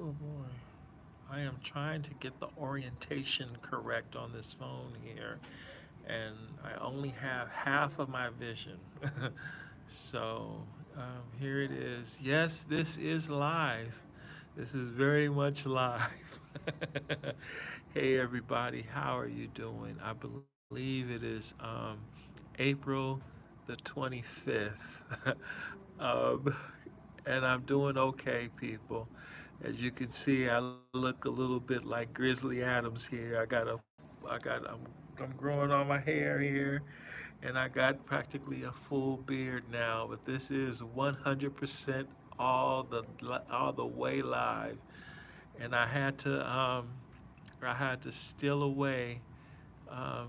Oh boy. I am trying to get the orientation correct on this phone here, and I only have half of my vision. So here it is. Yes, this is live. This is very much live. Hey, everybody, how are you doing? I believe it is April the 25th. um, and I'm doing okay, people. As you can see, I look a little bit like Grizzly Adams here. I'm growing all my hair here, and I got practically a full beard now. But this is 100% all the way live, and I had to steal away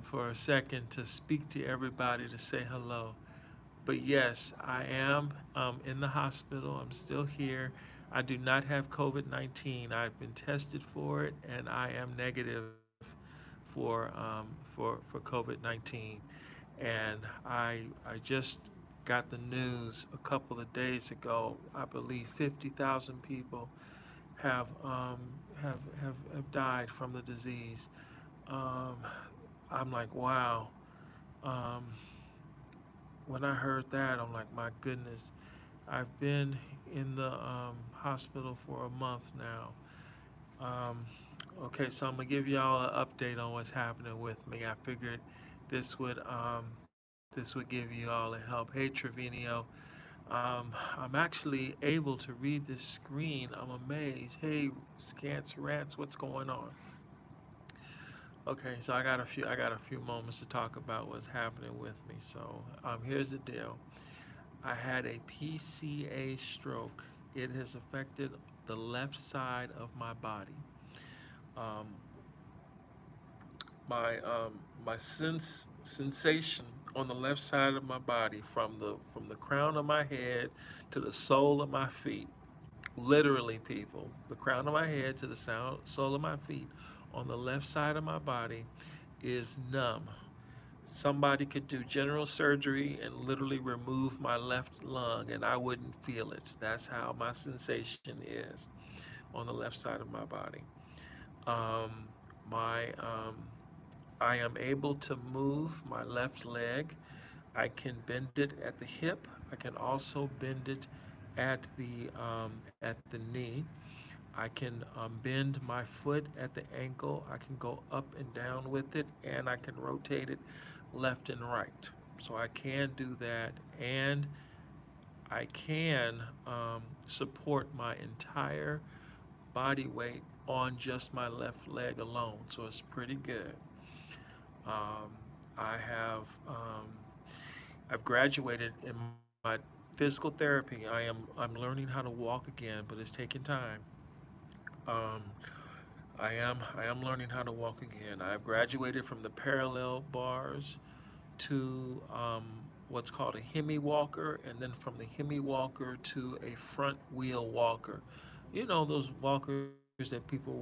for a second to speak to everybody to say hello. But yes, I am in the hospital. I'm still here. I do not have COVID 19. I've been tested for it, and I am negative for COVID 19. And I just got the news a couple of days ago. I believe 50,000 people have have died from the disease. Um, I'm like, wow. Um, when I heard that, I'm like, my goodness. I've been in the hospital for a month now. Um, okay, so I'm gonna give y'all an update on what's happening with me. I figured this would this would give you all a help. Hey, Trevino, I'm actually able to read this screen. I'm amazed. Hey, Scants Rants, what's going on? Okay, so I got a few moments to talk about what's happening with me. So here's the deal. I had a PCA stroke. It has affected the left side of my body. Um, my sensation on the left side of my body, from the crown of my head to the sole of my feet. Literally, people, the crown of my head to the sole of my feet on the left side of my body is numb. Somebody could do general surgery and literally remove my left lung and I wouldn't feel it. That's how my sensation is on the left side of my body. Um, my I am able to move my left leg. I can bend it at the hip. I can also bend it at the knee. I can bend my foot at the ankle. I can go up and down with it, and I can rotate it left and right. So I can do that, and I can support my entire body weight on just my left leg alone. So it's pretty good. Um, I have I've graduated in my physical therapy. I'm learning how to walk again, but it's taking time. Um, I am learning how to walk again. I've graduated from the parallel bars to what's called a hemi walker, and then from the hemi walker to a front wheel walker. You know those walkers that people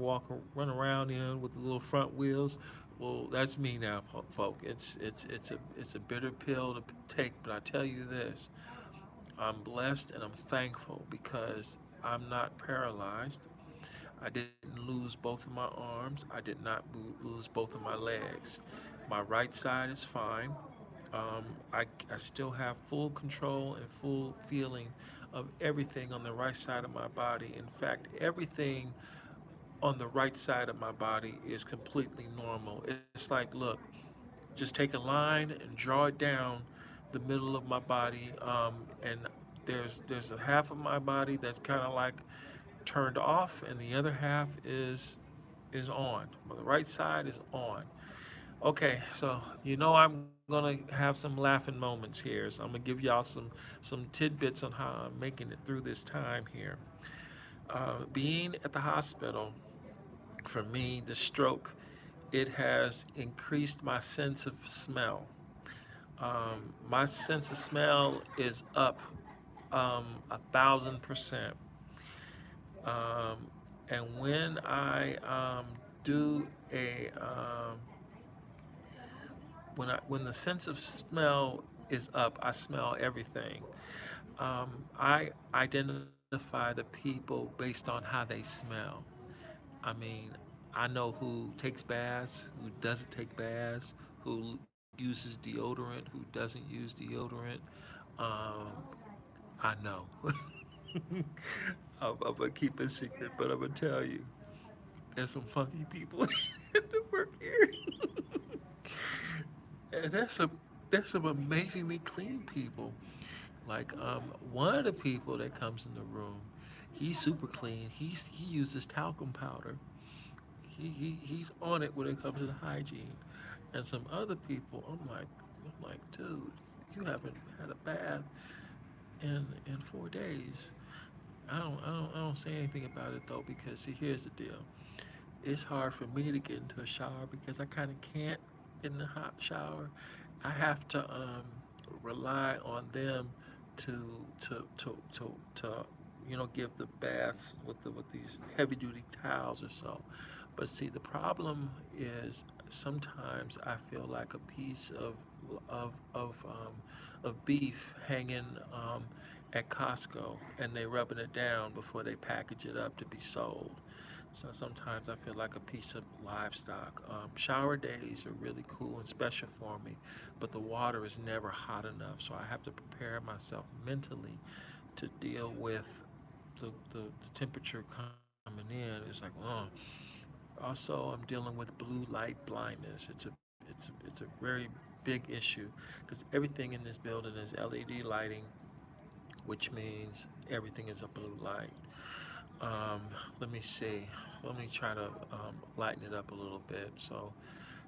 run around in with the little front wheels. Well, that's me now, folk. It's a bitter pill to take, but I tell you this: I'm blessed and I'm thankful because I'm not paralyzed. I didn't lose both of my arms. I did not lose both of my legs. My right side is fine. Um, I still have full control and full feeling of everything on the right side of my body. In fact, everything on the right side of my body is completely normal. It's like, look, just take a line and draw it down the middle of my body, and there's a half of my body that's kind of like turned off, and the other half is on. But the right side is on. Okay, so I'm gonna have some laughing moments here. So I'm gonna give y'all some tidbits on how I'm making it through this time here. Being at the hospital, for me, the stroke, it has increased my sense of smell. My sense of smell is up 1,000%. Um, and do a when the sense of smell is up, I smell everything. I identify identify the people based on how they smell. I mean, I know who takes baths, who doesn't take baths, who uses deodorant, who doesn't use deodorant. Um, I know. I'm gonna keep it secret, but I'm gonna tell you, there's some funky people that work here, and there's some amazingly clean people. Like one of the people that comes in the room, he's super clean. He uses talcum powder. He's on it when it comes to the hygiene. And some other people, I'm like, dude, you haven't had a bath in 4 days. I don't say anything about it though because see here's the deal. It's hard for me to get into a shower because I kind of can't get in the hot shower. I have to rely on them to to give the baths with these heavy duty towels or so. But see, the problem is sometimes I feel like a piece of of um, of beef hanging at Costco, and they rubbing it down before they package it up to be sold. So sometimes I feel like a piece of livestock. Shower days are really cool and special for me, but the water is never hot enough, so I have to prepare myself mentally to deal with the temperature coming in. It's like, oh. Also, I'm dealing with blue light blindness. It's a very big issue because everything in this building is LED lighting, which means everything is a blue light. Um, Let me see. Let me try to lighten it up a little bit. So,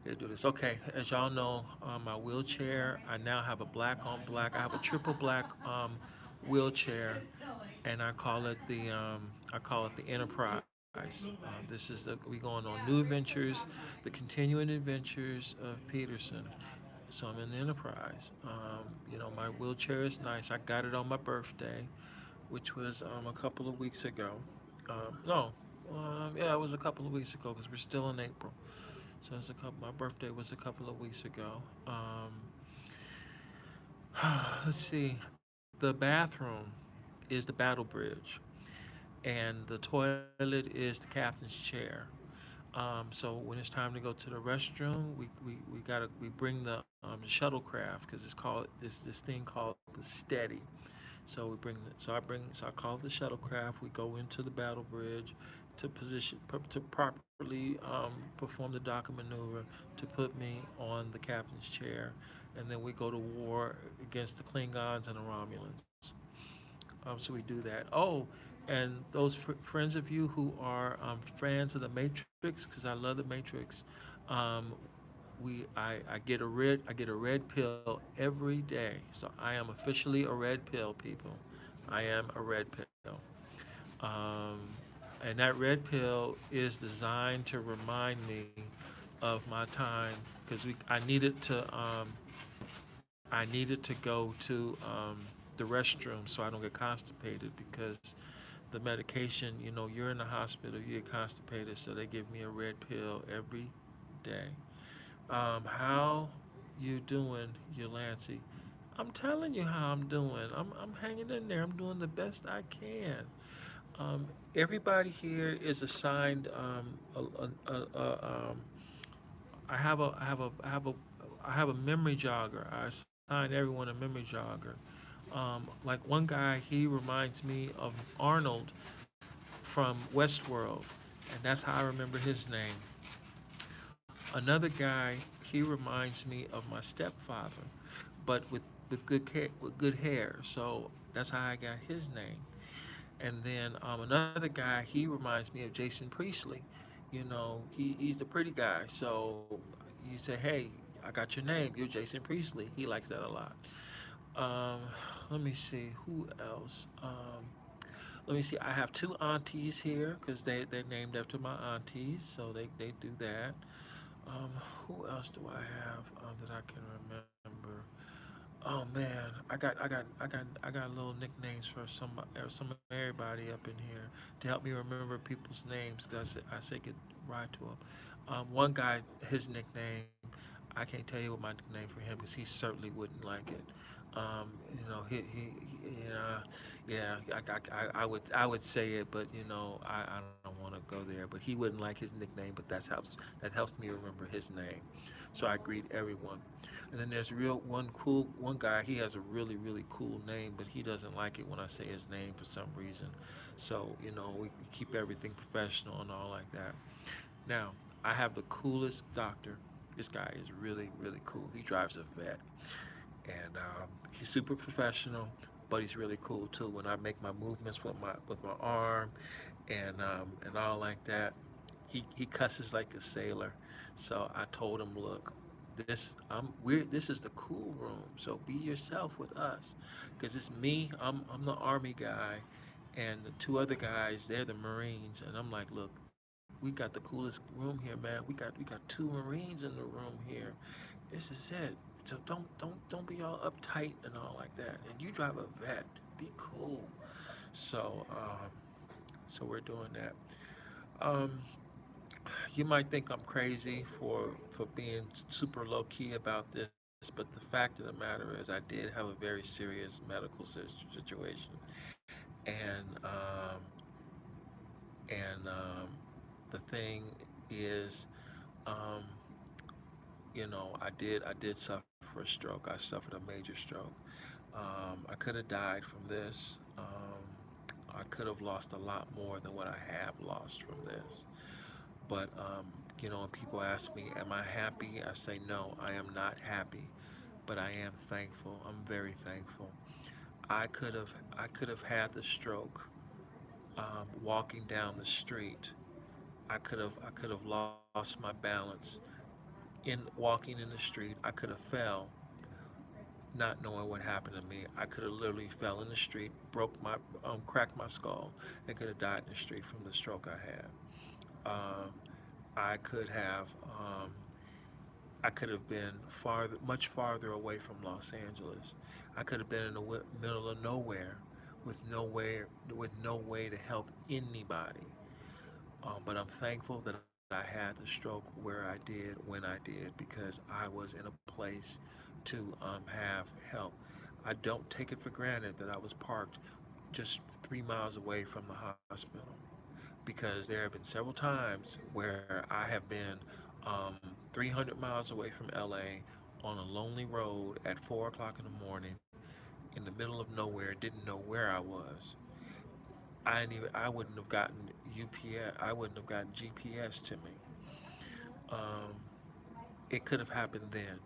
yeah, do this. Okay, as y'all know, my wheelchair, I now have a black on black. I have a triple black wheelchair, and I call it the Enterprise. This is we going on new adventures, the continuing adventures of Peterson. So I'm in the Enterprise. My wheelchair is nice. I got it on my birthday, which was a couple of weeks ago. No, yeah, it was a couple of weeks ago because we're still in April. So it's a couple. My birthday was a couple of weeks ago. Let's see. The bathroom is the battle bridge, and the toilet is the captain's chair. So when it's time to go to the restroom, we bring the shuttlecraft because it's called this thing called the steady. So I call it the shuttlecraft. We go into the battle bridge to properly perform the dock maneuver to put me on the captain's chair, and then we go to war against the Klingons and the Romulans. So we do that. Oh, and those friends of you who are fans of the Matrix, because I love the Matrix, um, I get a red pill every day. So I am officially a red pill, people. I am a red pill. Um, and that red pill is designed to remind me of my time because we I needed to go to the restroom so I don't get constipated because the medication, you're in the hospital, you get constipated, so they give me a red pill every day. How you doing, Yolancy? I'm telling you how I'm doing. I'm hanging in there. I'm doing the best I can. Everybody here is assigned I have a memory jogger. I assign everyone a memory jogger. Like one guy, he reminds me of Arnold from Westworld, and that's how I remember his name. Another guy, he reminds me of my stepfather, but with good hair. So that's how I got his name. And then another guy, he reminds me of Jason Priestley. He's the pretty guy. So you say, hey, I got your name. You're Jason Priestley. He likes that a lot. Um, Let me see who else. Let me see. I have two aunties here because they're named after my aunties, so they do that. Um, who else do I have that I can remember? Oh man, I got little nicknames for some everybody up in here to help me remember people's names because I say goodbye to them. One guy, his nickname, I can't tell you what my nickname for him because he certainly wouldn't like it. You know, yeah, I would say it, but I don't want to go there. But he wouldn't like his nickname, but that helps me remember his name. So I greet everyone. And then there's one guy. He has a really cool name, but he doesn't like it when I say his name for some reason. So we keep everything professional and all like that. Now I have the coolest doctor. This guy is really cool. He drives a vet, and he's super professional, but he's really cool too. When I make my movements with my arm and all like that, he cusses like a sailor. So I told him, look, this is the cool room. So be yourself with us, because it's me. I'm the army guy, and the two other guys they're the Marines. And I'm like, look, we got the coolest room here, man. We got two Marines in the room here. This is it. So don't be all uptight and all like that. And you drive a vet. Be cool. So we're doing that. Um, you might think I'm crazy for being super low key about this, but the fact of the matter is I did have a very serious medical situation, and the thing is, um, I did suffer a stroke. I suffered a major stroke. I could have died from this. I could have lost a lot more than what I have lost from this. But when people ask me, "Am I happy?" I say, "No, I am not happy, but I am thankful. I'm very thankful. I could have had the stroke walking down the street. I could have lost my balance in walking in the street. I could have fell, not knowing what happened to me. I could have literally fell in the street, cracked my skull, and could have died in the street from the stroke I had. Um, I could have um, I could have been much farther away from Los Angeles. I could have been in the middle of nowhere with no way to help anybody. But I'm thankful that I had the stroke where I did when I did, because I was in a place to have help. I don't take it for granted that I was parked just 3 miles away from the hospital, because there have been several times where I have been 300 miles away from LA on a lonely road at 4 o'clock in the morning in the middle of nowhere, didn't know where I was. I wouldn't have gotten UPS, I wouldn't have gotten GPS to me. Um, it could have happened then.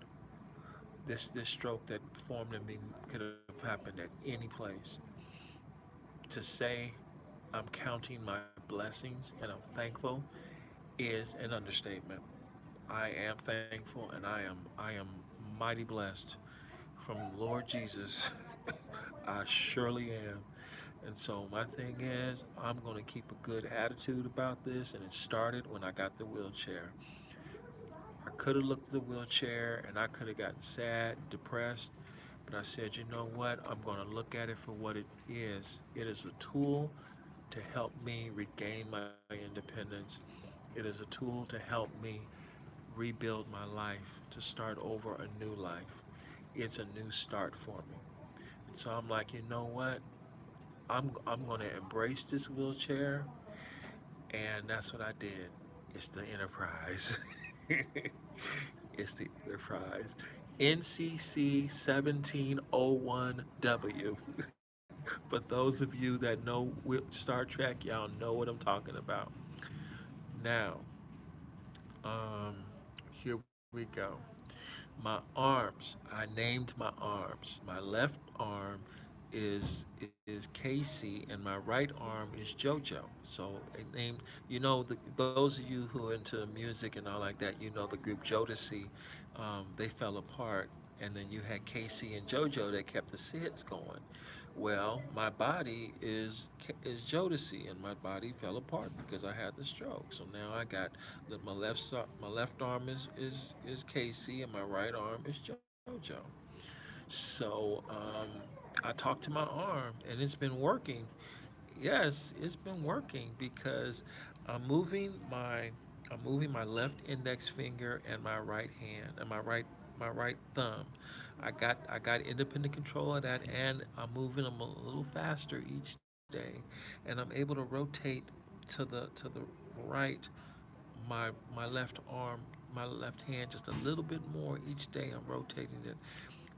This stroke that formed in me could have happened at any place. To say I'm counting my blessings and I'm thankful is an understatement. I am thankful, and I am mighty blessed from Lord Jesus. I surely am. And so my thing is, I'm going to keep a good attitude about this, and it started when I got the wheelchair. I could have looked at the wheelchair and I could have gotten sad, depressed, but I said, you know what? I'm going to look at it for what it is. It is a tool to help me regain my independence. It is a tool to help me rebuild my life, to start over a new life. It's a new start for me. And so I'm like, you know what? I'm going to embrace this wheelchair, and that's what I did. It's the Enterprise. It's the Enterprise. NCC 1701W. For those of you that know Star Trek, y'all know what I'm talking about. Now, um, here we go. My arms. I named my arms. My left arm is Casey, and my right arm is JoJo. So I named, those of you who are into music and all like that, the group Jodeci. They fell apart, and then you had Casey and JoJo that kept the hits going. Well, my body is Jodeci, and my body fell apart because I had the stroke. So now I got my left arm is Casey, and my right arm is JoJo. So I talked to my arm, and it's been working. Yes, it's been working because I'm moving my I'm moving my left index finger and my right hand and my right thumb. I got independent control of that, and I'm moving them a little faster each day, and I'm able to rotate to the right my left arm, my left hand just a little bit more each day. I'm rotating it.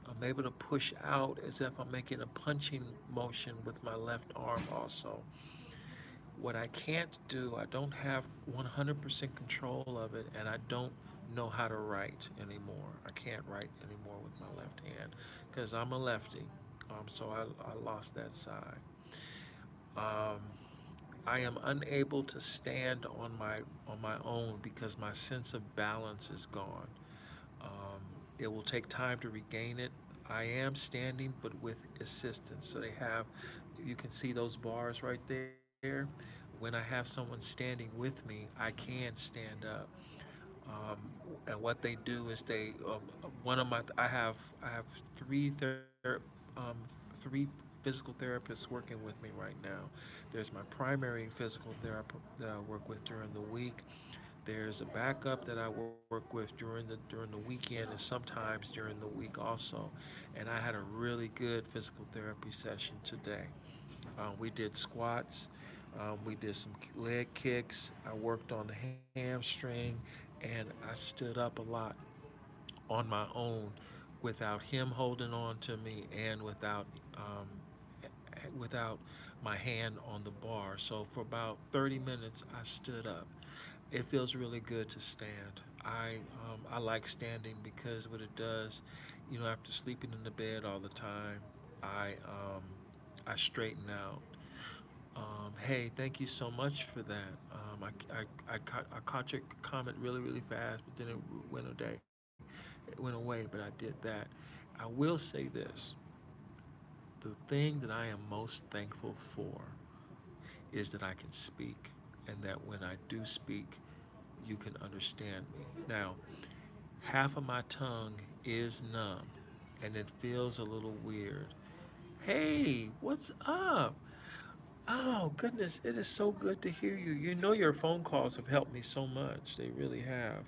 I'm able to push out as if I'm making a punching motion with my left arm also. What I can't do, I don't have 100% control of it, and I don't know how to write anymore. I can't write anymore with my left hand because I'm a lefty. So I lost that side. Um, I am unable to stand on my own because my sense of balance is gone. Um, it will take time to regain it. I am standing, but with assistance. So they have, you can see those bars right there. When I have someone standing with me, I can stand up. Um, and what they do is they, one of my, I have um, three physical therapists working with me right now. There's my primary physical therapist that I work with during the week. There's a backup that I work with during the weekend and sometimes during the week also. And I had a really good physical therapy session today. We did squats. We did some leg kicks. I worked on the hamstring, and I stood up a lot on my own without him holding on to me and um, without my hand on the bar. So for about 30 minutes, I stood up. It feels really good to stand. I like standing because what it does, you know, after sleeping in the bed all the time, I um, I straighten out. Hey, thank you so much for that. I caught your comment really, really fast, but then it went away. It went away, but I did that. I will say this: the thing that I am most thankful for is that I can speak, and that when I do speak, you can understand me. Now, half of my tongue is numb, and it feels a little weird. Hey, what's up? Oh, goodness, it is so good to hear you. You know, your phone calls have helped me so much. They really have.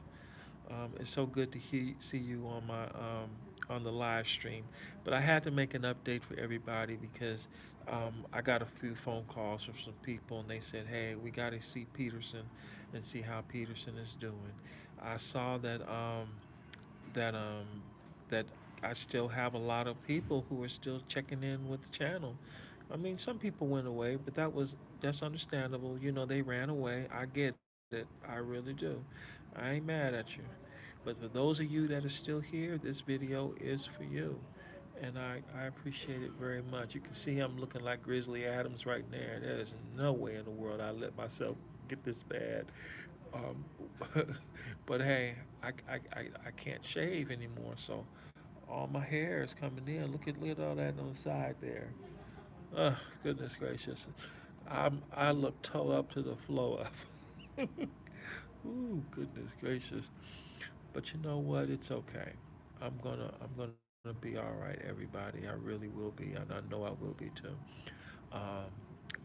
It's so good to see you on the live stream. But I had to make an update for everybody because I got a few phone calls from some people, and they said, "Hey, we got to see Peterson and see how Peterson is doing." I saw that that I still have a lot of people who are still checking in with the channel. I mean, some people went away, but that's understandable. You know, they ran away. I get it. I really do. I ain't mad at you. But for those of you that are still here, this video is for you. And I appreciate it very much. You can see I'm looking like Grizzly Adams right there. There is no way in the world I let myself get this bad. Um, but hey, I can't shave anymore, so all my hair is coming in. Look at all that on the side there. Oh, goodness gracious. I look toe up to the floor. Ooh, goodness gracious. But you know what? It's okay. I'm gonna be all right, everybody. I really will be, and I know I will be too. Um,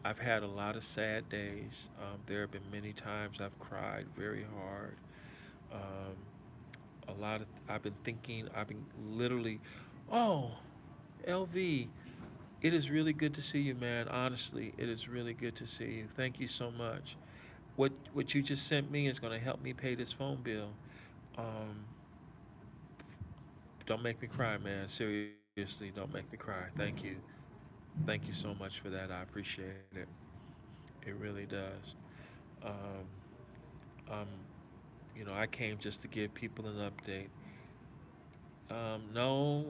I've had a lot of sad days. There have been many times I've cried very hard. Um, I've been thinking. I've been literally, oh, LV. It is really good to see you, man. Honestly, it is really good to see you. Thank you so much. What you just sent me is going to help me pay this phone bill. Um, don't make me cry, man. Seriously, don't make me cry. Thank you. Thank you so much for that. I appreciate it. It really does. Um, um, I came just to give people an update. No,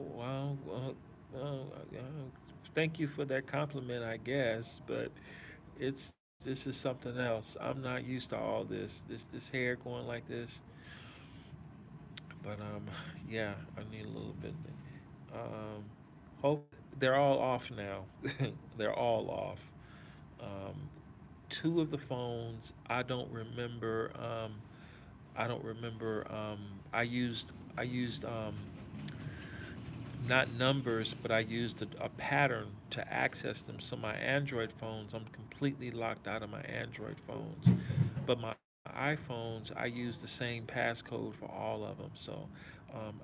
thank you for that compliment, I guess, but this is something else. I'm not used to all this hair going like this. But yeah, I need a little bit. Um, hope they're all off now. They're all off. Um, two of the phones I don't remember. I used not numbers, but I used a pattern to access them. So my Android phones, I'm completely locked out of my Android phones. But my iPhones, I use the same passcode for all of them, so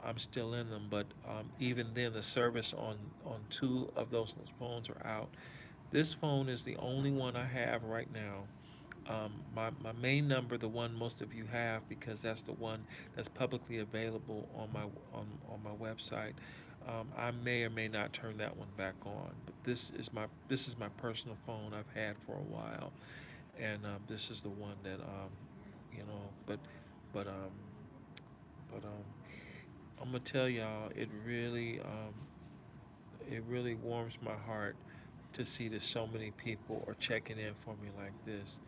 I'm still in them. But even then, the service on two of those phones are out. This phone is the only one I have right now. My main number, the one most of you have, because that's the one that's publicly available on my website. I may or may not turn that one back on, but this is my personal phone I've had for a while, and this is the one that you know. But um, but I'm gonna tell y'all, it really warms my heart to see that so many people are checking in for me like this.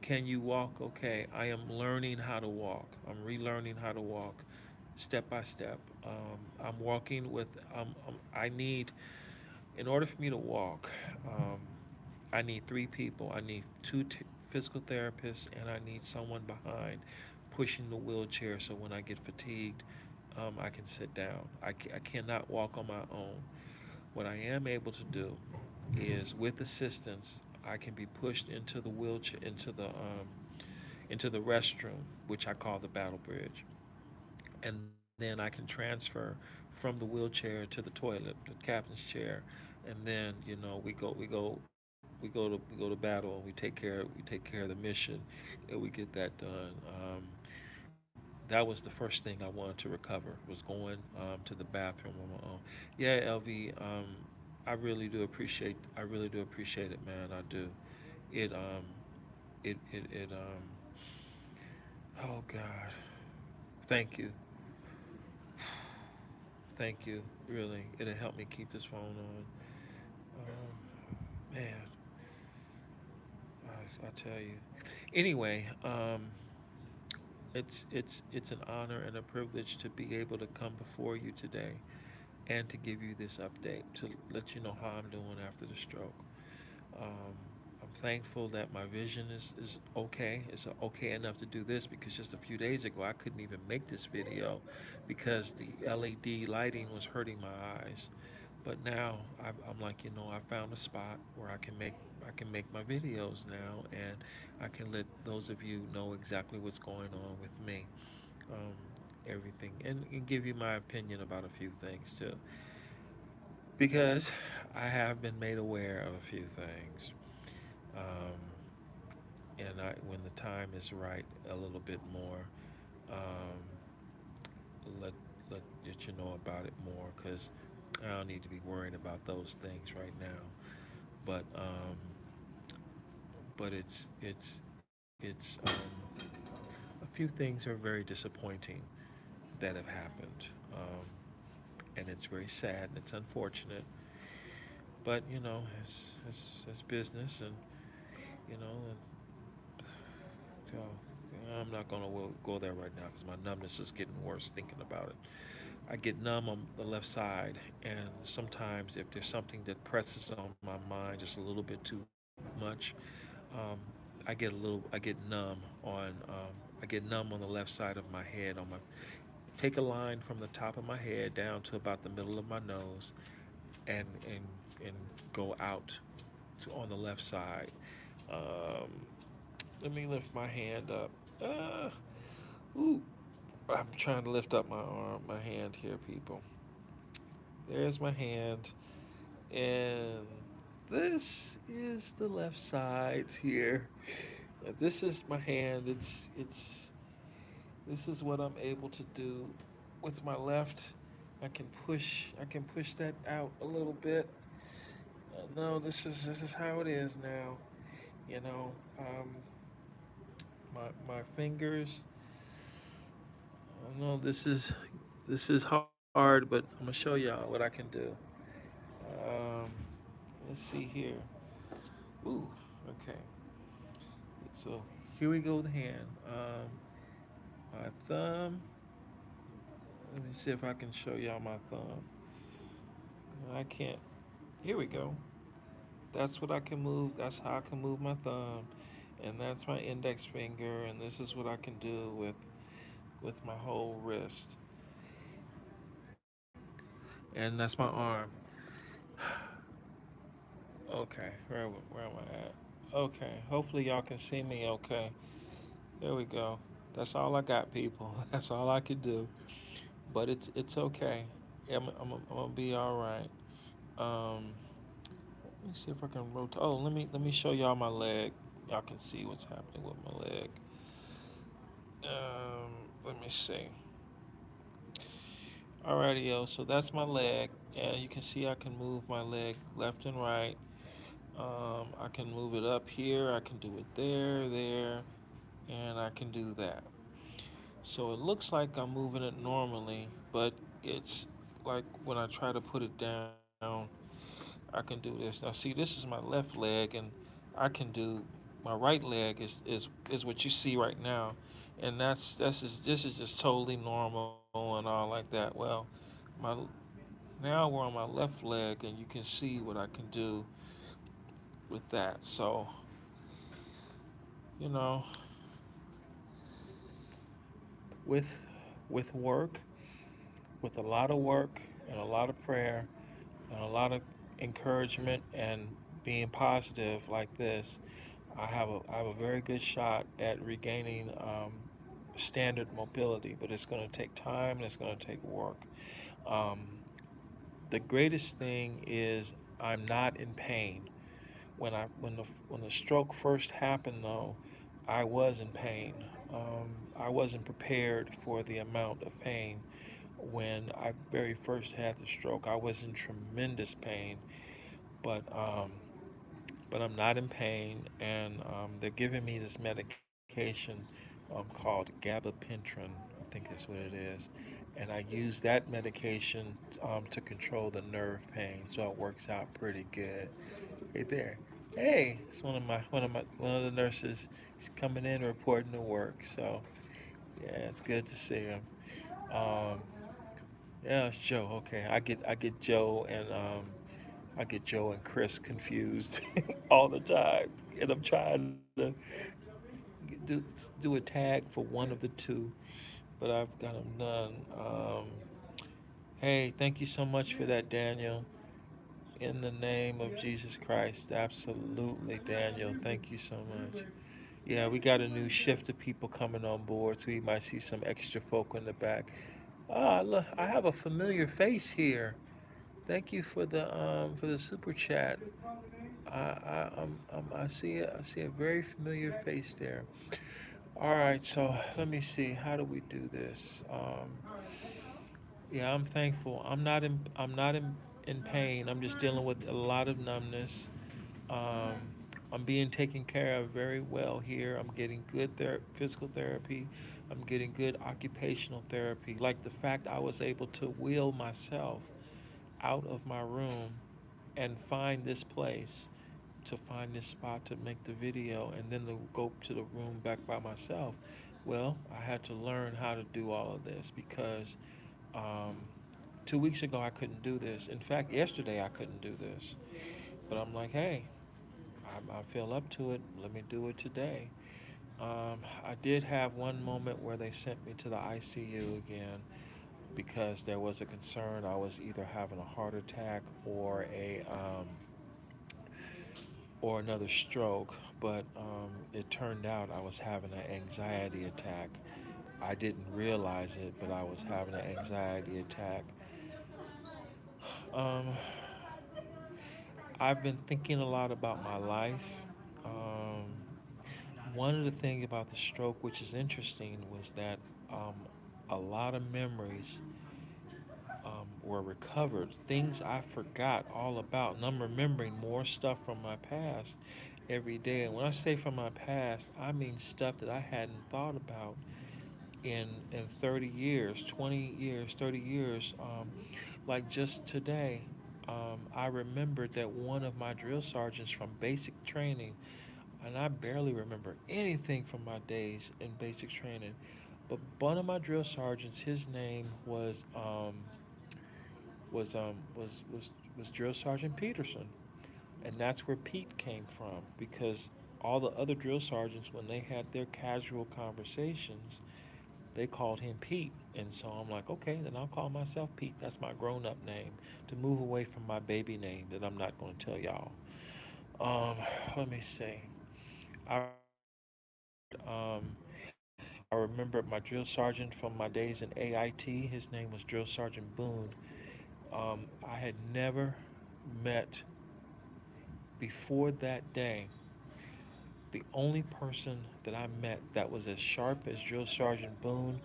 Can you walk? Okay, I am learning how to walk. I'm relearning how to walk step by step. I'm walking with, I need, in order for me to walk, um, I need three people. I need physical therapists, and I need someone behind pushing the wheelchair so when I get fatigued, I can sit down. I cannot walk on my own. What I am able to do is, with assistance, I can be pushed into the wheelchair, into the restroom, which I call the battle bridge, and then I can transfer from the wheelchair to the toilet, the captain's chair, and then we go to battle, and we take care of the mission, and we get that done. That was the first thing I wanted to recover, was going to the bathroom on my own. Yeah, LV, I really do appreciate it, man. I do. It it oh God, thank you, thank you. Really, it'll help me keep this phone on. Man, I tell you. Anyway, it's an honor and a privilege to be able to come before you today and to give you this update to let you know how I'm doing after the stroke. Um, I'm thankful that my vision is okay. It's okay enough to do this, because just a few days ago I couldn't even make this video because the LED lighting was hurting my eyes. But now I'm like, I found a spot where I can make my videos now, and I can let those of you know exactly what's going on with me, um, everything, and give you my opinion about a few things too, because I have been made aware of a few things, um, and when the time is right, a little bit more, um, let let you know about it more, because I don't need to be worrying about those things right now. But it's a few things are very disappointing that have happened, um, and it's very sad and it's unfortunate. But it's business, and you know, and I'm not gonna go there right now because my numbness is getting worse thinking about it. I get numb on the left side, and sometimes if there's something that presses on my mind just a little bit too much, um, I get numb I get numb on the left side of my head. Take a line from the top of my head down to about the middle of my nose, and and go out on the left side. Um, Let me lift my hand up. Uh, ooh, I'm trying to lift up my hand here, people. There's my hand, and this is the left side here. This is my hand. This is what I'm able to do with my left. I can push that out a little bit. No, this is how it is now. You know, my fingers. No, this is hard, but I'm gonna show y'all what I can do. Um, let's see here. Ooh, okay. So here we go with the hand. My thumb. Let me see if I can show y'all my thumb. I can't. Here we go. That's what I can move. That's how I can move my thumb, and that's my index finger. And this is what I can do with my whole wrist. And that's my arm. Okay, where am I at? Okay, hopefully y'all can see me okay. There we go. That's all I got, people. That's all I could do. But it's okay. I'm gonna be all right. Um, Let me see if I can rotate. Oh, let me show y'all my leg. Y'all can see what's happening with my leg. Let me see. Alrighty, yo. So that's my leg, and you can see I can move my leg left and right. I can move it up here. I can do it there, there, and I can do that. So it looks like I'm moving it normally, but it's like when I try to put it down, I can do this. Now, see, this is my left leg, and I can do my right leg is what you see right now, and this is just totally normal and all like that. Well, my now we're on my left leg, and you can see what I can do with that. So, you know, with with work, with a lot of work and a lot of prayer and a lot of encouragement and being positive like this, I have a very good shot at regaining standard mobility, but it's going to take time and it's going to take work. Um, the greatest thing is I'm not in pain. When the stroke first happened, though, I was in pain. I wasn't prepared for the amount of pain when I very first had the stroke. I was in tremendous pain, but um, but I'm not in pain, and they're giving me this medication called gabapentin, I think that's what it is, and I use that medication to control the nerve pain, so it works out pretty good. Right there. Hey, it's one of the nurses. He's coming in reporting to work, so yeah, it's good to see him. Um, yeah, it's Joe. Okay, I get Joe and Chris confused all the time, and I'm trying to do, do a tag for one of the two, but I've got them done. Hey, thank you so much for that, Daniel. In the name of Jesus Christ, absolutely, Daniel. Thank you so much. Yeah, we got a new shift of people coming on board, so we might see some extra folk in the back. Ah, look, I have a familiar face here. Thank you for the super chat. I see I see a very familiar face there. All right, so let me see. How do we do this? Yeah, I'm thankful. I'm not in pain. I'm just dealing with a lot of numbness. Um, I'm being taken care of very well here. I'm getting good physical therapy. I'm getting good occupational therapy. Like the fact I was able to wheel myself out of my room and find this place, to find this spot to make the video, and then to go to the room back by myself. Well, I had to learn how to do all of this because um, 2 weeks ago I couldn't do this. In fact, yesterday I couldn't do this. But I'm like, hey, I feel up to it. Let me do it today. I did have one moment where they sent me to the ICU again because there was a concern I was either having a heart attack or another stroke. But it turned out I was having an anxiety attack. I didn't realize it, but I was having an anxiety attack. Um, I've been thinking a lot about my life. Um, One of the things about the stroke, which is interesting, was that um, a lot of memories were recovered. Things I forgot all about. And I'm remembering more stuff from my past every day. And when I say from my past, I mean stuff that I hadn't thought about in 30 years, 20 years, 30 years. Like just today, I remembered that one of my drill sergeants from basic training, and I barely remember anything from my days in basic training. But one of my drill sergeants, his name was Drill Sergeant Peterson, and that's where Pete came from because all the other drill sergeants, when they had their casual conversations, they called him Pete, and so I'm like, okay, then I'll call myself Pete. That's my grown-up name to move away from my baby name that I'm not going to tell y'all. Um, Let me see. I remembered. I remember my drill sergeant from my days in AIT. His name was Drill Sergeant Boone. I had never met before that day. The only person that I met that was as sharp as Drill Sergeant Boone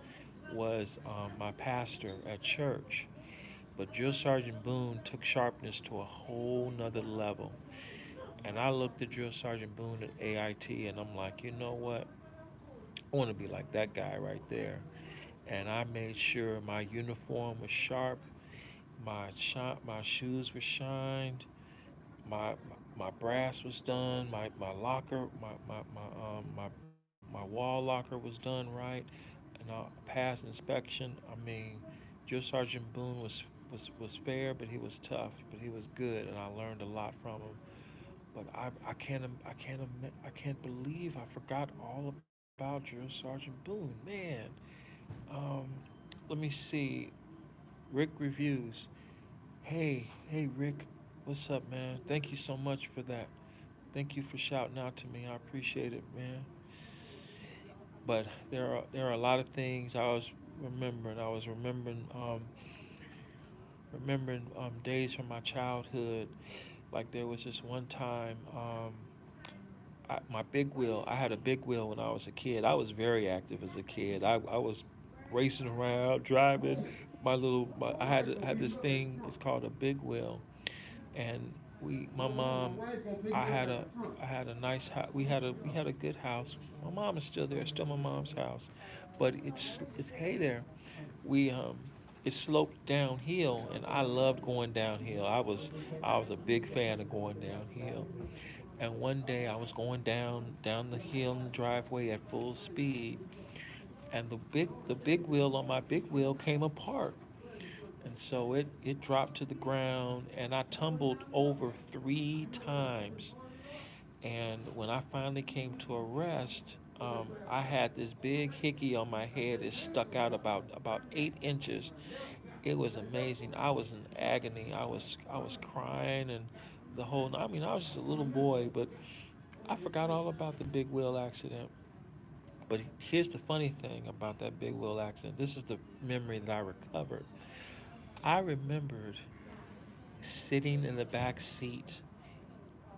was my pastor at church. But Drill Sergeant Boone took sharpness to a whole nother level. And I looked at Drill Sergeant Boone at AIT and I'm like, you know what? I want to be like that guy right there. And I made sure my uniform was sharp, my shoes were shined, my brass was done, my locker, my wall locker was done right, and I passed inspection. I mean, Drill Sergeant Boone was fair, but he was tough, but he was good, and I learned a lot from him. But I can't believe I forgot all about Drill Sergeant Boone, man. Um, Let me see. Rick reviews. Hey, Rick, what's up, man? Thank you so much for that. Thank you for shouting out to me. I appreciate it, man. But there are a lot of things I was remembering. I was remembering days from my childhood. Like there was this one time, my big wheel. I had a big wheel when I was a kid. I was very active as a kid. I was racing around, driving I had this thing. It's called a big wheel, and my mom, I had a I had a nice house. We had a good house. My mom is still there, still my mom's house, but it's hey there. We It sloped downhill, and I loved going downhill. I was a big fan of going downhill. And one day I was going down the hill in the driveway at full speed, and the big wheel on my big wheel came apart. And so it dropped to the ground, and I tumbled over 3 times. And when I finally came to a rest, I had this big hickey on my head. It stuck out about 8 inches. It was amazing. I was in agony. I was crying and the whole. I mean, I was just a little boy, but I forgot all about the big wheel accident. But here's the funny thing about that big wheel accident. This is the memory that I recovered. I remembered sitting in the back seat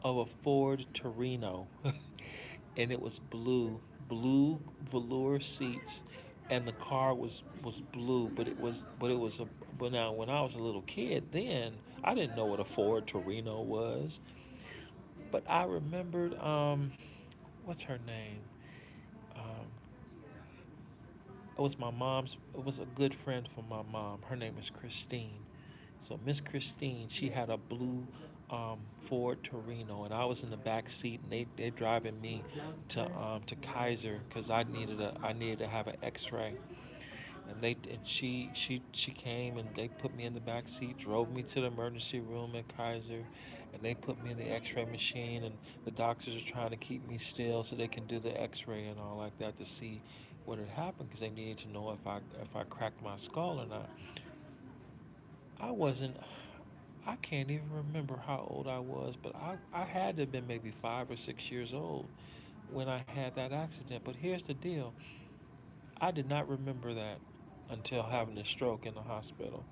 of a Ford Torino, and it was blue velour seats, and the car was blue, but it was a but now when I was a little kid, then I didn't know what a Ford Torino was, but I remembered what's her name? Um, it was a good friend from my mom. Her name is Christine. So Miss Christine, she had a blue Ford Torino, and I was in the back seat, and they driving me to Kaiser because I needed to have an X-ray, and she came and they put me in the back seat, drove me to the emergency room at Kaiser, and they put me in the X-ray machine, and the doctors are trying to keep me still so they can do the X-ray and all like that to see what had happened because they needed to know if I cracked my skull or not. I wasn't I can't even remember how old I was, but I had to have been maybe 5 or 6 years old when I had that accident. But here's the deal, I did not remember that until having a stroke in the hospital.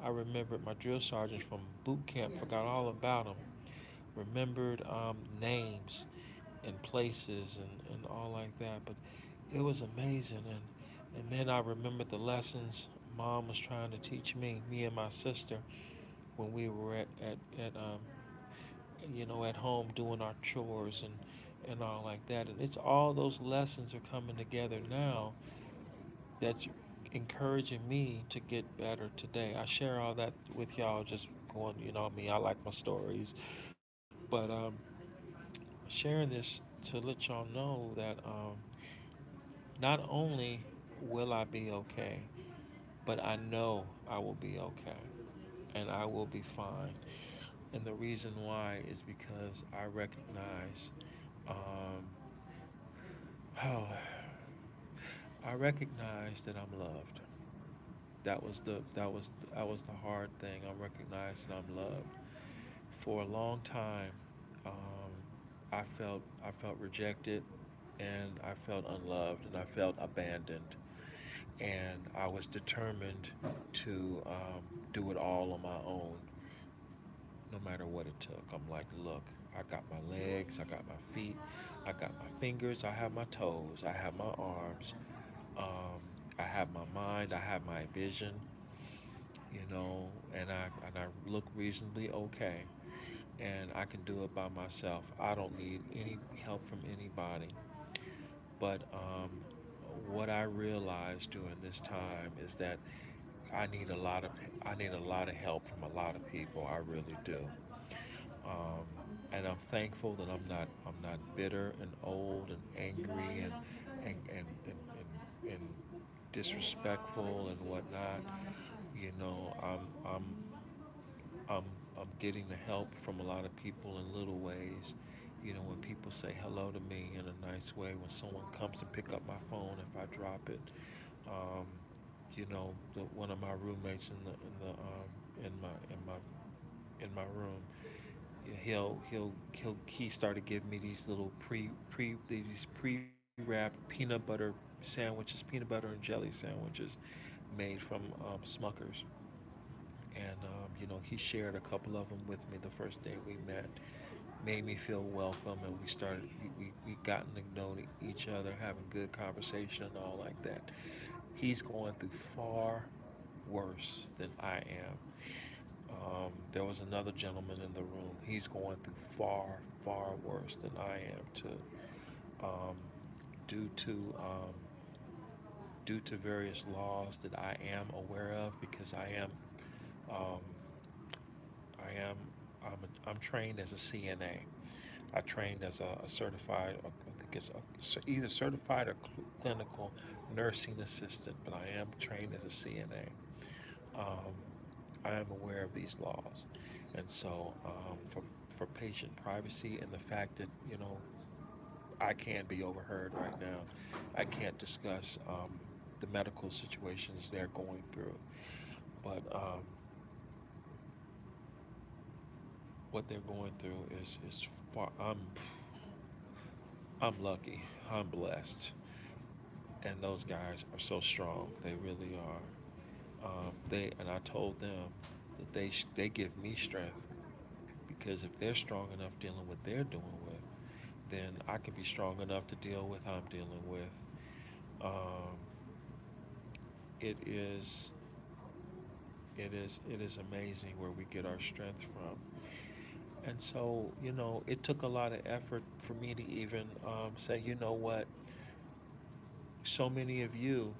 I remembered my drill sergeants from boot camp, forgot all about them, remembered names and places and all like that. But it was amazing. And then I remembered the lessons mom was trying to teach me and my sister when we were at home doing our chores and all like that. And it's all those lessons are coming together now that's encouraging me to get better today. I share all that with y'all, just going, me, I like my stories. But sharing this to let y'all know that not only will I be okay, but I know I will be okay and I will be fine. And the reason why is because I recognize um, how I recognize that I'm loved. That was the hard thing. I recognize that I'm loved. For a long time, um, I felt rejected. and I felt unloved and I felt abandoned. And I was determined to do it all on my own, no matter what it took. I'm like, look, I got my legs, I got my feet, I got my fingers, I have my toes, I have my arms, I have my mind, I have my vision, and I look reasonably okay, and I can do it by myself. I don't need any help from anybody. But what I realized during this time is that I need a lot of I need a lot of help from a lot of people. I really do. Um, and I'm thankful that I'm not bitter and old and angry and disrespectful and whatnot. You know, I'm I'm getting the help from a lot of people in little ways. When people say hello to me in a nice way, when someone comes to pick up my phone if I drop it, um, one of my roommates in my room, he started giving me these little pre-wrapped peanut butter sandwiches, peanut butter and jelly sandwiches made from Smuckers. And he shared a couple of them with me the first day we met, made me feel welcome, and we gotten to know each other, having good conversation and all like that. He's going through far worse than I am. There was another gentleman in the room. He's going through far worse than I am too, um, due to um, due to various laws that I am aware of, because um, I'm trained as a CNA. I trained as a certified, I think it's either certified or clinical nursing assistant, but I am trained as a CNA. I am aware of these laws, and so for patient privacy and the fact that I can't be overheard right now, I can't discuss the medical situations they're going through, but what they're going through is far. I'm lucky. I'm blessed, and those guys are so strong. They really are. I told them that they give me strength, because if they're strong enough dealing with what they're dealing with, then I can be strong enough to deal with what I'm dealing with. Um, it is it is amazing where we get our strength from. And so, it took a lot of effort for me to even say, you know what, so many of you,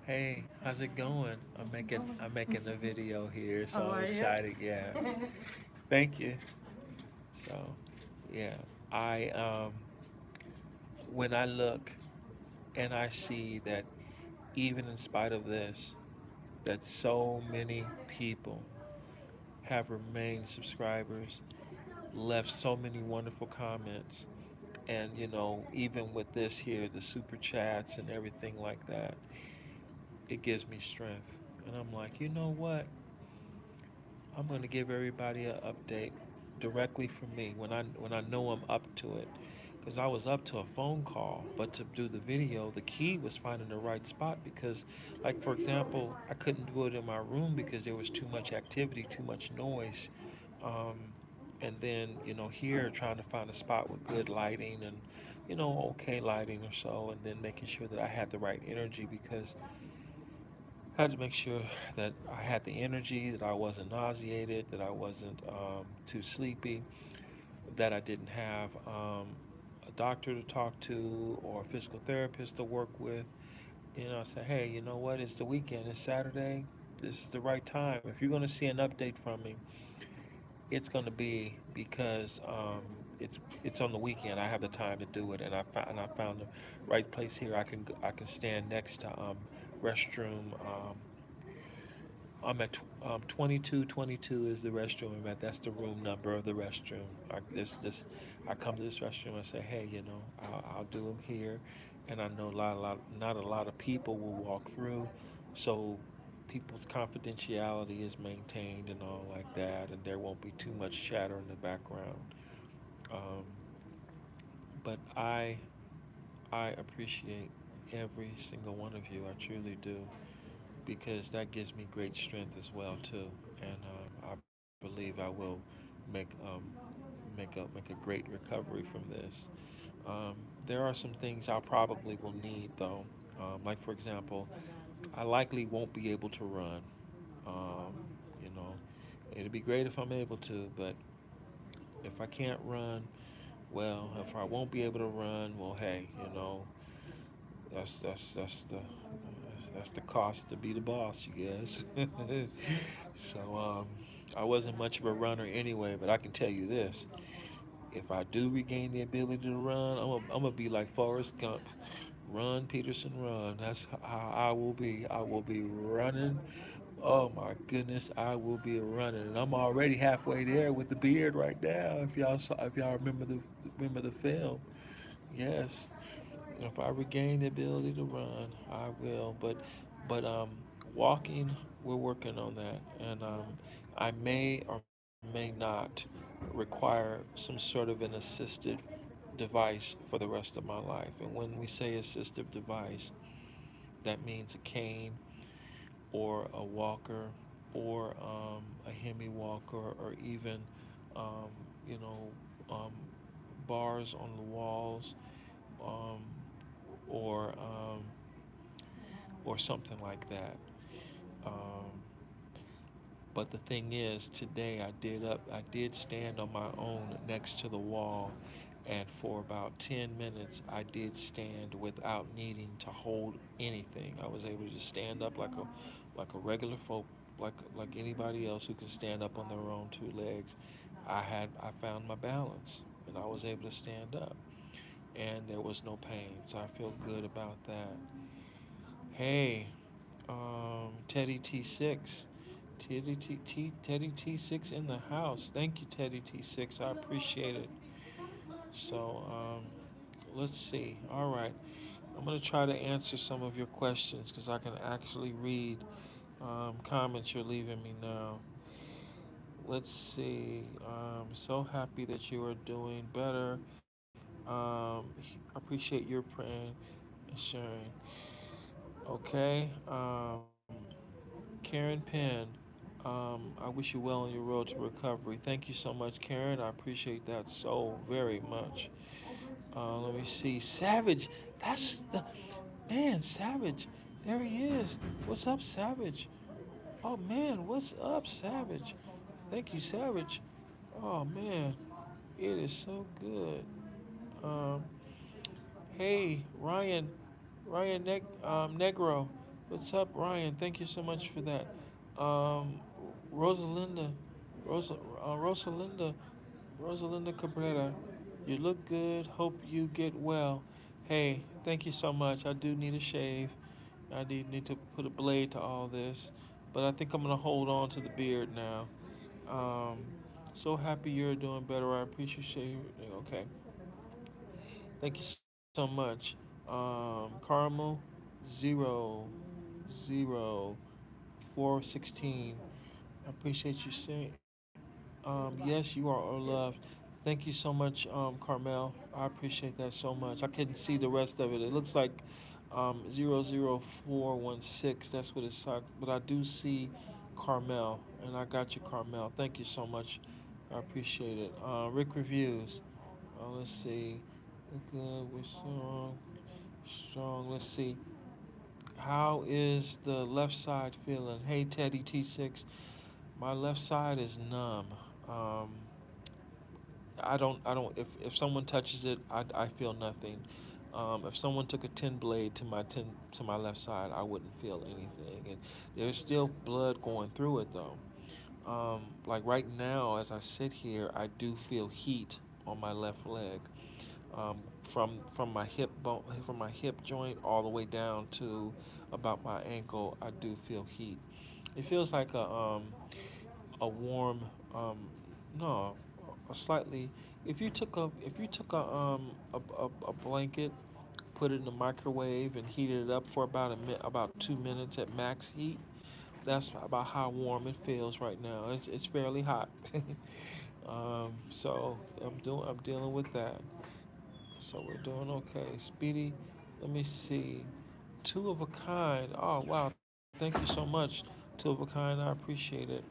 hey, how's it going? I'm making a video here, so Oh, I'm are you? excited. Yeah, thank you. So, yeah, I when I look and I see that even in spite of this, that so many people have remained subscribers, left so many wonderful comments, and even with this here, the super chats and everything like that, it gives me strength. And I'm like, you know what? I'm going to give everybody an update directly from me when I know I'm up to it. Because I was up to a phone call, but to do the video, the key was finding the right spot. Because, like for example, I couldn't do it in my room because there was too much activity, too much noise. Um, and then here trying to find a spot with good lighting and okay lighting or so, and then making sure that I had the right energy, because I had to make sure that I had the energy, that I wasn't nauseated, that I wasn't too sleepy, that I didn't have a doctor to talk to or a physical therapist to work with. I said, hey, you know what? It's the weekend. It's Saturday. This is the right time. If you're going to see an update from me, it's going to be because it's on the weekend. I have the time to do it, and I found the right place here. I can stand next to restroom. I'm at 2222 is the restroom I'm at. That's the room number of the restroom. I come to this restroom and say, hey, I'll do them here, and I know not a lot of people will walk through, so people's confidentiality is maintained and all like that, and there won't be too much chatter in the background. Um, But I appreciate every single one of you. I truly do, because that gives me great strength as well too. And I believe I will make make a great recovery from this. Um, there are some things I probably will need though. Like for example, I likely won't be able to run. Um, you know, it'd be great if I'm able to, but if I can't run, well, if I won't be able to run, well, hey, that's the cost to be the boss, you guess. So I wasn't much of a runner anyway, but I can tell you this: if I do regain the ability to run, I'm gonna be like Forrest Gump. Run, Peterson, run. That's how I will be. I will be running. Oh my goodness, I will be running, and I'm already halfway there with the beard right now. If y'all remember the film, yes. If I regain the ability to run, I will. But walking, we're working on that, and I may or may not require some sort of an assisted device for the rest of my life. And when we say assistive device, that means a cane or a walker or a hemi walker or even um, you know um, bars on the walls um, or or something like that. Um, but the thing is, today I did stand on my own next to the wall, and for about 10 minutes I did stand without needing to hold anything. I was able to just stand up like a regular folk, like anybody else who can stand up on their own two legs. I found my balance, and I was able to stand up, and there was no pain. So I feel good about that. Hey, Teddy T6. Teddy T6 in the house. Thank you, Teddy T6. I appreciate it. So, let's see. All right. I'm going to try to answer some of your questions because I can actually read comments you're leaving me now. Let's see. So happy that you are doing better. Appreciate your praying and sharing. Okay. Karen Penn, I wish you well on your road to recovery. Thank you so much, Karen. I appreciate that so very much. Let me see. Savage, that's the man, Savage. There he is. What's up, Savage? Oh, man, what's up, Savage? Thank you, Savage. Oh, man, it is so good. Um, hey, Negro. What's up, Ryan? Thank you so much for that. Um, Rosalinda, Rosa, Rosalinda, Rosalinda Cabrera, you look good. Hope you get well. Hey, thank you so much. I do need a shave. I need to put a blade to all this, but I think I'm gonna hold on to the beard now. Um, so happy you're doing better. I appreciate you. Okay, thank you so much. Caramel, 00416. I appreciate you saying. Yes, you are loved. Thank you so much, Carmel. I appreciate that so much. I couldn't see the rest of it. It looks like 00416. That's what it's like. But I do see Carmel, and I got you, Carmel. Thank you so much. I appreciate it. Rick Reviews. Let's see. Good. We're strong. Strong. Let's see. How is the left side feeling? Hey, Teddy T6. My left side is numb. Um, I don't, if someone touches it, I feel nothing. If someone took a 10 blade to to my left side, I wouldn't feel anything. And there's still blood going through it though. Like right now, as I sit here, I do feel heat on my left leg. From my from my hip joint all the way down to about my ankle, I do feel heat. It feels like a warm, no, a slightly. If you took a blanket, put it in the microwave and heated it up for about 2 minutes at max heat, that's about how warm it feels right now. It's fairly hot. So I'm dealing with that. So we're doing okay. Speedy, let me see. Two of a kind. Oh wow, thank you so much. Two of a kind, I appreciate it.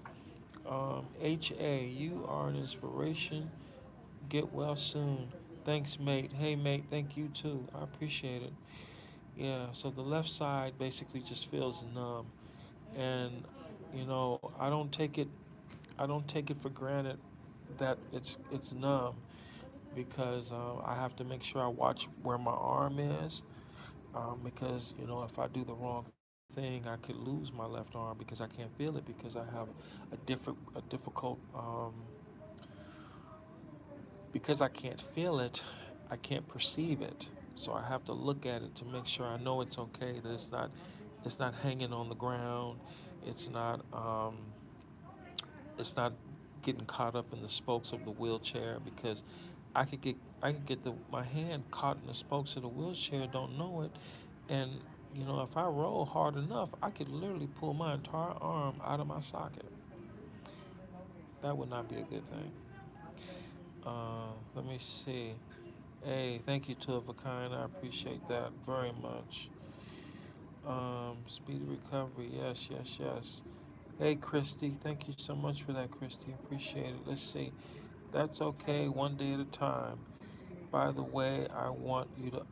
HA, you are an inspiration. Get well soon. Thanks, mate. Hey, mate, thank you too. I appreciate it. Yeah, so the left side basically just feels numb. And, I don't take it for granted that it's numb because I have to make sure I watch where my arm is because if I do the wrong thing, I could lose my left arm because I can't feel it because I have a difficult because I can't feel it, I can't perceive it. So I have to look at it to make sure I know it's okay, that it's not hanging on the ground, it's not it's not getting caught up in the spokes of the wheelchair because I could get my hand caught in the spokes of the wheelchair, don't know it, and if I roll hard enough, I could literally pull my entire arm out of my socket. That would not be a good thing. Let me see. Hey, thank you, two of a kind. I appreciate that very much. Speedy recovery. Yes, yes, yes. Hey, Christy. Thank you so much for that, Christy. Appreciate it. Let's see. That's okay. One day at a time. By the way, I want you to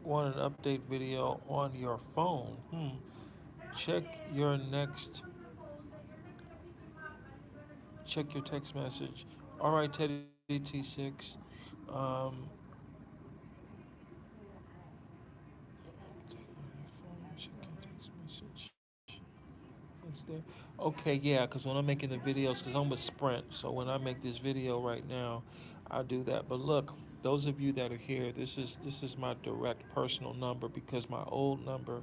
want an update video on your phone. Check your next. Check your text message. All right, Teddy T6. Um, check your text message. It's there. Okay, yeah, because when I'm making the videos, because I'm with Sprint, so when I make this video right now, I do that. But look, those of you that are here, this is my direct personal number because my old number,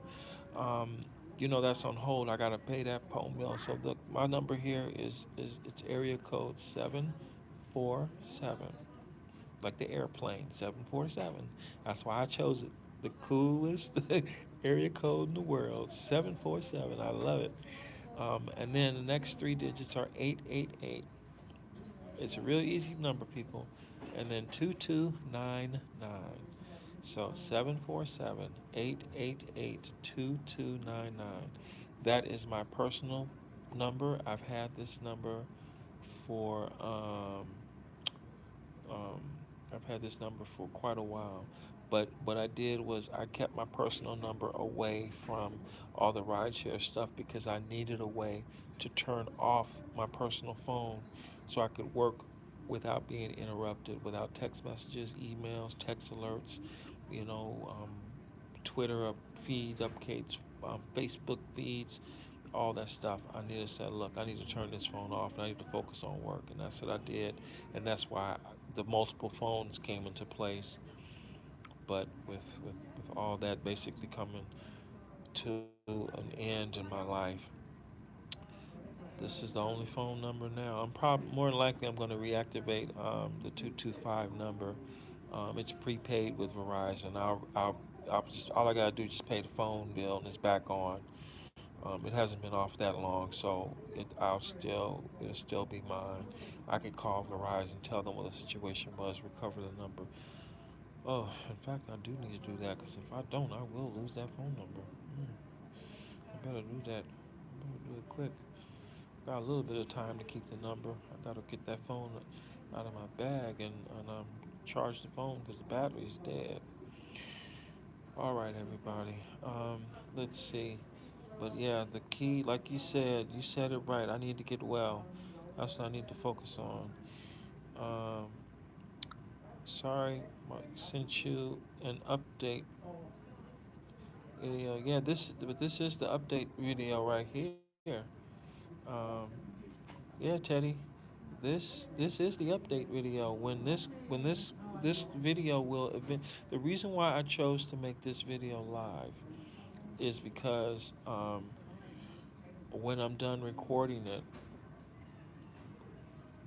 um, that's on hold. I gotta pay that phone bill. So look, my number here is it's area code 747, like the airplane 747. That's why I chose it. The coolest area code in the world, 747. I love it. And then the next three digits are 888. It's a really easy number, people. And then 2299. So 747-888-2299. That is my personal number. I've had this number for um, I've had this number for quite a while. But what I did was I kept my personal number away from all the rideshare stuff because I needed a way to turn off my personal phone so I could work without being interrupted, without text messages, emails, text alerts, you know, um, Twitter feed updates, Facebook feeds, all that stuff. I need to say, look, I need to turn this phone off and I need to focus on work. And that's what I did. And that's why the multiple phones came into place. But with all that basically coming to an end in my life, this is the only phone number now. I'm probably more than likely I'm going to reactivate the 225 number. It's prepaid with Verizon. I'll just all I gotta do is just pay the phone bill and it's back on. It hasn't been off that long, so it'll still be mine. I could call Verizon, tell them what the situation was, recover the number. Oh, in fact, I do need to do that because if I don't, I will lose that phone number. I better do that. I better do it quick. Got a little bit of time to keep the number. I gotta get that phone out of my bag and charge the phone because the battery's dead. All right, everybody. Let's see. But yeah, the key, like you said it right. I need to get well. That's what I need to focus on. Um, sorry, Mike sent you an update video. Yeah, this is the update video right here. Um, yeah, Teddy, this is the update video. This video will event. The reason why I chose to make this video live is because when I'm done recording it,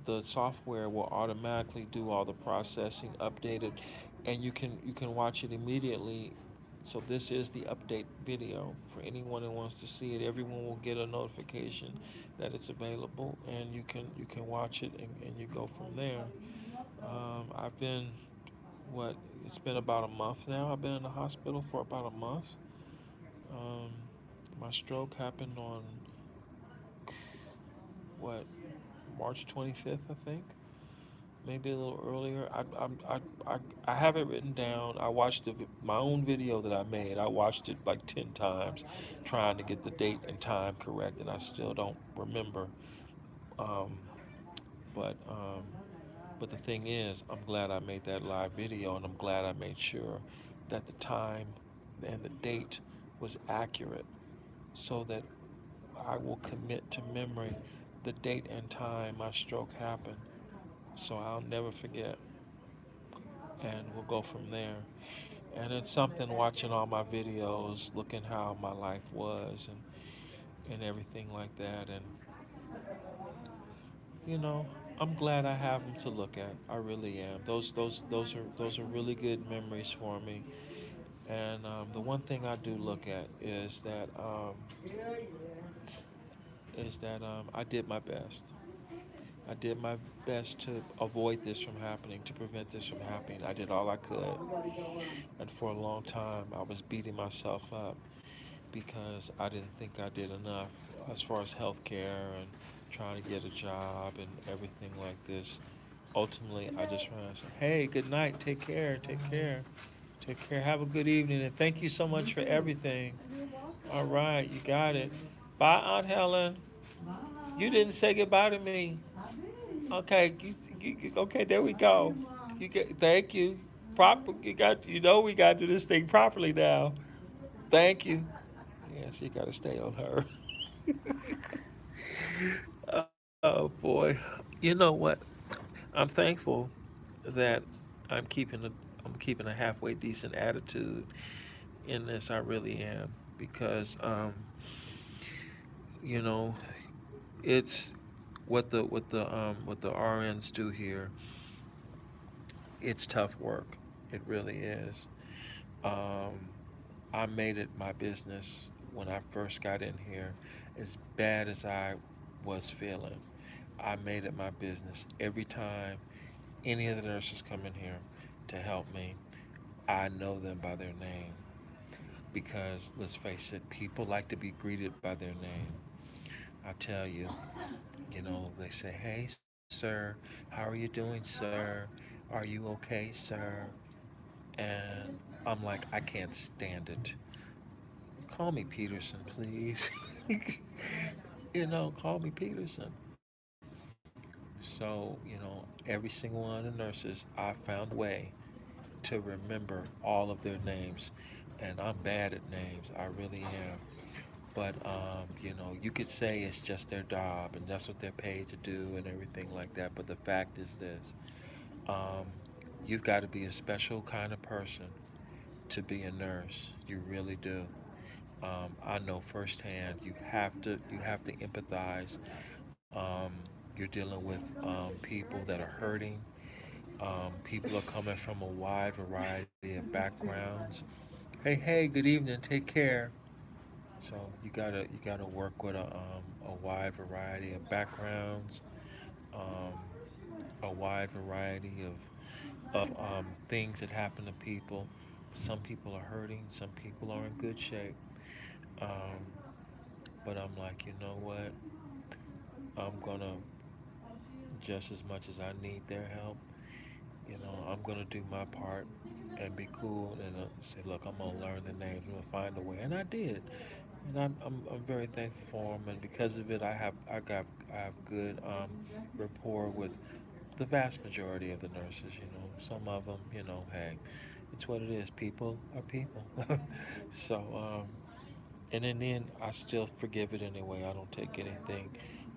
the software will automatically do all the processing, update it, and you can watch it immediately So this is the update video for anyone who wants to see it. Everyone will get a notification that it's available, and you can watch it, and you go from there. I've been what it's been about a month now. I've been in the hospital for about a month. Um, my stroke happened on what March 25th, I think. Maybe a little earlier. I have it written down. I watched my own video that I made. I watched it like 10 times trying to get the date and time correct, and I still don't remember. Um, but, um, but the thing is, I'm glad I made that live video, and I'm glad I made sure that the time and the date was accurate so that I will commit to memory the date and time my stroke happened so I'll never forget, and we'll go from there. And it's something watching all my videos, looking how my life was, and everything like that. And you know, I'm glad I have them to look at. I really am. Those are really good memories for me. And the one thing I do look at is that I did my best. I did my best to avoid this from happening, to prevent this from happening. I did all I could. And for a long time, I was beating myself up because I didn't think I did enough as far as healthcare and trying to get a job and everything like this. Ultimately, I just ran and said, hey, good night, take care, take care, take care, have a good evening, and thank you so much for everything. All right, you got it. Bye, Aunt Helen. You didn't say goodbye to me. Okay, okay, there we go. Thank you. We got to do this thing properly now. Thank you. Yes, you got to stay on her. Oh boy, you know what? I'm thankful that I'm keeping a I'm keeping a halfway decent attitude in this. I really am because you know it's what the RNs do here. It's tough work. It really is. Um, I made it my business when I first got in here, as bad as I was feeling. I made it my business every time any of the nurses come in here to help me. I know them by their name because let's face it, people like to be greeted by their name. I tell you, they say, "Hey, sir, how are you doing, sir? Are you okay, sir?" And I'm like, I can't stand it. Call me Peterson, please. Call me Peterson. So, every single one of the nurses, I found a way to remember all of their names. And I'm bad at names, I really am. But, you could say it's just their job and that's what they're paid to do and everything like that. But the fact is this um, you've got to be a special kind of person to be a nurse. You really do. I know firsthand. You have to empathize. Um, you're dealing with people that are hurting. People are coming from a wide variety of backgrounds. Hey, good evening. Take care. So you gotta work with a wide variety of backgrounds, um, a wide variety of things that happen to people. Some people are hurting. Some people are in good shape. Um, but I'm like, you know what? I'm gonna just as much as I need their help. I'm gonna do my part and be cool and say, look, I'm gonna learn the names. I'm gonna find a way, and I did. And I'm very thankful for them, and because of it, I have good rapport with the vast majority of the nurses. Some of them, hey, it's what it is. People are people. So, and in the end, I still forgive it anyway. I don't take anything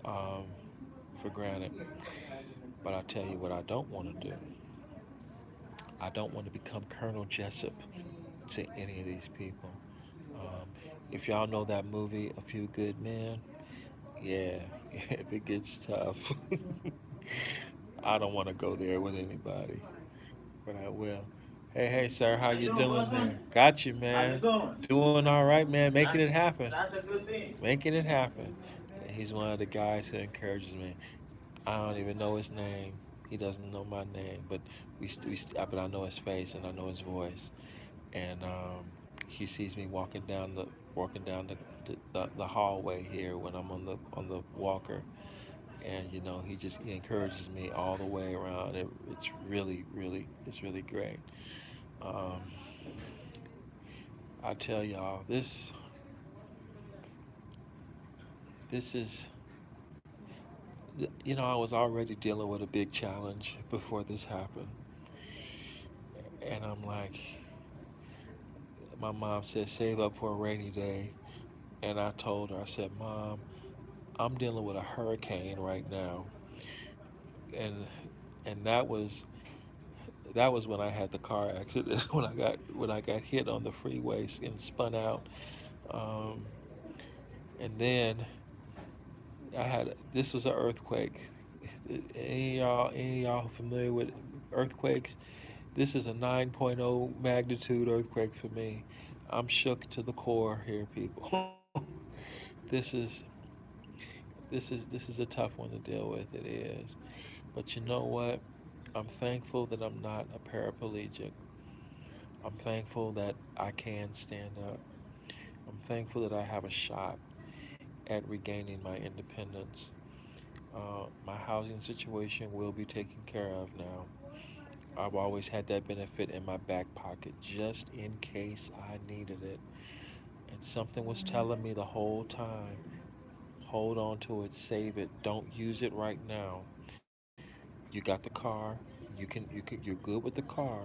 um, for granted. But I tell you what, I don't want to do. I don't want to become Colonel Jessup to any of these people. Um, if y'all know that movie, A Few Good Men, yeah, if it gets tough, I don't want to go there with anybody, but I will. Hey, sir, how How you you doing, doing bossman? there? Got you, How's it man. going? Doing all right, man. Making it That's happen. that's a good thing. Making it happen. He's one of the guys who encourages me. I don't even know his name. He doesn't know my name, but but I know his face and I know his voice. And he sees me walking down the hallway here when I'm on the walker, and he encourages me all the way around. It's really great. Um, I tell y'all, this is, I was already dealing with a big challenge before this happened, and I'm like, my mom said, save up for a rainy day, and I told her, I said, Mom, I'm dealing with a hurricane right now, and and that was when I had the car accident when I got hit on the freeway and spun out, um, and then this was an earthquake. Any of y'all familiar with earthquakes? This is a 9.0 magnitude earthquake for me. I'm shook to the core here, people. this is this is a tough one to deal with. It is. But you know what? I'm thankful that I'm not a paraplegic. I'm thankful that I can stand up. I'm thankful that I have a shot at regaining my independence. My housing situation will be taken care of now. I've always had that benefit in my back pocket just in case I needed it. And something was telling me the whole time, hold on to it, save it, don't use it right now. You got the car, you're good with the car,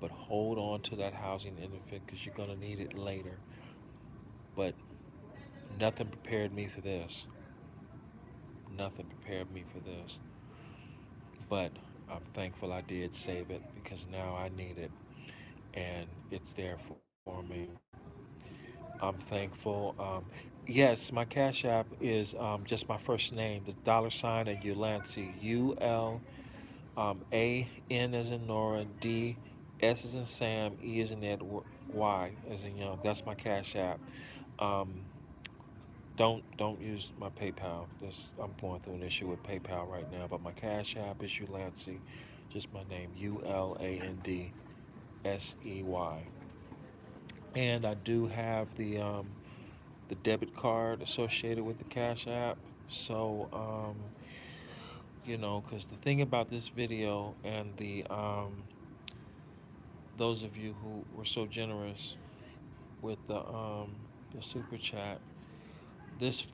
but hold on to that housing benefit because you're gonna need it later. But nothing prepared me for this. Nothing prepared me for this. But I'm thankful I did save it because now I need it and it's there for me. I'm thankful. Yes, my Cash App is just my first name, the $ and Ulancy, ULAN as in Nora, D S as in Sam, E as in Edward, Y as in Young. That's my Cash App. Um, don't use my PayPal. I'm going through an issue with PayPal right now, but my Cash App is Ulancy, just my name, ULANDSEY. And I do have the debit card associated with the Cash App. So, because the thing about this video and those of you who were so generous with the super chat, this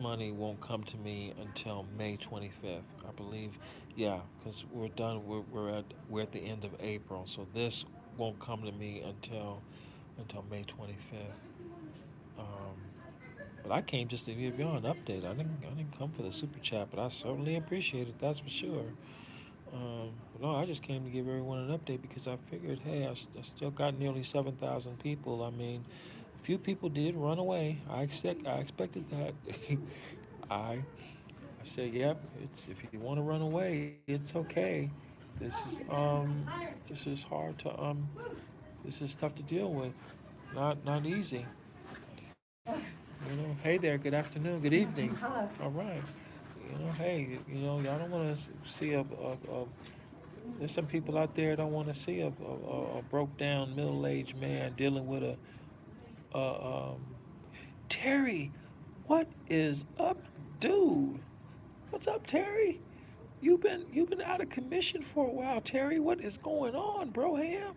money won't come to me until May 25th, I believe. Yeah, because we're done. We're at the end of April, so this won't come to me until May 25th. Um, But I came just to give y'all an update. I didn't come for the super chat, but I certainly appreciate it. That's for sure. But no, I just came to give everyone an update because I figured, hey, I still got nearly 7,000 people. I mean, a few people did run away. I expected that. I I said, yep. It's if you want to run away, it's okay. This is this is hard to this is tough to deal with. Not easy. Hey there, good afternoon, good evening. All right. Hey, y'all don't want to see there's some people out there don't want to see a broke down middle aged man dealing with a Terry, what is up, dude? What's up, Terry? You've been out of commission for a while, Terry. What is going on, bro? Ham?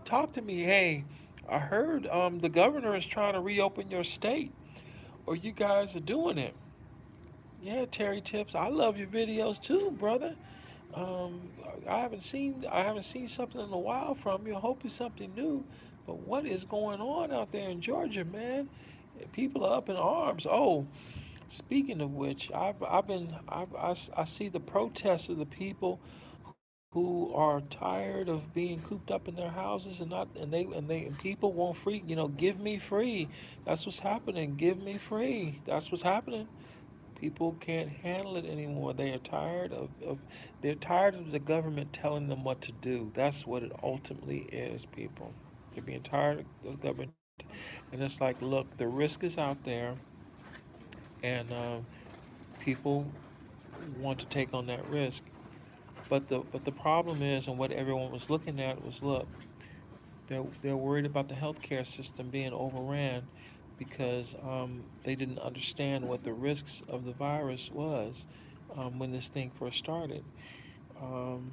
Talk to me. Hey, I heard the governor is trying to reopen your state, or you guys are doing it. Yeah, Terry Tips. I love your videos too, brother. Um, I haven't seen something in a while from you. I hope it's something new. But what is going on out there in Georgia, man? People are up in arms. Oh, speaking of which, I've been I see the protests of the people who are tired of being cooped up in their houses and people won't free. Give me free. That's what's happening. Give me free. That's what's happening. People can't handle it anymore. They are tired of they're tired of the government telling them what to do. That's what it ultimately is, people. They're being tired of the government, and it's like, look, the risk is out there, and people want to take on that risk. But the problem is, and what everyone was looking at was, look, they're worried about the healthcare system being overran because they didn't understand what the risks of the virus was when this thing first started. Um,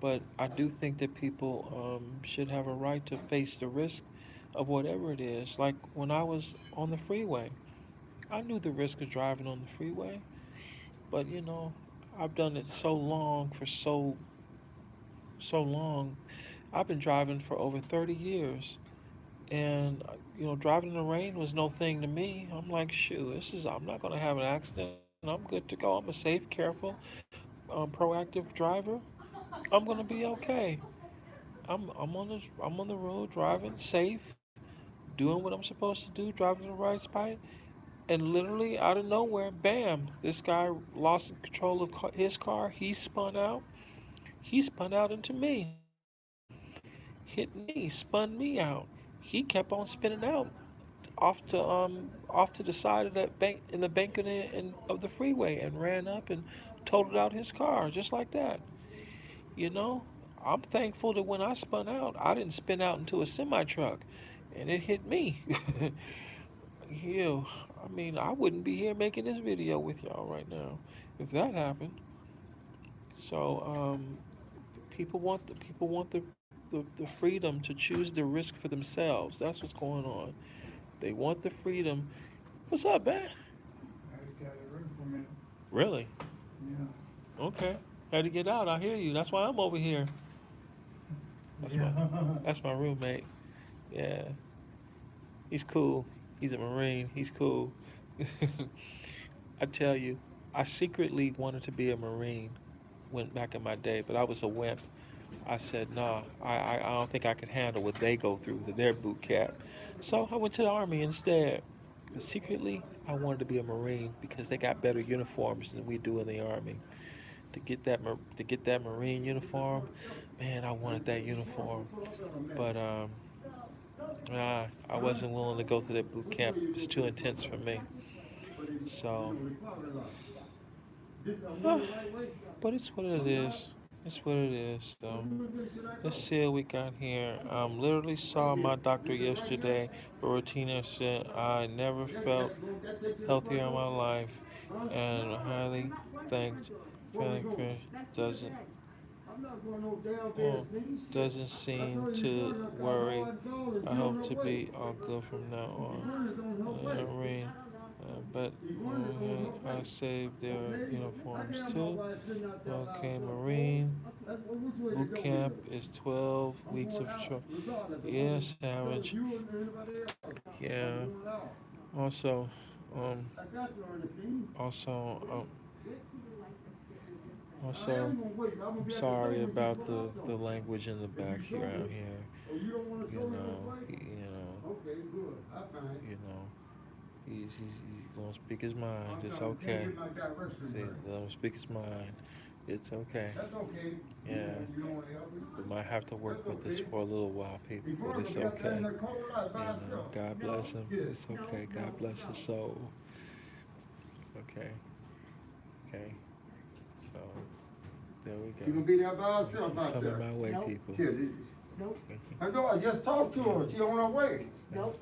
but I do think that people should have a right to face the risk of whatever it is. Like when I was on the freeway, I knew the risk of driving on the freeway, but I've done it so long for so long. I've been driving for over 30 years. And driving in the rain was no thing to me. I'm like, shoot, I'm not gonna have an accident. I'm good to go. I'm a safe, careful, proactive driver. I'm gonna be okay. I'm on the road driving safe, doing what I'm supposed to do, driving the right spot, and literally out of nowhere, bam! This guy lost control of his car. He spun out. He spun out into me, hit me, spun me out. He kept on spinning out off to the side of that bank in the bank of the freeway and ran up and totaled out his car just like that. You know, I'm thankful that when I spun out, I didn't spin out into a semi truck, and it hit me. Ew. I mean, I wouldn't be here making this video with y'all right now if that happened. So, people want the freedom to choose the risk for themselves. That's what's going on. They want the freedom. What's up, man? I just got it running for a minute. Really? Yeah. Okay. Had to get out. I hear you. That's why I'm over here. That's my Yeah. that's my roommate. Yeah. He's cool. He's a Marine. He's cool. I tell you, I secretly wanted to be a Marine went back in my day, but I was a wimp. I said, nah, I don't think I could handle what they go through with their boot camp. So I went to the Army instead. But secretly, I wanted to be a Marine because they got better uniforms than we do in the Army. To get that Marine uniform, man, I wanted that uniform. But nah, I wasn't willing to go through that boot camp. It was too intense for me. So, but it's what it is. It's what it is. So let's see what we got here. Literally saw my doctor yesterday. Rotina said I never felt healthier in my life, and highly thanked. Feeling doesn't oh, doesn't seem to worry. I hope to be all good from now on. Rain. But I saved their uniforms too. Okay, Marine boot camp is 12 weeks of trial. Yeah, Savage. Yeah. Also, um, also, also, I'm sorry about the language in the back here out here. You know, he's gonna speak his mind. It's okay. See, let him speak his mind. It's okay. Yeah, we might have to work with this for a little while, people, but it's okay. God bless him. It's okay. God bless his soul. Okay. Okay. So there we go. You gonna be there by herself It's out coming there? my way, people. Nope. I know. I just talked to her. She on her way. Nope.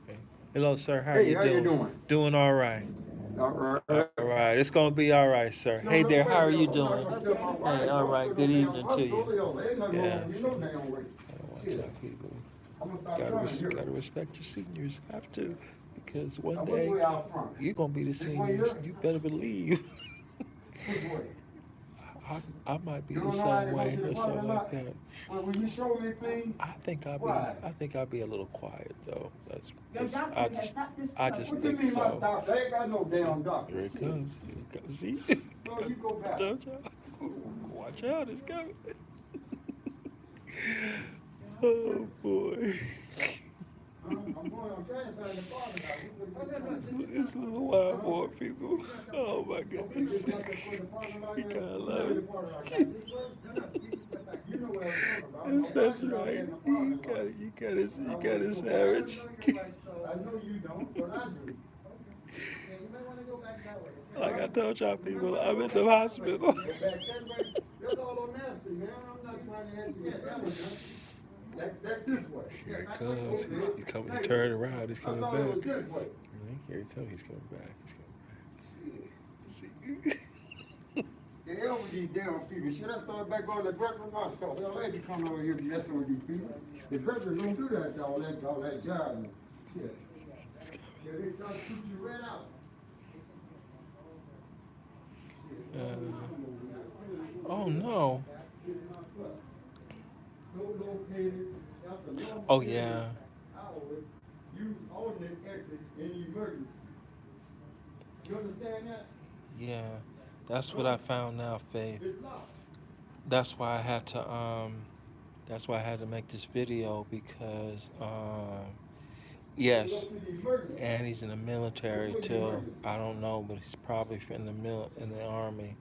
Okay. Hello, sir. How Hey, you how doing? you doing? Doing all right. All right. All right. It's gonna be all right, sir. Hey there. How are you doing? Hey. All right. Good evening to you. Yeah. See, watch out, people. Gotta respect your seniors. Have to, because one day you're gonna be the seniors. You better believe. I might be the same way or something like that. Well, will you show me, please? I think I'll be a little quiet though. No doctor, that's not this I doctor. just What you think mean my so. doctor? I ain't got no damn See, doctor. here it comes. Here it comes. See? No, you go back. Don't y'all? Watch out, it's coming. Oh boy. I'm trying to find the father house. This little wild boy, people. Oh my goodness. It's like a, where the parking lot You is. gotta You know love where the it. parking lot is. Like this way? You know what I'm talking about. Yes, My that's parking lot right. in the You parking got lot. it. You I got want to it, go back. savage. I know you don't, but I do. Like I told y'all You might people, want to I'm go in the back that way. hospital. Go back that way. That's all I'm asking, man. I'm not trying to ask you to do nothing. That this way. Here he comes. Okay. He's coming. He Thank turned you. around. He's I coming thought it was back. this way. Here he comes. He's coming back. He's coming back. See? The hell with these damn people. Should I start back on the breakfast? No, so hell, they be coming over here messing with these people. The breakfast don't do that, all that job. Shit. Yeah, they try to shoot you right out. Oh no. No located after no Oh yeah. hours, use alternate exits in emergency. You understand that? Yeah. That's what I found now, Faith. It's locked. That's why I had to that's why I had to make this video because Go yes, to the emergency. and he's in the military Which way the too. emergency? I don't know, but he's probably in the army.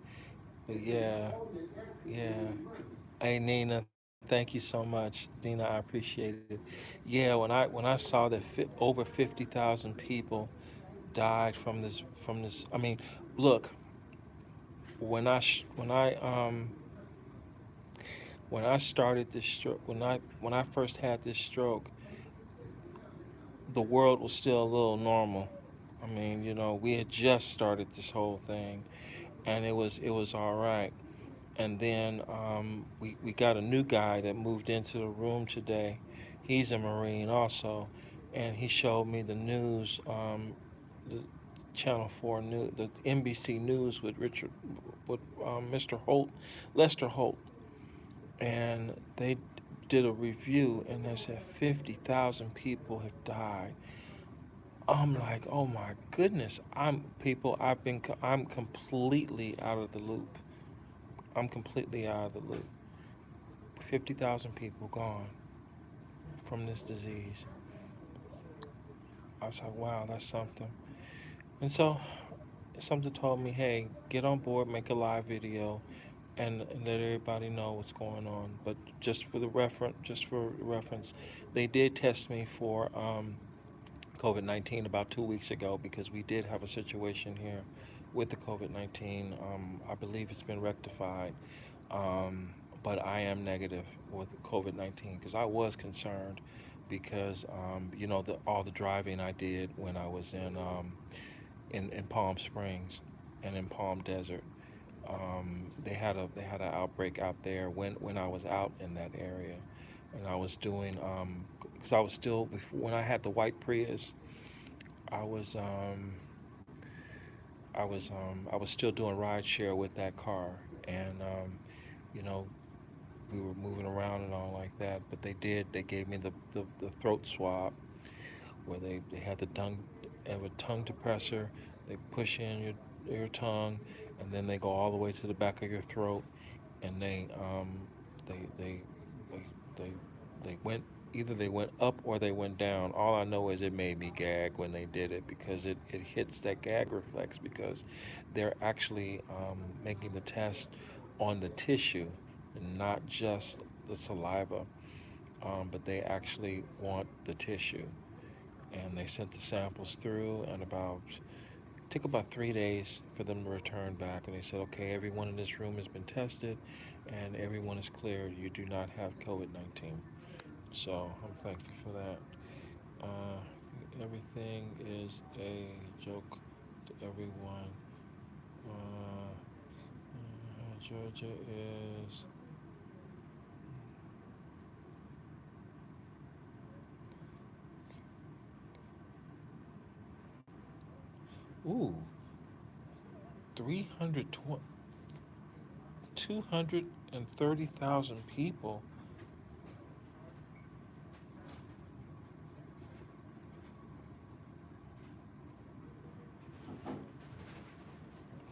But yeah, Alternate exits in yeah. emergency. Hey Nina, thank you so much. Nina, I appreciate it. Yeah, when I saw that over 50,000 people died from this. I mean, look, when I when I started this stroke, when I first had this stroke, the world was still a little normal. I mean, we had just started this whole thing, and it was all right. And then we got a new guy that moved into the room today. He's a Marine also, and he showed me the news, the Channel 4 news, the NBC News with Mr. Holt, Lester Holt, and they did a review, and they said 50,000 people have died. I'm like, oh my goodness, I'm completely out of the loop. I'm completely out of the loop. 50,000 people gone from this disease. I was like, wow, that's something. And so something told me, hey, get on board, make a live video, and let everybody know what's going on. But just for reference, they did test me for COVID-19 about 2 weeks ago because we did have a situation here with the COVID-19. I believe it's been rectified. Um, but I am negative with COVID-19 because I was concerned because all the driving I did when I was in Palm Springs and in Palm Desert. They had an outbreak out there when I was out in that area, and I was doing because I was still before when I had the white Prius. I was I was still doing ride share with that car, and you know we were moving around and all like that. But they gave me the throat swab where they had have a tongue depressor. They push in your tongue, and then they go all the way to the back of your throat, and they they they they they went either they went up or they went down. All I know is it made me gag when they did it because it hits that gag reflex because they're actually making the test on the tissue and not just the saliva, but they actually want the tissue. And they sent the samples through, and took about 3 days for them to return back. And they said, okay, everyone in this room has been tested, and everyone is cleared. You do not have COVID-19. So I'm thankful for that. Everything is a joke to everyone. Georgia is. Ooh, 320, 230,000 people.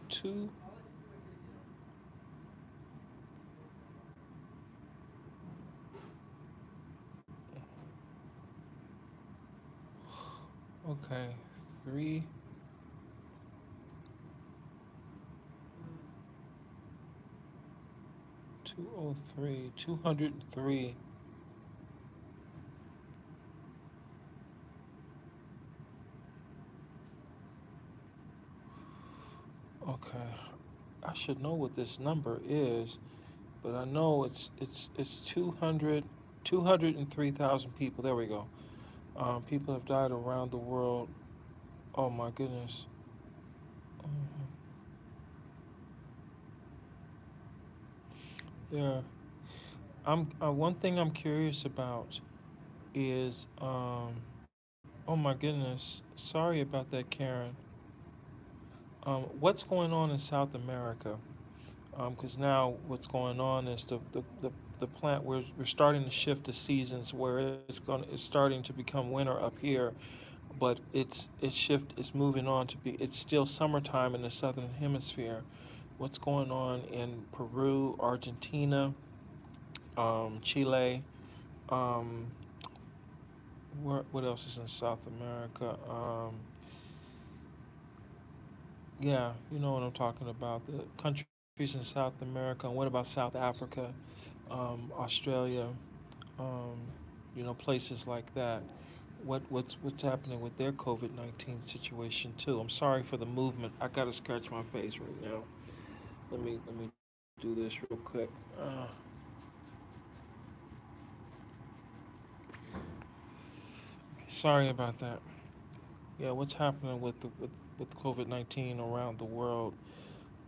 Two. Okay, three, 203, 203. Okay, I should know what this number is, but I know it's 200, 203,000 people. There we go. People have died around the world. Oh my goodness. Um, there. One thing I'm curious about is oh my goodness. Sorry about that, Karen. What's going on in South America? Because now what's going on is the plant we're starting to shift the seasons where it's starting to become winter up here, but it's moving on to be it's still summertime in the southern hemisphere. What's going on in Peru, Argentina, Chile? Um, what else is in South America? Yeah, you know what I'm talking about. The countries in South America. And what about South Africa, Australia? Um, places like that. What's happening with their COVID-19 situation too? I'm sorry for the movement. I gotta scratch my face right now. Let me do this real quick. Sorry about that. Yeah, what's happening with COVID-19 around the world?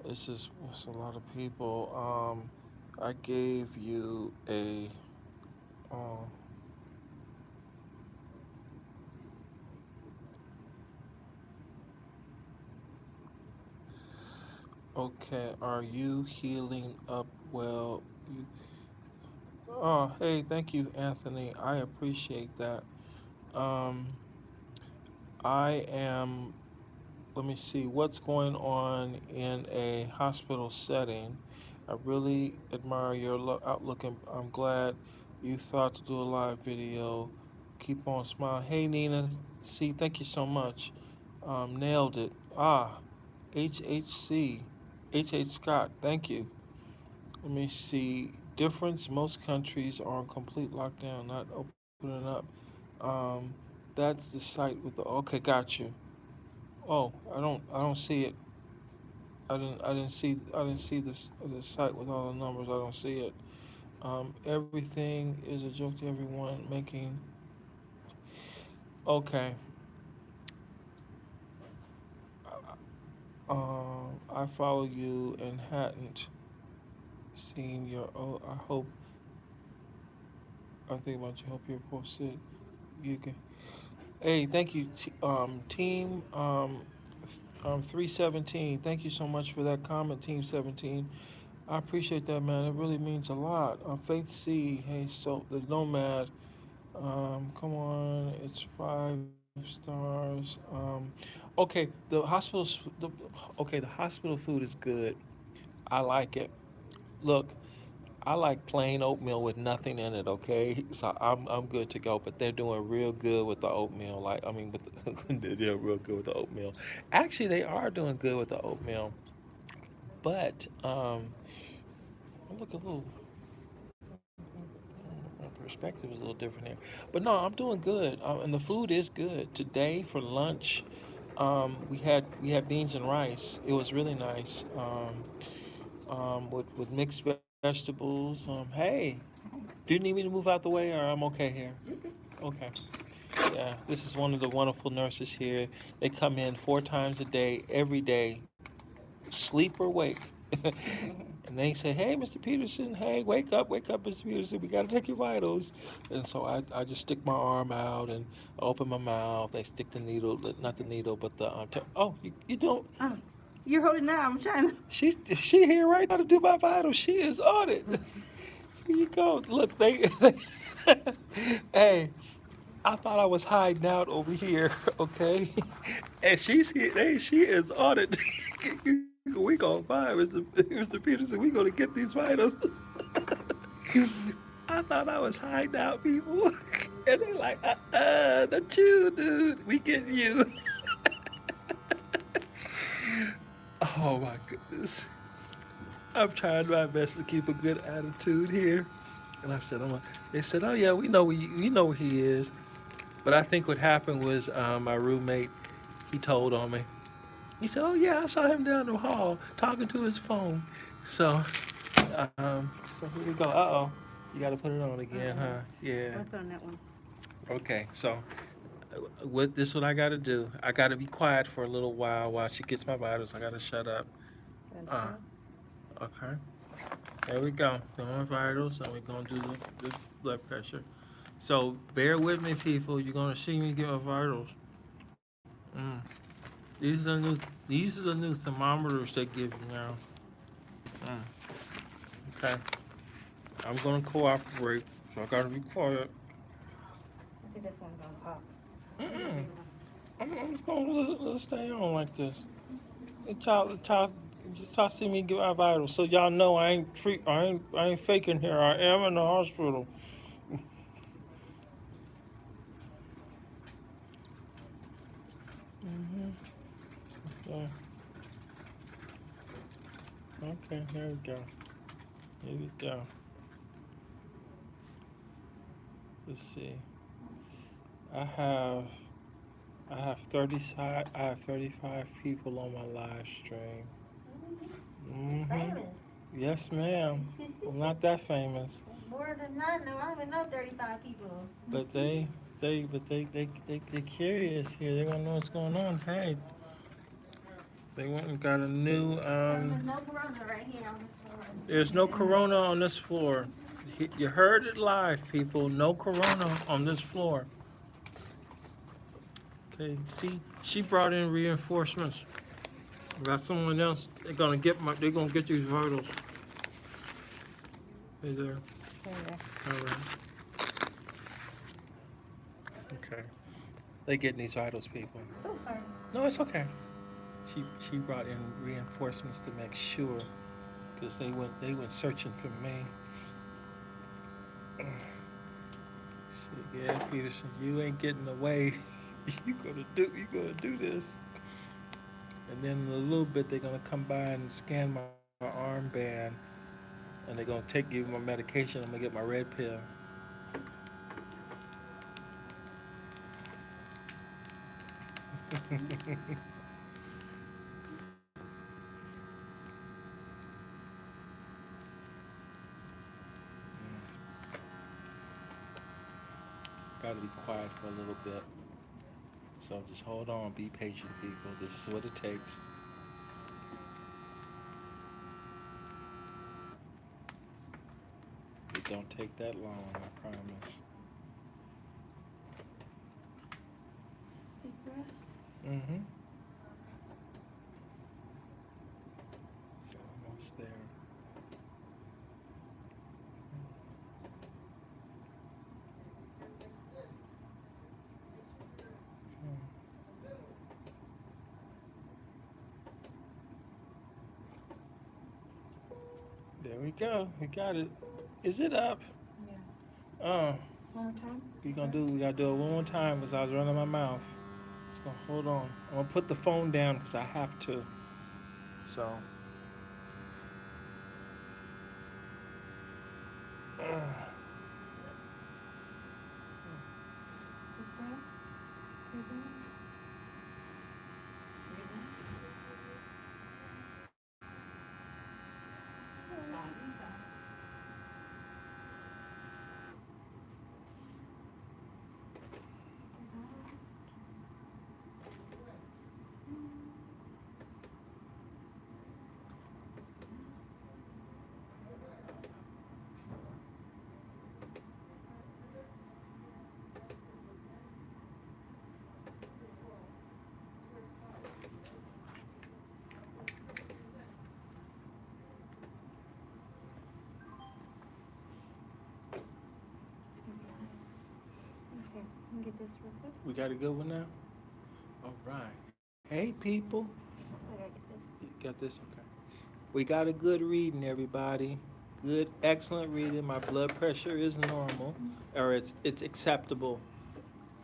It's a lot of people. I gave you a. Uh, okay, are you healing up well? You, oh, hey, thank you, Anthony. I appreciate that. Um, I am. Let me see what's going on in a hospital setting. I really admire your outlook, and I'm glad you thought to do a live video. Keep on smiling. Hey, Nina. See, thank you so much. Nailed it. HHC. H. Scott. Thank you. Let me see. Difference. Most countries are in complete lockdown, not opening up. Um, that's the site with the. Okay, got you. Oh, I don't see it. I didn't see the site with all the numbers. I don't see it. Everything is a joke to everyone. Making okay. I follow you and hadn't seen your. Oh, I hope I think about you. Hope you're posted. You can. Hey, thank you, team. 317. Thank you so much for that comment, Team 17. I appreciate that, man. It really means a lot. Faith C. Hey, so the Nomad. Come on, it's 5 stars. Okay, the hospital food is good. I like it. Look, I like plain oatmeal with nothing in it. Okay, so I'm good to go. But they're doing real good with the oatmeal. Like I mean, with they're doing real good with the oatmeal. Actually, they are doing good with the oatmeal. But look a little. My perspective is a little different here. But no, I'm doing good, and the food is good. Today for lunch, we had beans and rice. It was really nice. With mixed vegetables. Hey, do you need me to move out the way, or I'm okay here? Okay. Yeah, this is one of the wonderful nurses here. They come in 4 times a day, every day, sleep or wake. And they say, "Hey, Mr. Peterson, hey, wake up, Mr. Peterson. We gotta take your vitals." And so I just stick my arm out and open my mouth. They stick the needle, not the needle, but the oh, you don't. Oh, you're holding now. I'm trying to. She here right now to do my vitals. She is on it. Here you go. Look, they. Hey, I thought I was hiding out over here, okay? And she's here. Hey, she is on it. We gonna find Mr. Peterson. We gonna get these vitals. I thought I was hiding out, people. And they like, not you, dude. We getting you. Oh my goodness. I'm trying my best to keep a good attitude here. And I said, they said, oh yeah, we know where he is. But I think what happened was my roommate, he told on me. He said, oh yeah, I saw him down the hall talking to his phone. So, so here we go. Uh-oh. You got to put it on again, huh? Yeah. What's on that one? Okay, so what this what I got to do. I got to be quiet for a little while she gets my vitals. I got to shut up. Uh, okay. There we go. Doing vitals, and we're gonna do the blood pressure. So bear with me, people. You're gonna see me get my vitals. Mm. These are the new thermometers they give you now. Mm. Okay. I'm gonna cooperate, so I gotta be quiet. I think this one's gonna pop. Mm-mm. I'm just gonna let it stay on like this. The child see me get my vitals, so y'all know I ain't faking here. I am in the hospital. Hmm. Yeah. Okay, here we go. Here we go. Let's see. I have I have 35 people on my live stream. Famous. Yes, ma'am. I'm not that famous, More than I know. I don't know 35 people. but they curious here. They want to know what's going on. Hey, they went and got a new There's no corona right here on this floor. There's no corona on this floor. You heard it live, people. No corona on this floor. Okay, see, she brought in reinforcements. We got someone else. They're gonna get these vitals. Hey there. All right. Okay. They getting these vitals, people. Oh, sorry. No, it's okay. She brought in reinforcements to make sure, because they went searching for me. She, yeah, Peterson, you ain't getting away. you gonna do this. And then in a little bit they're gonna come by and scan my armband, and they're gonna give me my medication. I'm gonna get my red pill. Gotta be quiet for a little bit. So just hold on, be patient, people. This is what it takes. It don't take that long, I promise. Deep breath. Mm-hmm. So almost there. There we go. We got it. Is it up? Yeah. Oh, One more time. we gotta do it one more time because I was running my mouth. Let's go. Hold on. I'm gonna put the phone down because I have to. So. Deep breath. Breathe in. Okay, let me get this real quick. We got a good one now? All right. Hey, people. I gotta get this. You got this? Okay. We got a good reading, everybody. Good, excellent reading. My blood pressure is normal, or it's acceptable.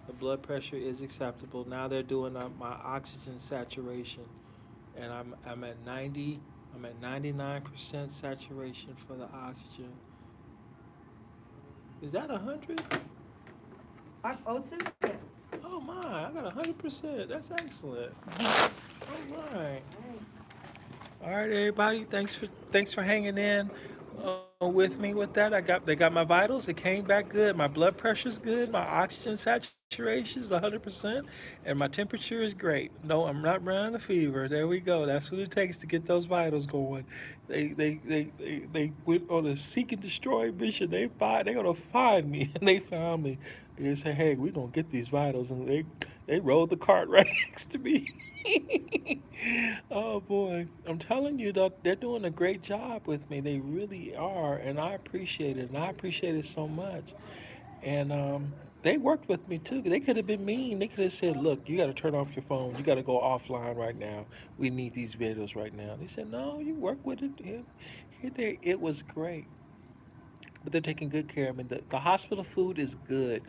The blood pressure is acceptable. Now they're doing my oxygen saturation, and I'm at 90. I'm at 99% saturation for the oxygen. Is that 100? O2? Yeah. Oh my! I got 100%. That's excellent. All right. All right, everybody. Thanks for hanging in with me with that. They got my vitals. It came back good. My blood pressure's good. My oxygen saturation is 100%, and my temperature is great. No, I'm not running a fever. There we go. That's what it takes to get those vitals going. They went on a seek and destroy mission. They gonna find me, and they found me. They said, "Hey, we gonna get these vitals," and they rolled the cart right next to me. Oh boy, I'm telling you that they're doing a great job with me. They really are, and I appreciate it. And I appreciate it so much. And they worked with me too. They could have been mean. They could have said, "Look, you got to turn off your phone. You got to go offline right now. We need these videos right now." They said, "No, you work with it." Here, there. It was great, but they're taking good care of me. The hospital food is good.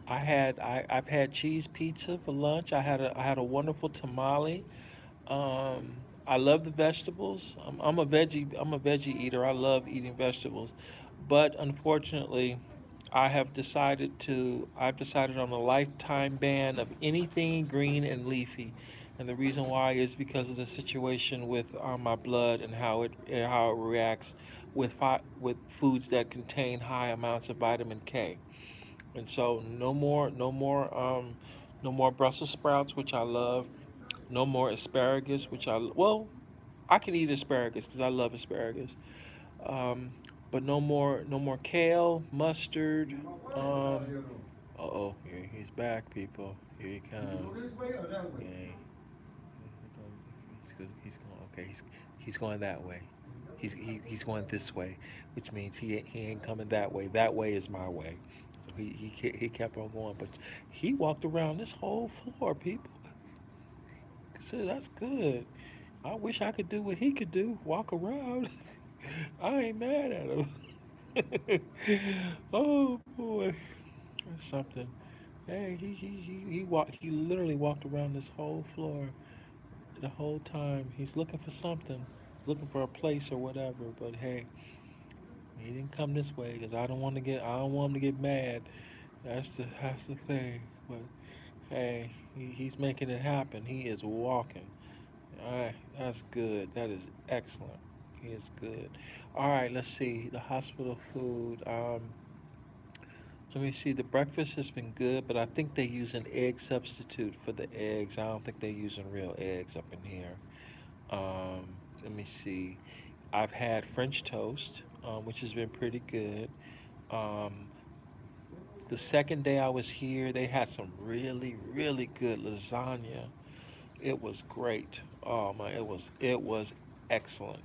I've had cheese pizza for lunch. I had a wonderful tamale. Um, I love the vegetables. I'm a veggie eater. I love eating vegetables, but unfortunately, I've decided on a lifetime ban of anything green and leafy, and the reason why is because of the situation with my blood and how it reacts with foods that contain high amounts of vitamin K. And so no more Brussels sprouts, which I love. No more asparagus, I can eat asparagus because I love asparagus. Um, but no more kale, mustard. Oh, here he's back, people. Here he You go comes. this way or that way? Yeah, he's going. Okay, he's going that way. He's going this way, which means he ain't coming that way. That way is my way. So he kept on going, but he walked around this whole floor, people. So that's good. I wish I could do what he could do, walk around. I ain't mad at him. Oh boy, that's something. Hey, he literally walked around this whole floor the whole time. He's looking for something. He's looking for a place or whatever. But hey, he didn't come this way because I don't want him to get mad. That's the thing. But hey, he's making it happen. He is walking. All right, that's good. That is excellent. He is good. All right, let's see the hospital food. Let me see. The breakfast has been good, but I think they use an egg substitute for the eggs. I don't think they're using real eggs up in here. Um, Let me see. I've had French toast, which has been pretty good. Um, the second day I was here, they had some really good lasagna. It was great. Oh my, it was excellent.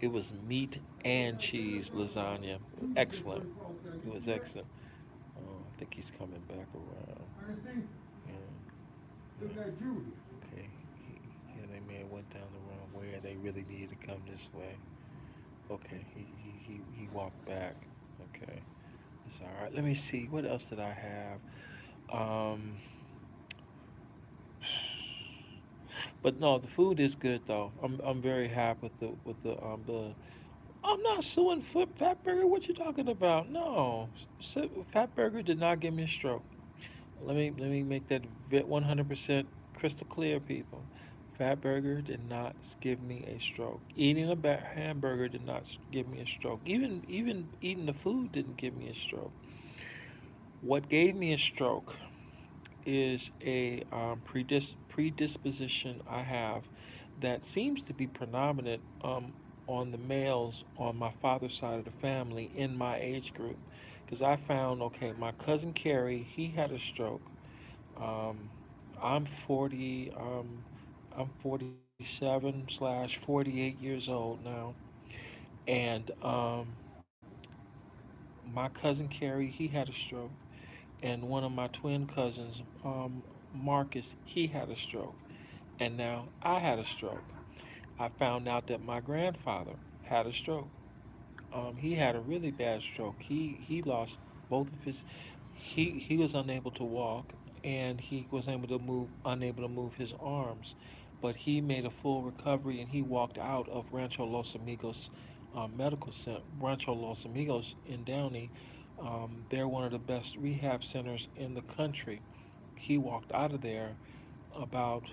It was meat and cheese lasagna. Excellent. It was excellent. Oh, I think he's coming back around. I can see. Yeah, Look yeah. at Judy. Okay. Yeah, they may have went down the wrong way, or they really needed to come this way. Okay. He walked back. Okay. It's all right. Let me see. What else did I have? But no, the food is good though. I'm very happy with the. I'm not suing Fat Burger. What you talking about? No, Fat Burger did not give me a stroke. Let me make that 100% crystal clear, people. Fat Burger did not give me a stroke. Eating a hamburger did not give me a stroke. Even eating the food didn't give me a stroke. What gave me a stroke is a predisposition I have that seems to be predominant on the males on my father's side of the family in my age group. Because I found, okay, my cousin Carrie, he had a stroke. Um, I'm 40, I'm 47/48 years old now. And my cousin Carrie, he had a stroke. And one of my twin cousins, Marcus, he had a stroke. And now I had a stroke. I found out that my grandfather had a stroke. He had a really bad stroke. He lost both of his. He was unable to walk, and he was able to move unable to move his arms, but he made a full recovery, and he walked out of Rancho Los Amigos Medical Center, Rancho Los Amigos in Downey. They're one of the best rehab centers in the country. He walked out of there about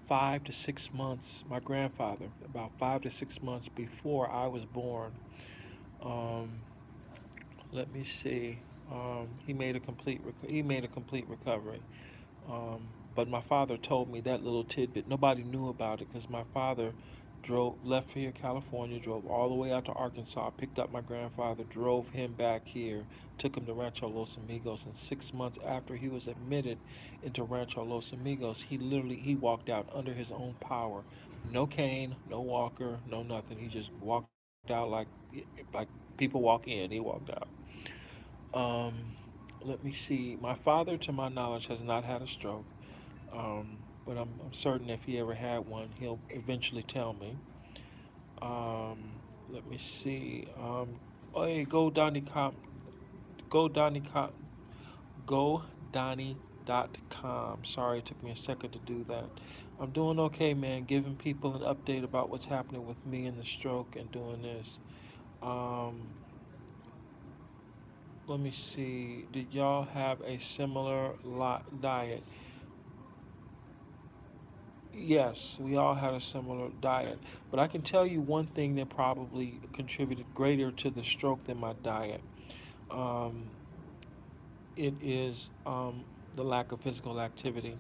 5 to 6 months. My grandfather, about 5 to 6 months before I was born. Um, Let me see. He made a complete recovery. Um, but my father told me that little tidbit. Nobody knew about it because my father drove left here, California, drove all the way out to Arkansas, picked up my grandfather, drove him back here, took him to Rancho Los Amigos, and 6 months after he was admitted into Rancho Los Amigos, he walked out under his own power. No cane, no walker, no nothing. He just walked out like people walk in. He walked out. Um, Let me see. My father, to my knowledge, has not had a stroke. But I'm certain if he ever had one, he'll eventually tell me. Um, Let me see. Oh, hey, go Donnie Cop, go Donnie.com. Sorry, it took me a second to do that. I'm doing okay, man. Giving people an update about what's happening with me and the stroke and doing this. Um, Let me see. Did y'all have a similar diet? Yes, we all had a similar diet. But I can tell you one thing that probably contributed greater to the stroke than my diet. Um, it is the lack of physical activity,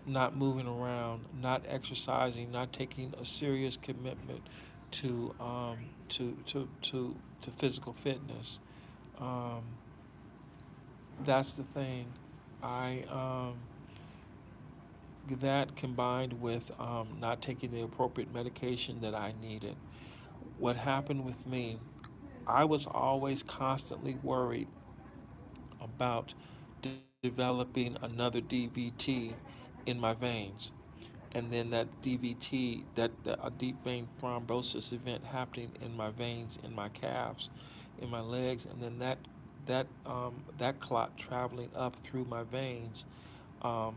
not moving around, not exercising, not taking a serious commitment to to physical fitness. Um, that's the thing. I That combined with not taking the appropriate medication that I needed. What happened with me, I was always constantly worried about developing another DVT in my veins. And then that DVT, a deep vein thrombosis event happening in my veins, in my calves, in my legs, and then that clot traveling up through my veins um,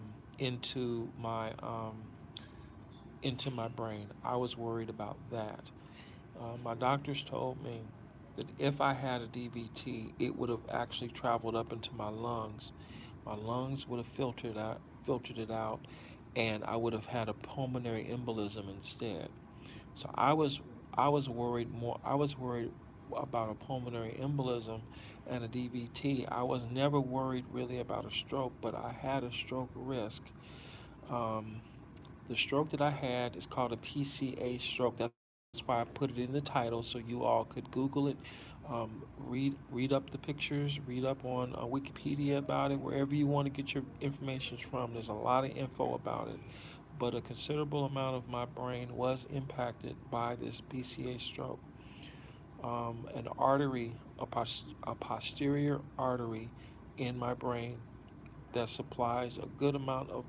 into my brain. I was worried about that. My doctors told me that if I had a DVT, it would have actually traveled up into my lungs. My lungs would have filtered it out, and I would have had a pulmonary embolism instead. So I was worried more. I was worried about a pulmonary embolism and a DVT. I was never worried really about a stroke, but I had a stroke risk. Um, the stroke that I had is called a PCA stroke. That's why I put it in the title so you all could Google it, read up the pictures, read up on Wikipedia about it, wherever you want to get your information from. There's a lot of info about it, but a considerable amount of my brain was impacted by this PCA stroke. An artery, a posterior artery in my brain that supplies a good amount of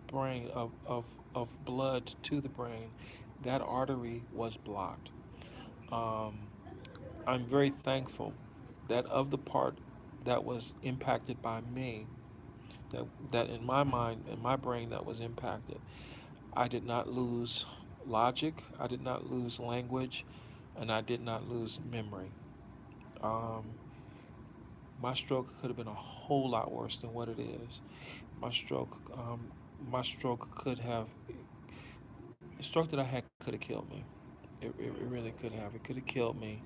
of blood to the brain, that artery was blocked. Um, I'm very thankful that of the part that was impacted by me, that in my mind, in my brain that was impacted, I did not lose logic, I did not lose language, and I did not lose memory. Um, my stroke could have been a whole lot worse than what it is. My stroke, my stroke could have, the stroke that I had could have killed me. It really could have. It could have killed me.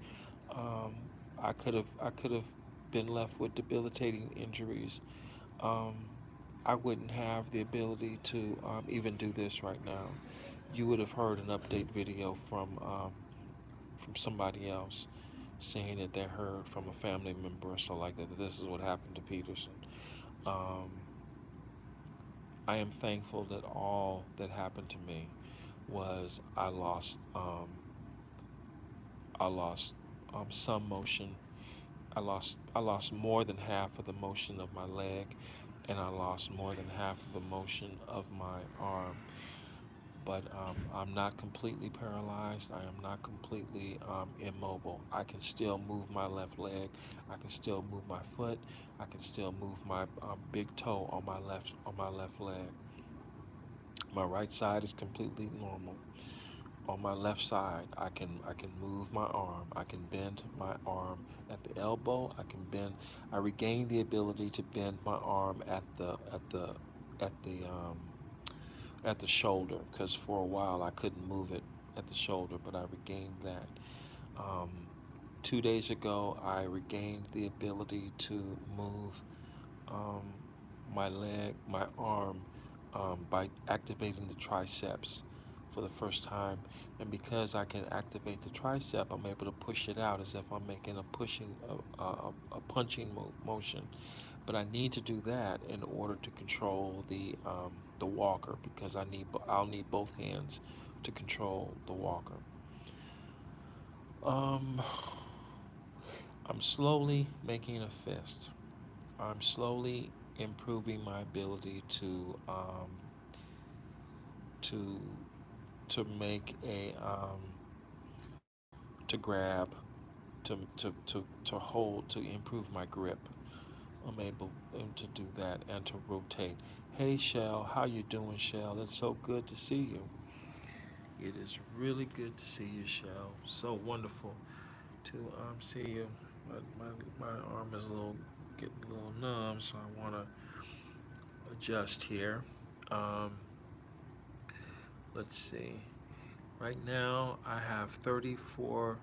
Um, I could have been left with debilitating injuries. Um, I wouldn't have the ability to even do this right now. You would have heard an update video from somebody else saying that they heard from a family member or so like that, that this is what happened to Peterson. Um, I am thankful that all that happened to me was I lost some motion. I lost more than half of the motion of my leg, and I lost more than half of the motion of my arm. but I'm not completely paralyzed. I am not completely immobile. I can still move my left leg. I can still move my foot. I can still move my big toe on my left leg. My right side is completely normal. On my left side, I can move my arm. I can bend my arm at the elbow. I can bend. I regain the ability to bend my arm at the at the shoulder, because for a while I couldn't move it at the shoulder, but I regained that. Um, 2 days ago, I regained the ability to move um, my leg, my arm, by activating the triceps for the first time. And because I can activate the tricep, I'm able to push it out as if I'm making a punching motion. But I need to do that in order to control the walker, because I'll need both hands to control the walker. Um, I'm slowly making a fist. I'm slowly improving my ability to make to grab, to hold, to improve my grip. I'm able to do that and to rotate. Hey Shell, how you doing, Shell? It's so good to see you. It is really good to see you, Shell. So wonderful to see you. My arm is getting a little numb, so I want to adjust here. Um, let's see. Right now, I have 34.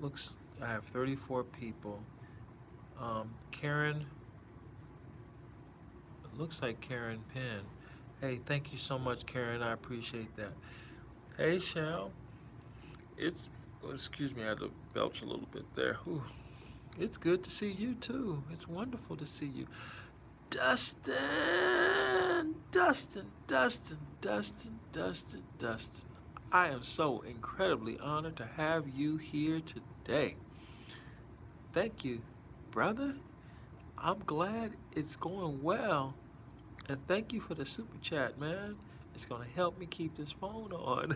Looks I have 34 people. Karen, it looks like Karen Penn. Hey, thank you so much, Karen. I appreciate that. Hey, Shell. It's excuse me, I had to belch a little bit there. Whew. It's good to see you too. It's wonderful to see you. Dustin, Dustin, Dustin, Dustin, Dustin, Dustin. I am so incredibly honored to have you here today. Thank you, brother. I'm glad it's going well. And thank you for the super chat, man. It's going to help me keep this phone on.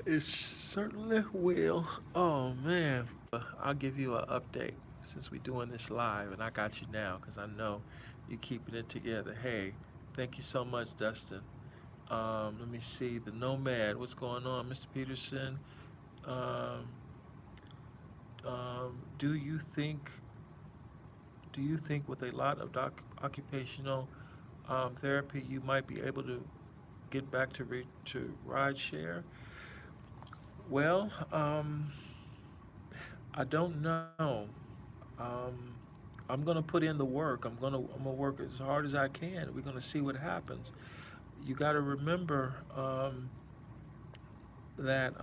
It certainly will. Oh, man. I'll give you an update since we're doing this live, and I got you now because I know you're keeping it together. Hey, thank you so much, Dustin. Let me see. The Nomad. What's going on, Mr. Peterson? Um, um, do you think do you think with a lot of occupational therapy you might be able to get back to ride share? Well, I don't know. Um, I'm gonna put in the work. I'm gonna work as hard as I can. We're gonna see what happens. You got to remember that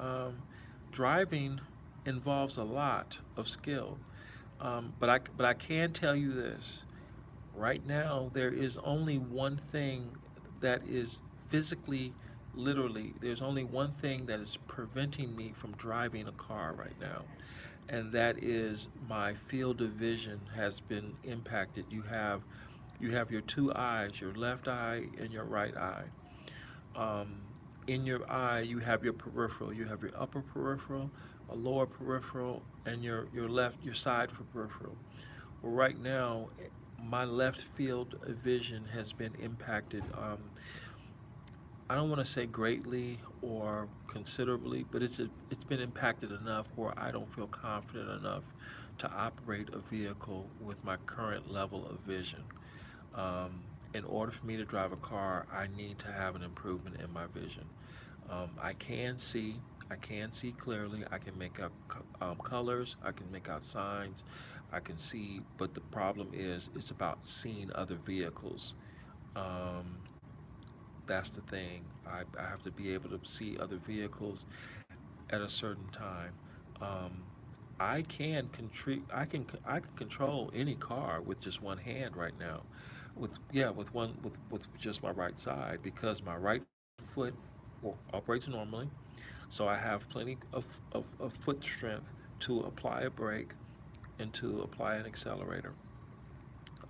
driving involves a lot of skill. But I can tell you this. Right now, there is only one thing that is physically, literally, there's only one thing that is preventing me from driving a car right now, and that is my field of vision has been impacted. You have your two eyes, your left eye and your right eye. Um, in your eye, you have your peripheral. You have your upper peripheral, a lower peripheral, and your left, your side for peripheral. Well, right now, my left field of vision has been impacted. I don't want to say greatly or considerably, but it's been impacted enough where I don't feel confident enough to operate a vehicle with my current level of vision. Um, in order for me to drive a car, I need to have an improvement in my vision. I can see, I can see clearly. I can make out colors. I can make out signs. I can see, but the problem is, it's about seeing other vehicles. Um, that's the thing. I have to be able to see other vehicles at a certain time. Um, I can control any car with just one hand right now, with just my right side, because my right foot operates normally, so I have plenty of foot strength to apply a brake and to apply an accelerator.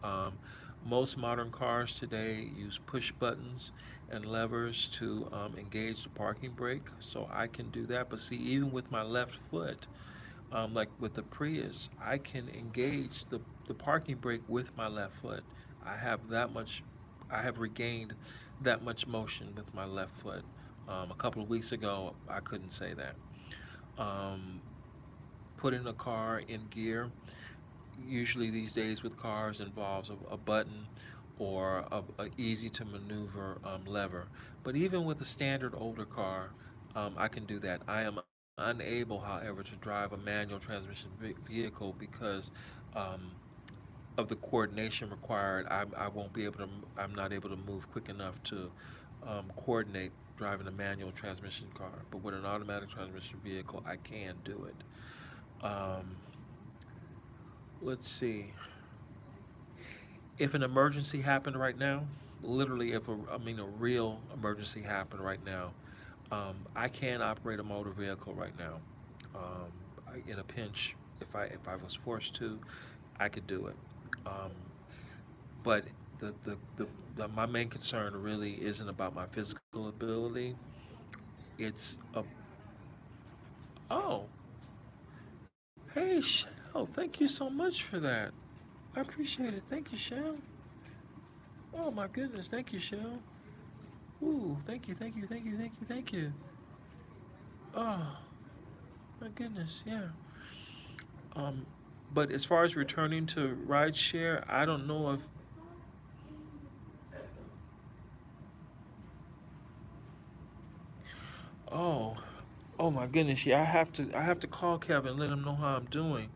Um, Most modern cars today use push buttons and levers to engage the parking brake, so I can do that. But see, even with my left foot, like with the Prius, I can engage the parking brake with my left foot. I have that much, I have regained that much motion with my left foot. A couple of weeks ago, I couldn't say that. Um, Putting a car in gear, usually these days with cars, involves a button or a easy to maneuver lever. But even with a standard older car, I can do that. I am unable, however, to drive a manual transmission vehicle because um, of the coordination required. I won't be able to. I'm not able to move quick enough to coordinate driving a manual transmission car. But with an automatic transmission vehicle, I can do it. Let's see. If an emergency happened right now, literally, if a real emergency happened right now, I can operate a motor vehicle right now. In a pinch, if I was forced to, I could do it. Um, but my main concern really isn't about my physical ability. It's a oh, hey Shell, thank you so much for that. I appreciate it. Thank you, Shell. Oh my goodness, thank you, Shell. Ooh, thank you, thank you, thank you, thank you, thank you. Oh my goodness, yeah. Um, but as far as returning to rideshare, I don't know if. Oh, oh my goodness, yeah. I have to call Kevin, let him know how I'm doing.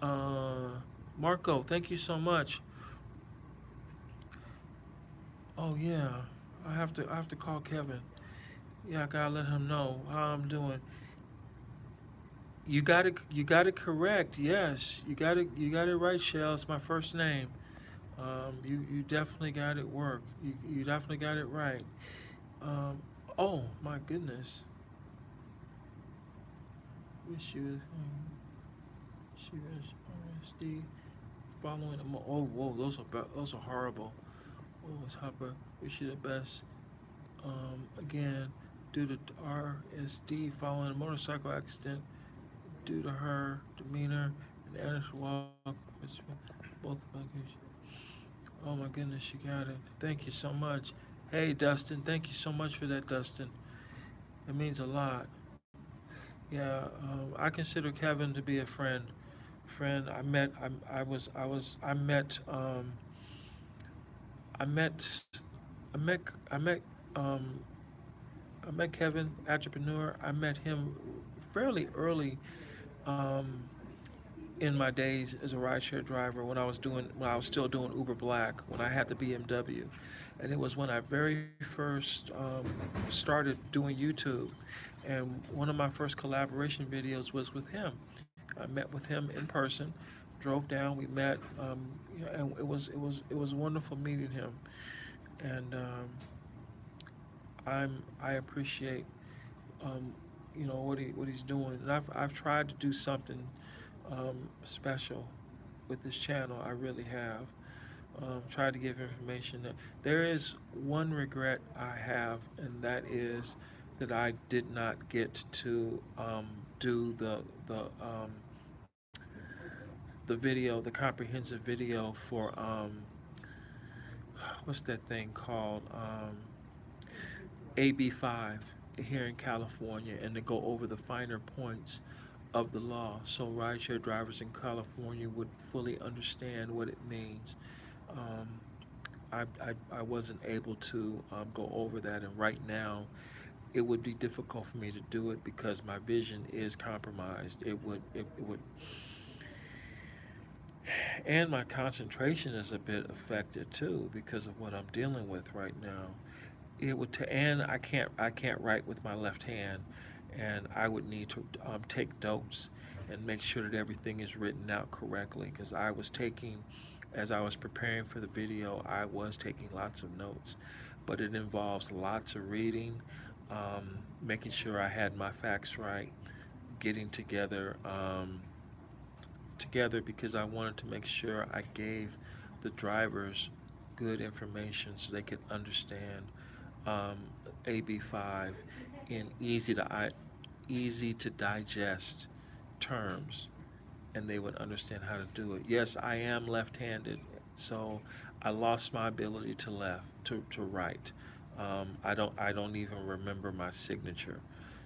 Uh, Marco, thank you so much. Oh yeah, I have to call Kevin. Yeah, I gotta let him know how I'm doing. You got it correct. Yes, you got it right, Shell. It's my first name. You definitely got it work. You definitely got it right. Um, oh my goodness. Wish you was she was RSD following them. Oh whoa, those are horrible. Oh, it's Hopper. Wish you the best. Again, due to RSD following a motorcycle accident, due to her demeanor and anxious walk, both buggers. Oh my goodness, you got it. Thank you so much. Hey Dustin, thank you so much for that, Dustin. It means a lot. Yeah, I consider Kevin to be a friend. Friend, I met, I met, I met, I met, um, I met Kevin, entrepreneur. I met him fairly early um, in my days as a rideshare driver when I was still doing Uber Black when I had the BMW, and it was when I very first started doing YouTube, and one of my first collaboration videos was with him. I met with him in person, drove down, we met, yeah, and it was wonderful meeting him, and I appreciate what he's doing, and I've tried to do something special with this channel. I really have. Tried to give information. There is one regret I have, and that is that I did not get to do the video, the comprehensive video for what's that thing called? AB5 here in California, and to go over the finer points of the law so rideshare drivers in California would fully understand what it means. Um, I wasn't able to go over that, and right now it would be difficult for me to do it because my vision is compromised. It would, and my concentration is a bit affected too because of what I'm dealing with right now. And I can't write with my left hand, and I would need to take notes and make sure that everything is written out correctly because as I was preparing for the video, I was taking lots of notes, but it involves lots of reading, making sure I had my facts right, getting together because I wanted to make sure I gave the drivers good information so they could understand um, AB5 in easy to digest terms, and they would understand how to do it. Yes, I am left-handed, so I lost my ability to write. I don't even remember my signature,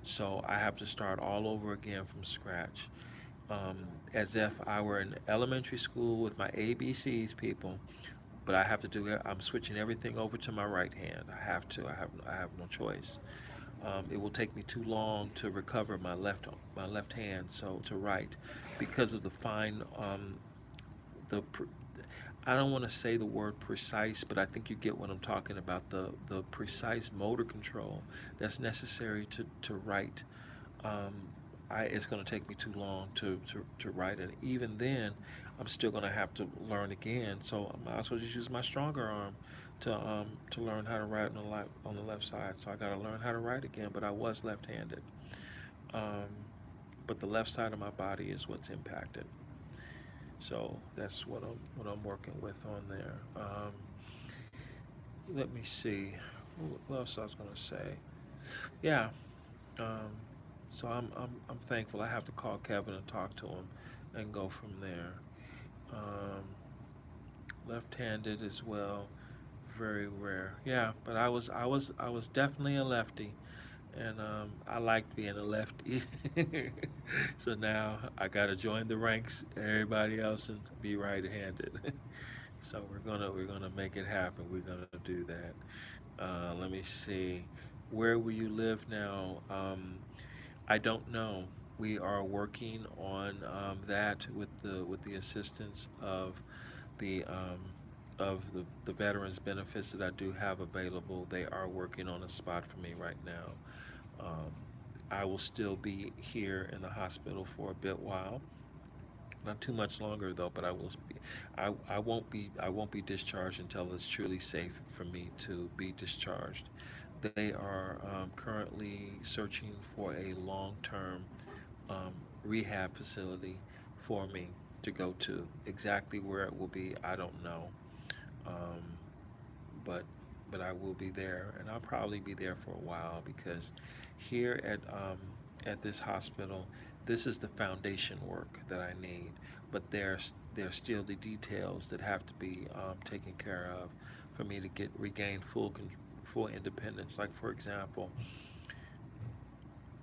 so I have to start all over again from scratch, um, as if I were in elementary school with my ABCs, people. But I have to do it. I'm switching everything over to my right hand. I have to. I have no choice. It will take me too long to recover my left hand, so to write, because of the fine the I don't want to say the word precise, but I think you get what I'm talking about. The precise motor control that's necessary to write. Um, it's going to take me too long to write it. Even then, I'm still going to have to learn again. So I might as well just use my stronger arm to learn how to write on the left side. So I got to learn how to write again. But I was left-handed. Um, but the left side of my body is what's impacted. So that's what I'm working with on there. Let me see. What else I was gonna say? Yeah. Um, so I'm thankful. I have to call Kevin and talk to him, and go from there. Um, Left-handed as well. Very rare. Yeah, but I was definitely a lefty, and I liked being a lefty. So now I got to join the ranks, everybody else, and be right-handed. So we're gonna make it happen. We're gonna do that. Let me see. Where will you live now? I don't know. We are working on that with the assistance the um, of the veterans benefits that I do have available. They are working on a spot for me right now. Um, I will still be here in the hospital for a bit while, not too much longer though, but I won't be discharged until it's truly safe for me to be discharged. They are currently searching for a long-term um, rehab facility for me to go to. Exactly where it will be, I don't know. Um, but I will be there, and I'll probably be there for a while, because here at this hospital, this is the foundation work that I need. But there's still the details that have to be taken care of for me to regain full independence. Like, for example,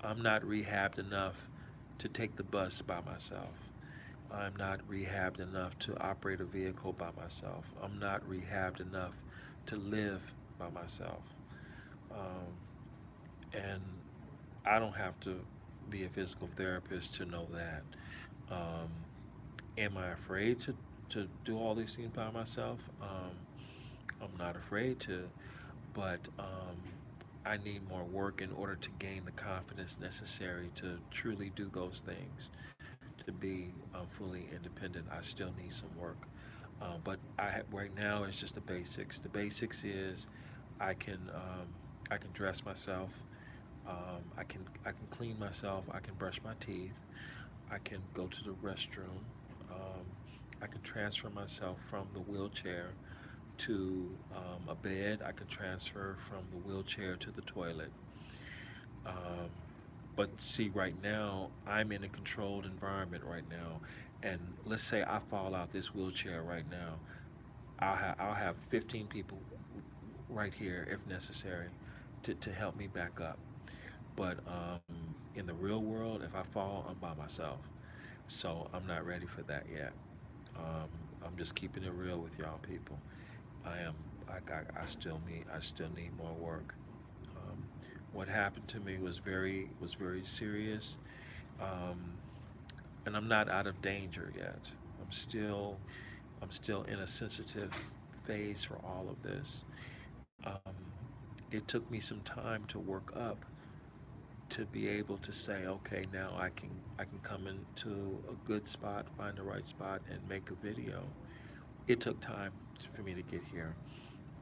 I'm not rehabbed enough to take the bus by myself. I'm not rehabbed enough to operate a vehicle by myself. I'm not rehabbed enough to live by myself. Um, and I don't have to be a physical therapist to know that. Um, am I afraid to do all these things by myself? I'm not afraid to, but I need more work in order to gain the confidence necessary to truly do those things, to be fully independent. I still need some work. But right now it's just the basics. The basics is I can I can dress myself. I can clean myself. I can brush my teeth. I can go to the restroom. Um, I can transfer myself from the wheelchair to a bed. I can transfer from the wheelchair to the toilet. Um, but see, right now, I'm in a controlled environment right now. And let's say I fall out this wheelchair right now. I'll have 15 people right here, if necessary, to help me back up. But in the real world, if I fall, I'm by myself. So I'm not ready for that yet. Um, I'm just keeping it real with y'all people. I am. I still need more work. Um, what happened to me was very serious, um, and I'm not out of danger yet. I'm still I'm still in a sensitive phase for all of this. Um, it took me some time to work up to be able to say, okay, now I can come into a good spot, find the right spot, and make a video. It took time for me to get here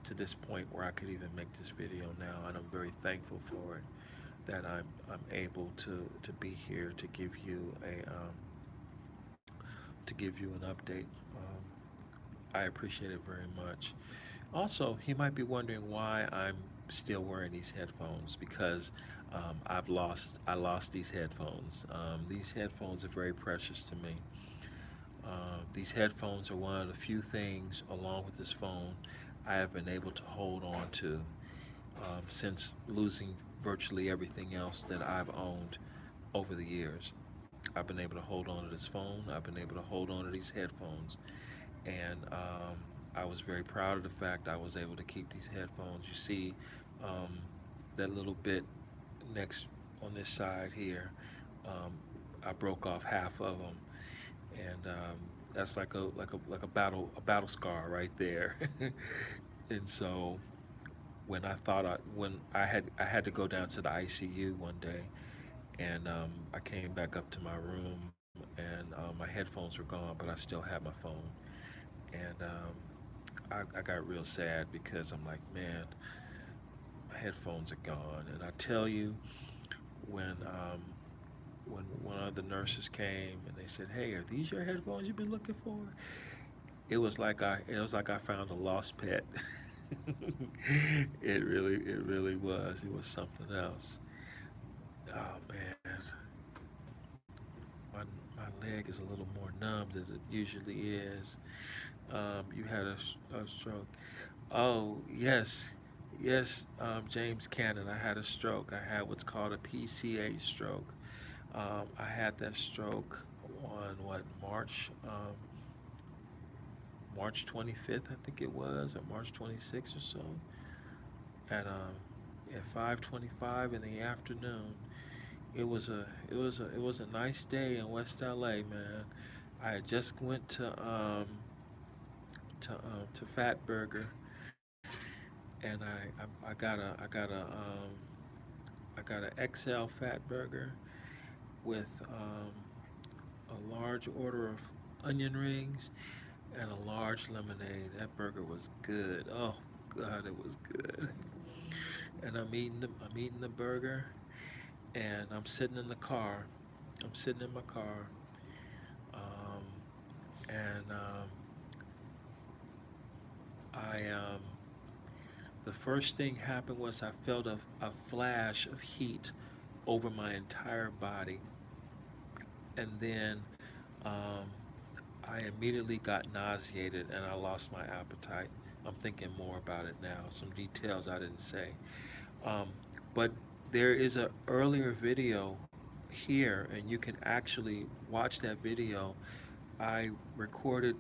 to this point where I could even make this video now, and I'm very thankful for it. That I'm able to be here to give you an update. I appreciate it very much. Also, he might be wondering why I'm still wearing these headphones because I lost these headphones. These headphones are very precious to me. These headphones are one of the few things, along with this phone, I have been able to hold on to since losing virtually everything else that I've owned over the years. I've been able to hold on to this phone. I've been able to hold on to these headphones, and I was very proud of the fact I was able to keep these headphones. You see um, that little bit next on this side here. Um, I broke off half of them, and that's like a battle scar right there. And so when I had to go down to the ICU one day, and I came back up to my room, and my headphones were gone, but I still had my phone, and I got real sad because I'm like, man, my headphones are gone, and I tell you, when when one of the nurses came and they said, "Hey, are these your headphones you've been looking for?" It was like I found a lost pet. It really was. It was something else. Oh man, my my leg is a little more numb than it usually is. You had a stroke. Oh yes, yes, James Cannon. I had a stroke. I had what's called a PCA stroke. I had that stroke on what March 25th, I think it was, or March 26th or so, at 5:25 in the afternoon. It was a nice day in West LA, man. I had just went to Fat Burger, and I got an XL Fat Burger with a large order of onion rings and a large lemonade. That burger was good. Oh God, it was good. And I'm eating the burger, and I'm sitting in the car. I'm sitting in my car, um, and I the first thing happened was I felt a flash of heat over my entire body, and then um, I immediately got nauseated and I lost my appetite. I'm thinking more about it now. Some details I didn't say. Um, but there is a earlier video here, and you can actually watch that video. I recorded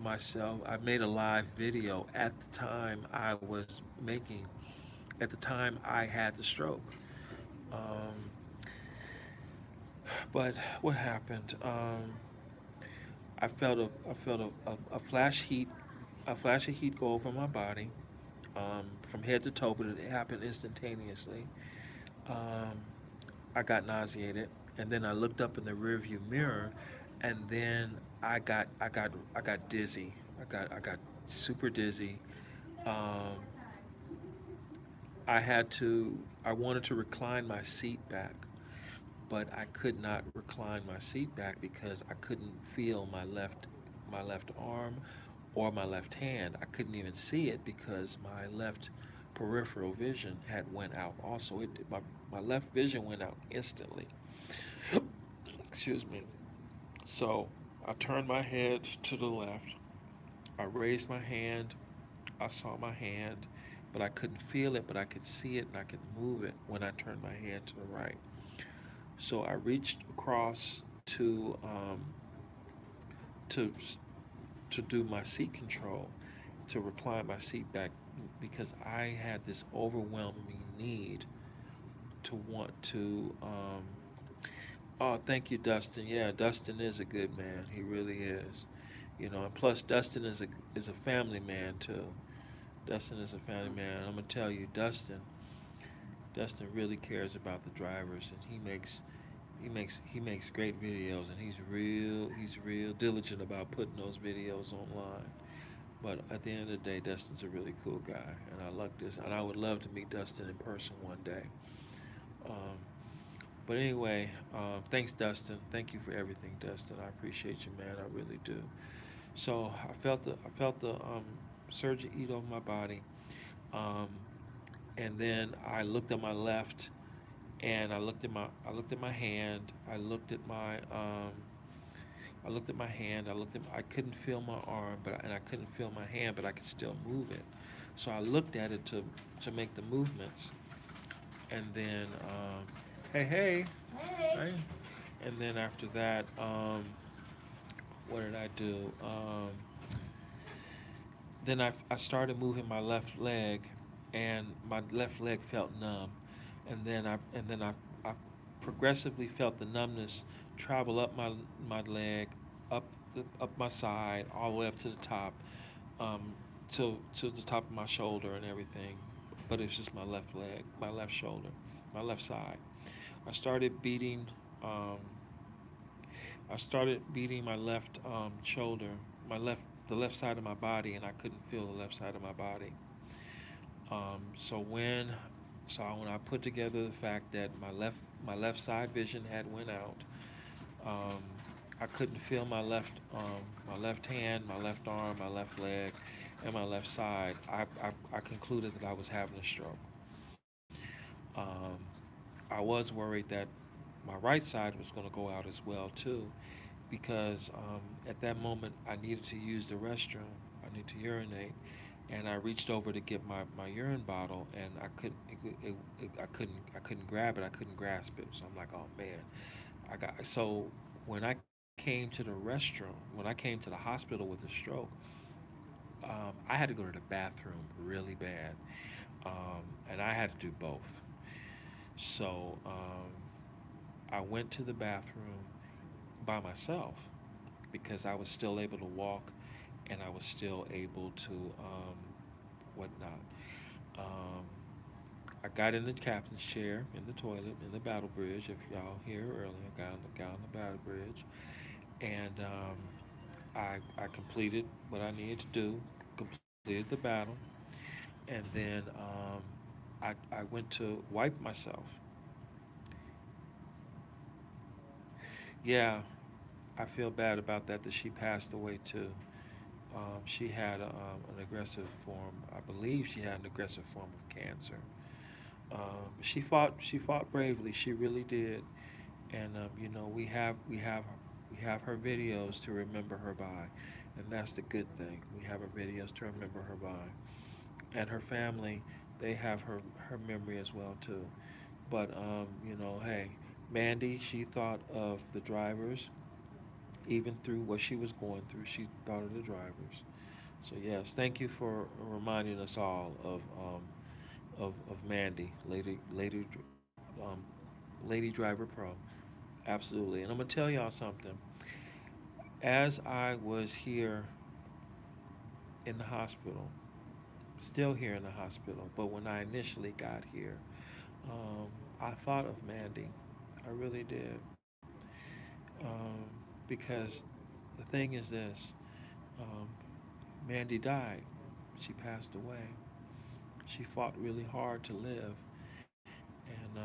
myself. I made a live video at the time I was making, at the time I had the stroke. Um, but what happened? I felt a flash heat, a flash of heat go over my body, from head to toe, but it happened instantaneously. Um, I got nauseated, and then I looked up in the rearview mirror, and then I got dizzy. I got super dizzy. Um, I wanted to recline my seat back, but I could not recline my seat back because I couldn't feel my left arm or my left hand. I couldn't even see it because my left peripheral vision had went out. Also, my left vision went out instantly. Excuse me. So I turned my head to the left. I raised my hand. I saw my hand, but I couldn't feel it, but I could see it and I could move it when I turned my head to the right. So I reached across to to do my seat control, to recline my seat back because I had this overwhelming need to want to. Oh, thank you, Dustin. Yeah, Dustin is a good man. He really is. You know, and plus Dustin is a family man too. Dustin is a family man. I'm gonna tell you, Dustin really cares about the drivers, and he makes great videos, and he's real diligent about putting those videos online. But at the end of the day, Dustin's a really cool guy, and I like this, and I would love to meet Dustin in person one day. Um, but anyway, thanks, Dustin. Thank you for everything, Dustin. I appreciate you, man. I really do. So I felt the surgery eat over my body, um, and then I looked at my left, and I looked at my hand. I looked at my hand. I couldn't feel my arm, and I couldn't feel my hand, but I could still move it. So I looked at it to make the movements, and then hey hey Hey. hey, and then after that, what did I do? Then I started moving my left leg, and my left leg felt numb, and then I progressively felt the numbness travel up my leg, up my side, all the way up to the top, um, to the top of my shoulder and everything. But it's just my left leg, my left shoulder, my left side. I started beating. Um, I started beating my left shoulder, the left side of my body, and I couldn't feel the left side of my body. Um, so when, when I put together the fact that my left side vision had went out, um, I couldn't feel my left hand, my left arm, my left leg, and my left side. I concluded that I was having a stroke. Um, I was worried that my right side was going to go out as well too, because at that moment I needed to use the restroom. I need to urinate, and I reached over to get my urine bottle, and I couldn't grab it. I couldn't grasp it. So I'm like, oh man, I got so when I came to the restroom, when I came to the hospital with a stroke, I had to go to the bathroom really bad, and I had to do both. So I went to the bathroom by myself because I was still able to walk, and I was still able to whatnot. Um, I got in the captain's chair in the toilet in the battle bridge. If y'all here earlier, got on the battle bridge, and I completed what I needed to do, completed the battle, and then I went to wipe myself. Yeah, I feel bad about that. That she passed away too. She had an aggressive form. I believe she had an aggressive form of cancer. She fought bravely. She really did. And we have her videos to remember her by, and that's the good thing. We have her videos to remember her by, and her family, they have her memory as well too. But hey, Mandy, she thought of the drivers, even through what she was going through. She thought of the drivers. So yes, thank you for reminding us all of Mandy, um, Lady Driver Pro. Absolutely. And I'm gonna tell y'all something. As I was here in the hospital, still here in the hospital, but when I initially got here, um, I thought of Mandy. I really did. Um, because the thing is this, um, Mandy died. She passed away. She fought really hard to live, and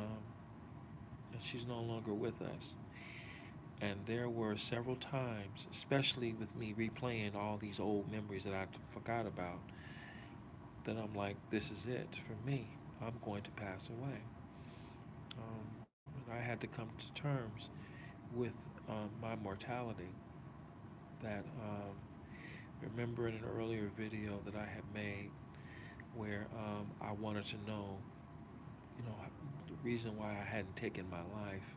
she's no longer with us. And there were several times, especially with me replaying all these old memories that I forgot about, that I'm like, this is it for me. I'm going to pass away. And I had to come to terms with my mortality. That remember in an earlier video that I had made where I wanted to know, the reason why I hadn't taken my life.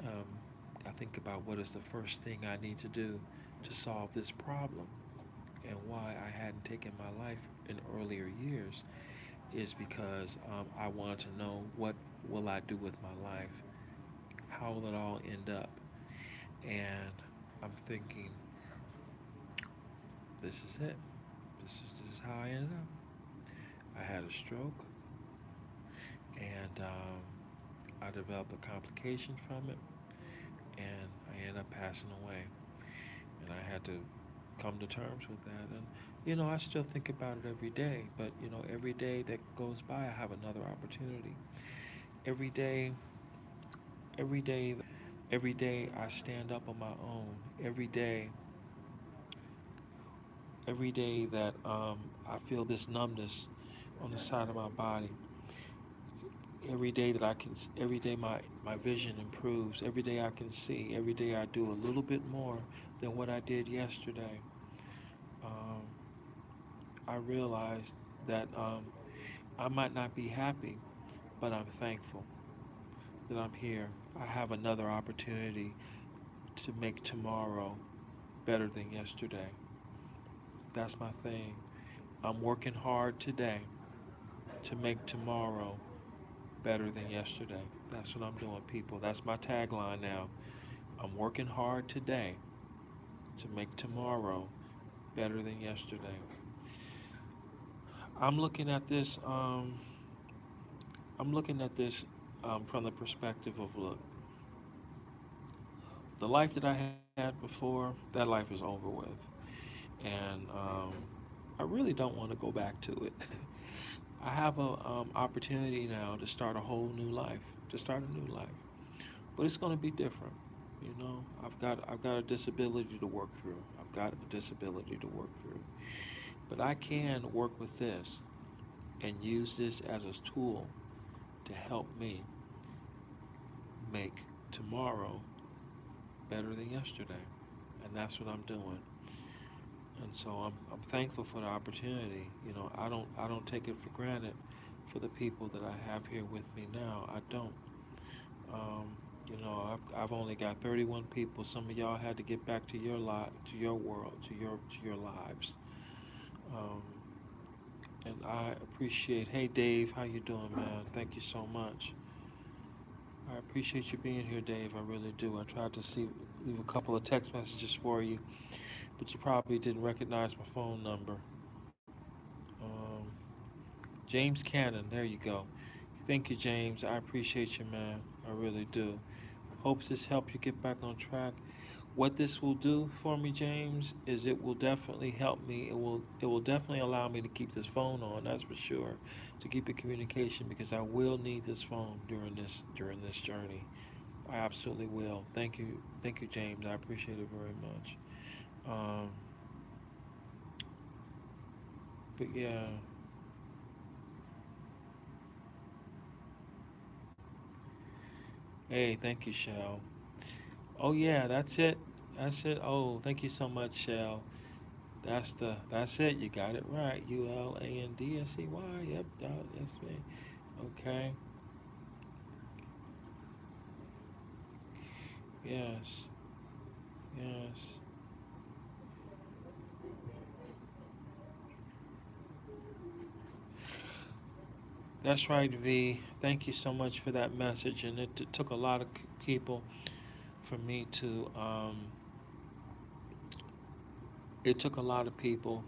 Um, I think about what is the first thing I need to do to solve this problem, and why I hadn't taken my life in earlier years is because I wanted to know what will I do with my life, how will it all end up, and I'm thinking this is it. This is how I ended up. I had a stroke, and I developed a complication from it, and I ended up passing away. And I had to come to terms with that. And I still think about it every day. But every day that goes by, I have another opportunity. Every day, every day, every day, I stand up on my own. Every day, every day that I feel this numbness on the side of my body, every day that every day my vision improves, every day I can see, every day I do a little bit more than what I did yesterday, um, I realize that I might not be happy, but I'm thankful that I'm here. I have another opportunity to make tomorrow better than yesterday. That's my thing. I'm working hard today to make tomorrow better than yesterday. That's what I'm doing, people. That's my tagline now. I'm working hard today to make tomorrow better than yesterday. I'm looking at this. I'm looking at this from the perspective of, look, the life that I had before, that life is over with, and I really don't want to go back to it. I have a opportunity now to start a whole new life, to start a new life, but it's going to be different. You know, I've got a disability to work through. I've got a disability to work through, but I can work with this and use this as a tool to help me make tomorrow better than yesterday, and that's what I'm doing. And so I'm thankful for the opportunity. You know, I don't take it for granted for the people that I have here with me now. I don't. Um, you know, I've only got 31 people. Some of y'all had to get back to your lot, to your world, to your lives. Um, and I appreciate. Hey, Dave, how you doing, man? Thank you so much. I appreciate you being here, Dave. I really do. I tried to leave a couple of text messages for you, but you probably didn't recognize my phone number. Um, James Cannon, there you go. Thank you, James. I appreciate you, man. I really do. Hopes this helped you get back on track. What this will do for me, James, is it will definitely help me. It will definitely allow me to keep this phone on. That's for sure. To keep the communication, because I will need this phone during this journey. I absolutely will. Thank you, James. I appreciate it very much. Um, but yeah. Hey, thank you, Shell. Oh yeah, that's it. That's it. Oh, thank you so much, Shell. That's it. You got it right. ULANDSEY. Yep, that's me. Okay. Yes. Yes. That's right, V. Thank you so much for that message. And it took a lot of people for me to. It took a lot of people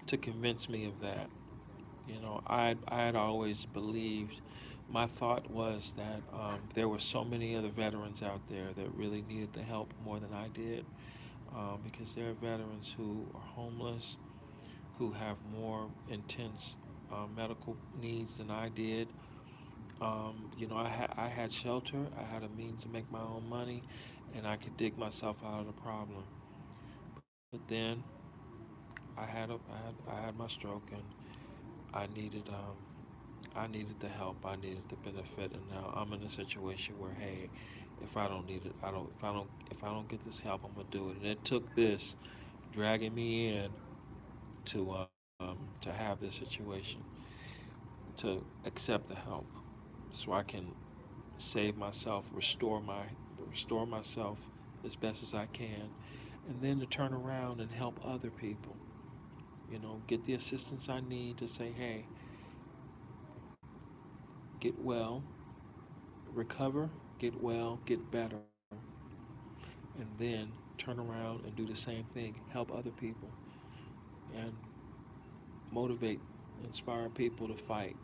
to convince me of that. You know, I had always believed. My thought was that there were so many other veterans out there that really needed the help more than I did, because there are veterans who are homeless, who have more intense medical needs than I did. You know, I had shelter, I had a means to make my own money, and I could dig myself out of the problem. But then I had my stroke, and I needed I needed the help, I needed the benefit, and now I'm in a situation where, hey, if I don't need it, I don't. If I don't get this help, I'm gonna do it. And it took this dragging me in to have this situation, to accept the help, so I can save myself, restore myself as best as I can, and then to turn around and help other people. You know, get the assistance I need to say, hey, get well, recover, get well, get better, and then turn around and do the same thing, help other people, and motivate, inspire people to fight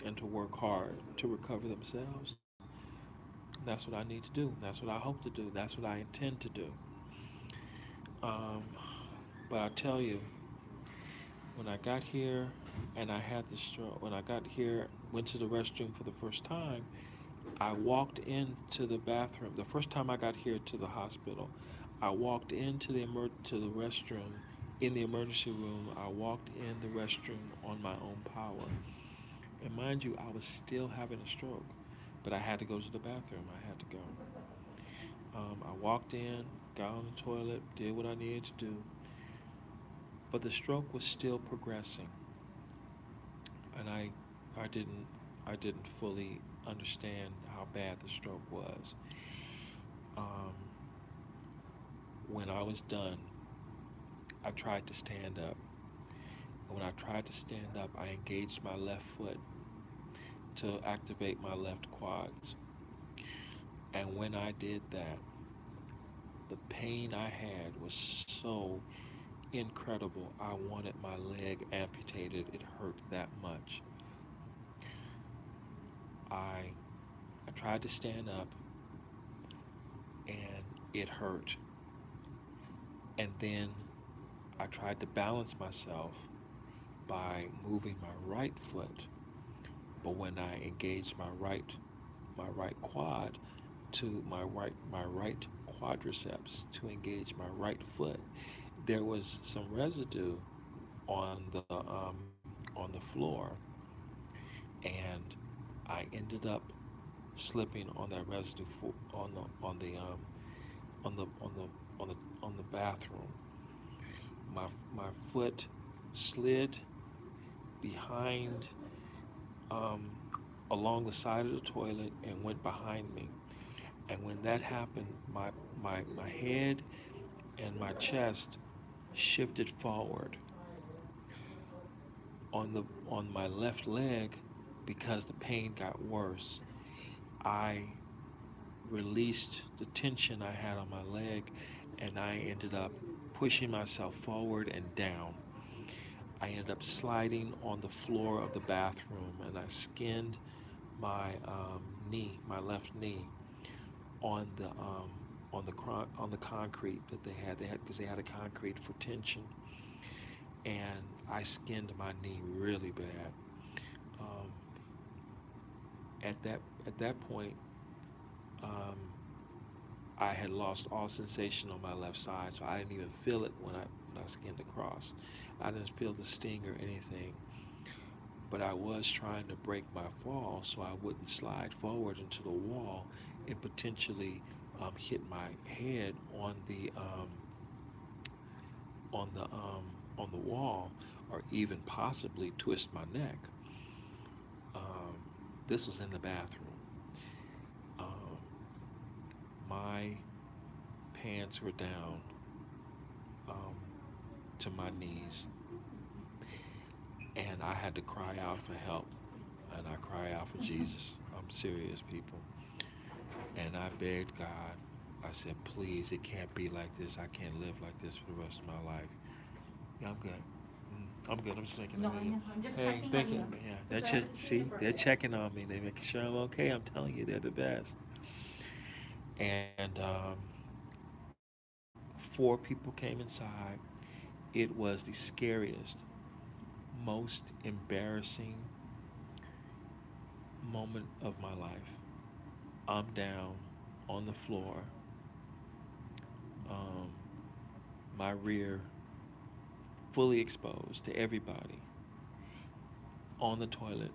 and to work hard to recover themselves. That's what I need to do. That's what I hope to do. That's what I intend to do. Um, but I tell you, when I got here and I had the stroke, when I got here, went to the restroom for the first time, I walked into the bathroom. The first time I got here to the hospital, I walked into the restroom in the emergency room. I walked in the restroom on my own power. And mind you, I was still having a stroke, but I had to go to the bathroom. I had to go. I walked in, got on the toilet, did what I needed to do, but the stroke was still progressing, and I didn't, I didn't fully understand how bad the stroke was. Um, when I was done, I tried to stand up. And when I tried to stand up, I engaged my left foot to activate my left quads. And when I did that, the pain I had was so incredible. I wanted my leg amputated. It hurt that much. I I tried to stand up and it hurt. And then I tried to balance myself by moving my right foot. But when I engaged my right quad to my right quadriceps to engage my right foot, there was some residue on the floor, and I ended up slipping on that residue on the bathroom. My foot slid behind, um, along the side of the toilet and went behind me. And when that happened, my head and my chest shifted forward on my left leg. Because the pain got worse, I released the tension I had on my leg, and I ended up pushing myself forward and down. I ended up sliding on the floor of the bathroom, and I skinned my knee, my left knee, on the concrete that they had. Because they had a concrete for tension, and I skinned my knee really bad. Um, at that point, um, I had lost all sensation on my left side, so I didn't even feel it when I skinned across. I didn't feel the sting or anything, but I was trying to break my fall so I wouldn't slide forward into the wall and potentially hit my head on the wall, or even possibly twist my neck. Um, this was in the bathroom. Um, my pants were down, um, to my knees, and I had to cry out for help, and I cry out for Jesus. I'm serious, people. And I begged God. I said, please, it can't be like this. I can't live like this for the rest of my life. Yeah, I'm good. I'm good. I'm just making a No, I video. know. I'm just Hey, checking thank on you. you. Yeah, That's that's what I just, was see, here for. they're checking on me. They're making sure I'm okay. I'm telling you, they're the best. And 4 people came inside. It was the scariest, most embarrassing moment of my life. I'm down on the floor, um, my rear fully exposed to everybody, on the toilet,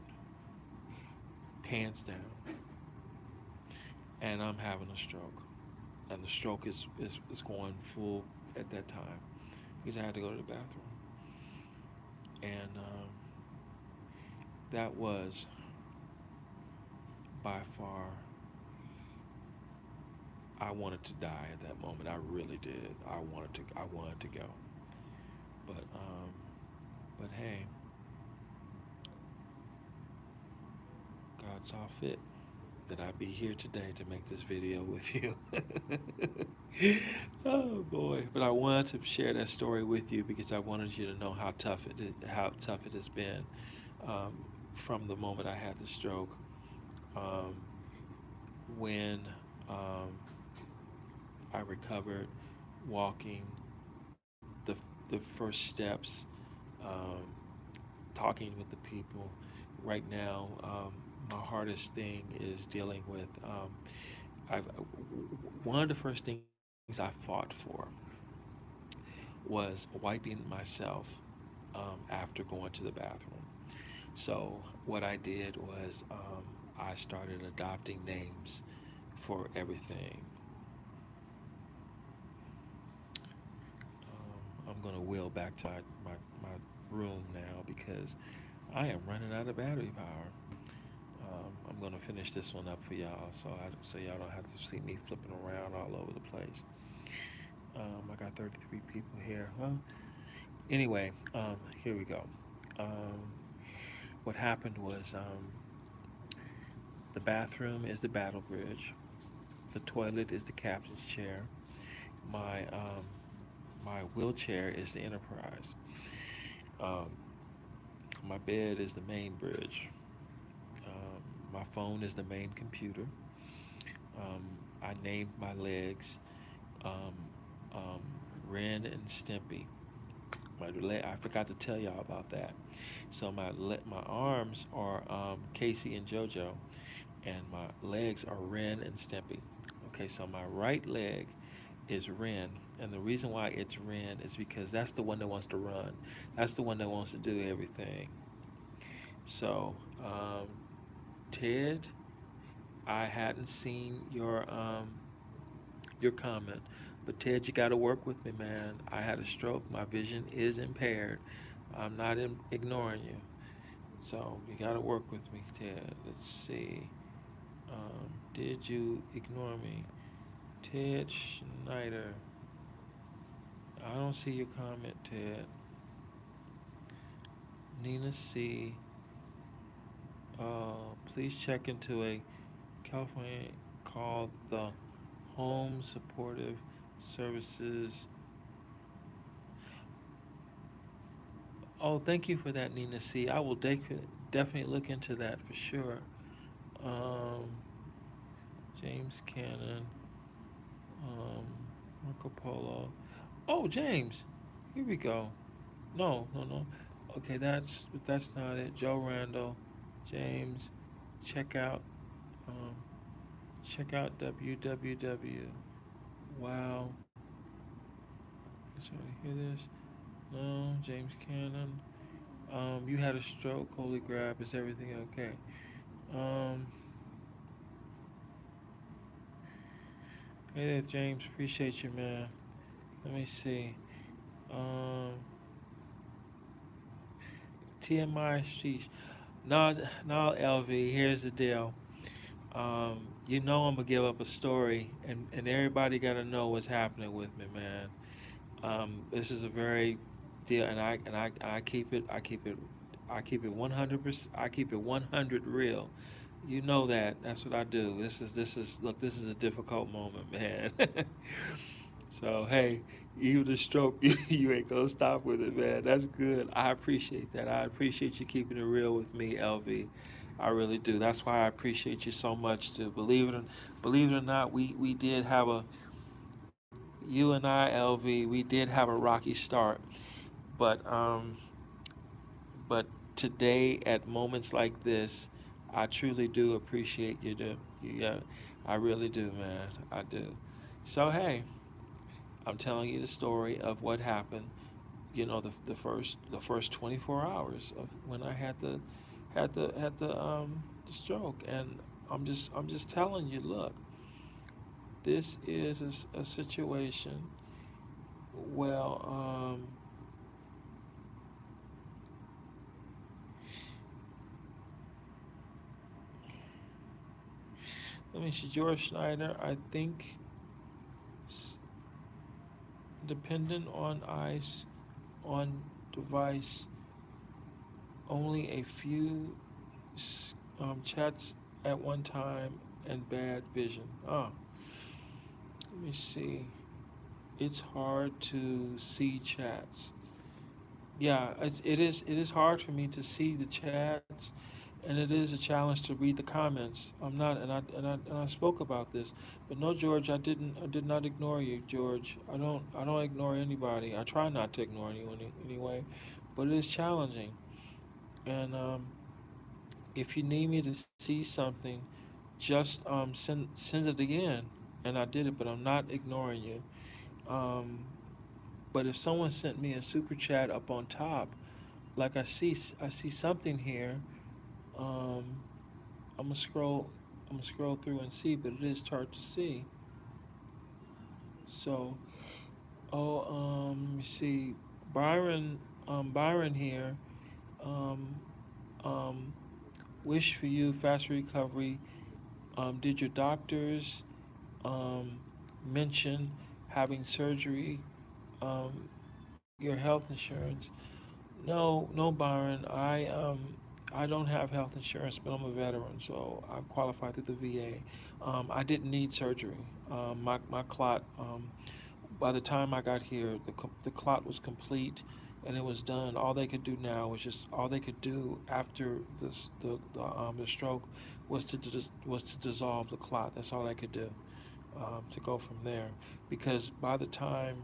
pants down, and I'm having a stroke. And the stroke is going full at that time because I had to go to the bathroom. And that was by far, I wanted to die at that moment. I really did. I wanted to go. But hey, God saw fit that I be here today to make this video with you. Oh boy! But I wanted to share that story with you because I wanted you to know how tough it has been, um, from the moment I had the stroke. Um, when um, I recovered, walking, the first steps, um, talking with the people. Right now, my hardest thing is dealing with. I've one of the first things I fought for was wiping myself after going to the bathroom. So what I did was I started adopting names for everything. I'm gonna wheel back to my room now because I am running out of battery power. I'm gonna finish this one up for y'all, so y'all don't have to see me flipping around all over the place. I got 33 people here. Well, anyway, here we go. Um, what happened was the bathroom is the battle bridge. The toilet is the captain's chair. My my wheelchair is the Enterprise. Um, my bed is the main bridge. My phone is the main computer. I named my legs um, um, Ren and Stimpy. I forgot to tell y'all about that. So my arms are Casey and JoJo, and my legs are Ren and Stimpy. Okay, so my right leg is Ren, and the reason why it's Ren is because that's the one that wants to run. That's the one that wants to do everything. So, Ted, I hadn't seen your comment, but Ted, you got to work with me, man. I had a stroke. My vision is impaired. I'm not ignoring you. So you got to work with me, Ted. Let's see. Did you ignore me? Ted Schneider. I don't see your comment, Ted. Nina C. Please check into a California called the Home Supportive Services. Oh, thank you for that, Nina C. I will definitely look into that for sure. Um, James Cannon, um, Marco Polo. Oh, James. Here we go. No, no, no. Okay, that's not it. Joe Randall, James. Check out, um, check out www. Wow. Sorry to hear this. No, James Cannon. You had a stroke. Holy crap! Is everything okay? Um, hey there, James. Appreciate you, man. Let me see. Um, TMI sheesh. No, no, LV. Here's the deal. You know I'm gonna give up a story, and everybody gotta know what's happening with me, man. This is a very deal, and I keep it, I keep it 100%. I keep it 100 real. You know that. That's what I do. This is look. This is a difficult moment, man. So hey, even the stroke, you ain't gonna stop with it, man. That's good. I appreciate that. I appreciate you keeping it real with me, LV. I really do. That's why I appreciate you so much. To believe it or not, we did have a you and I, LV. We did have a rocky start, but but today at moments like this, I truly do appreciate you. Yeah, I really do, man. I do. So hey, I'm telling you the story of what happened. You know, the first 24 hours of when I had the stroke, and I'm just telling you, look, this is a situation. Well, let me see, George Schneider. I think dependent on ice on device, only a few chats at one time and bad vision. Let me see. It's hard to see chats. Yeah, it is hard for me to see the chats, and it is a challenge to read the comments. I'm not, and I spoke about this, but no, George, I did not ignore you, George. I don't ignore anybody. I try not to ignore anyone anyway, but it is challenging. And if you need me to see something, just send it again. And I did it, but I'm not ignoring you. Um, But if someone sent me a super chat up on top, like I see something here. Um, I'm gonna scroll. I'm gonna scroll through and see, but it is hard to see. So, let me see. Byron, Byron here. Um, um, wish for you fast recovery. Did your doctors um, mention having surgery? Um, your health insurance? No, no, Byron. I don't have health insurance, but I'm a veteran, so I'm qualified through the VA. I didn't need surgery. My clot. By the time I got here, the clot was complete, and it was done. All they could do now was just all they could do after the stroke was to dissolve the clot. That's all they could do to go from there. Because by the time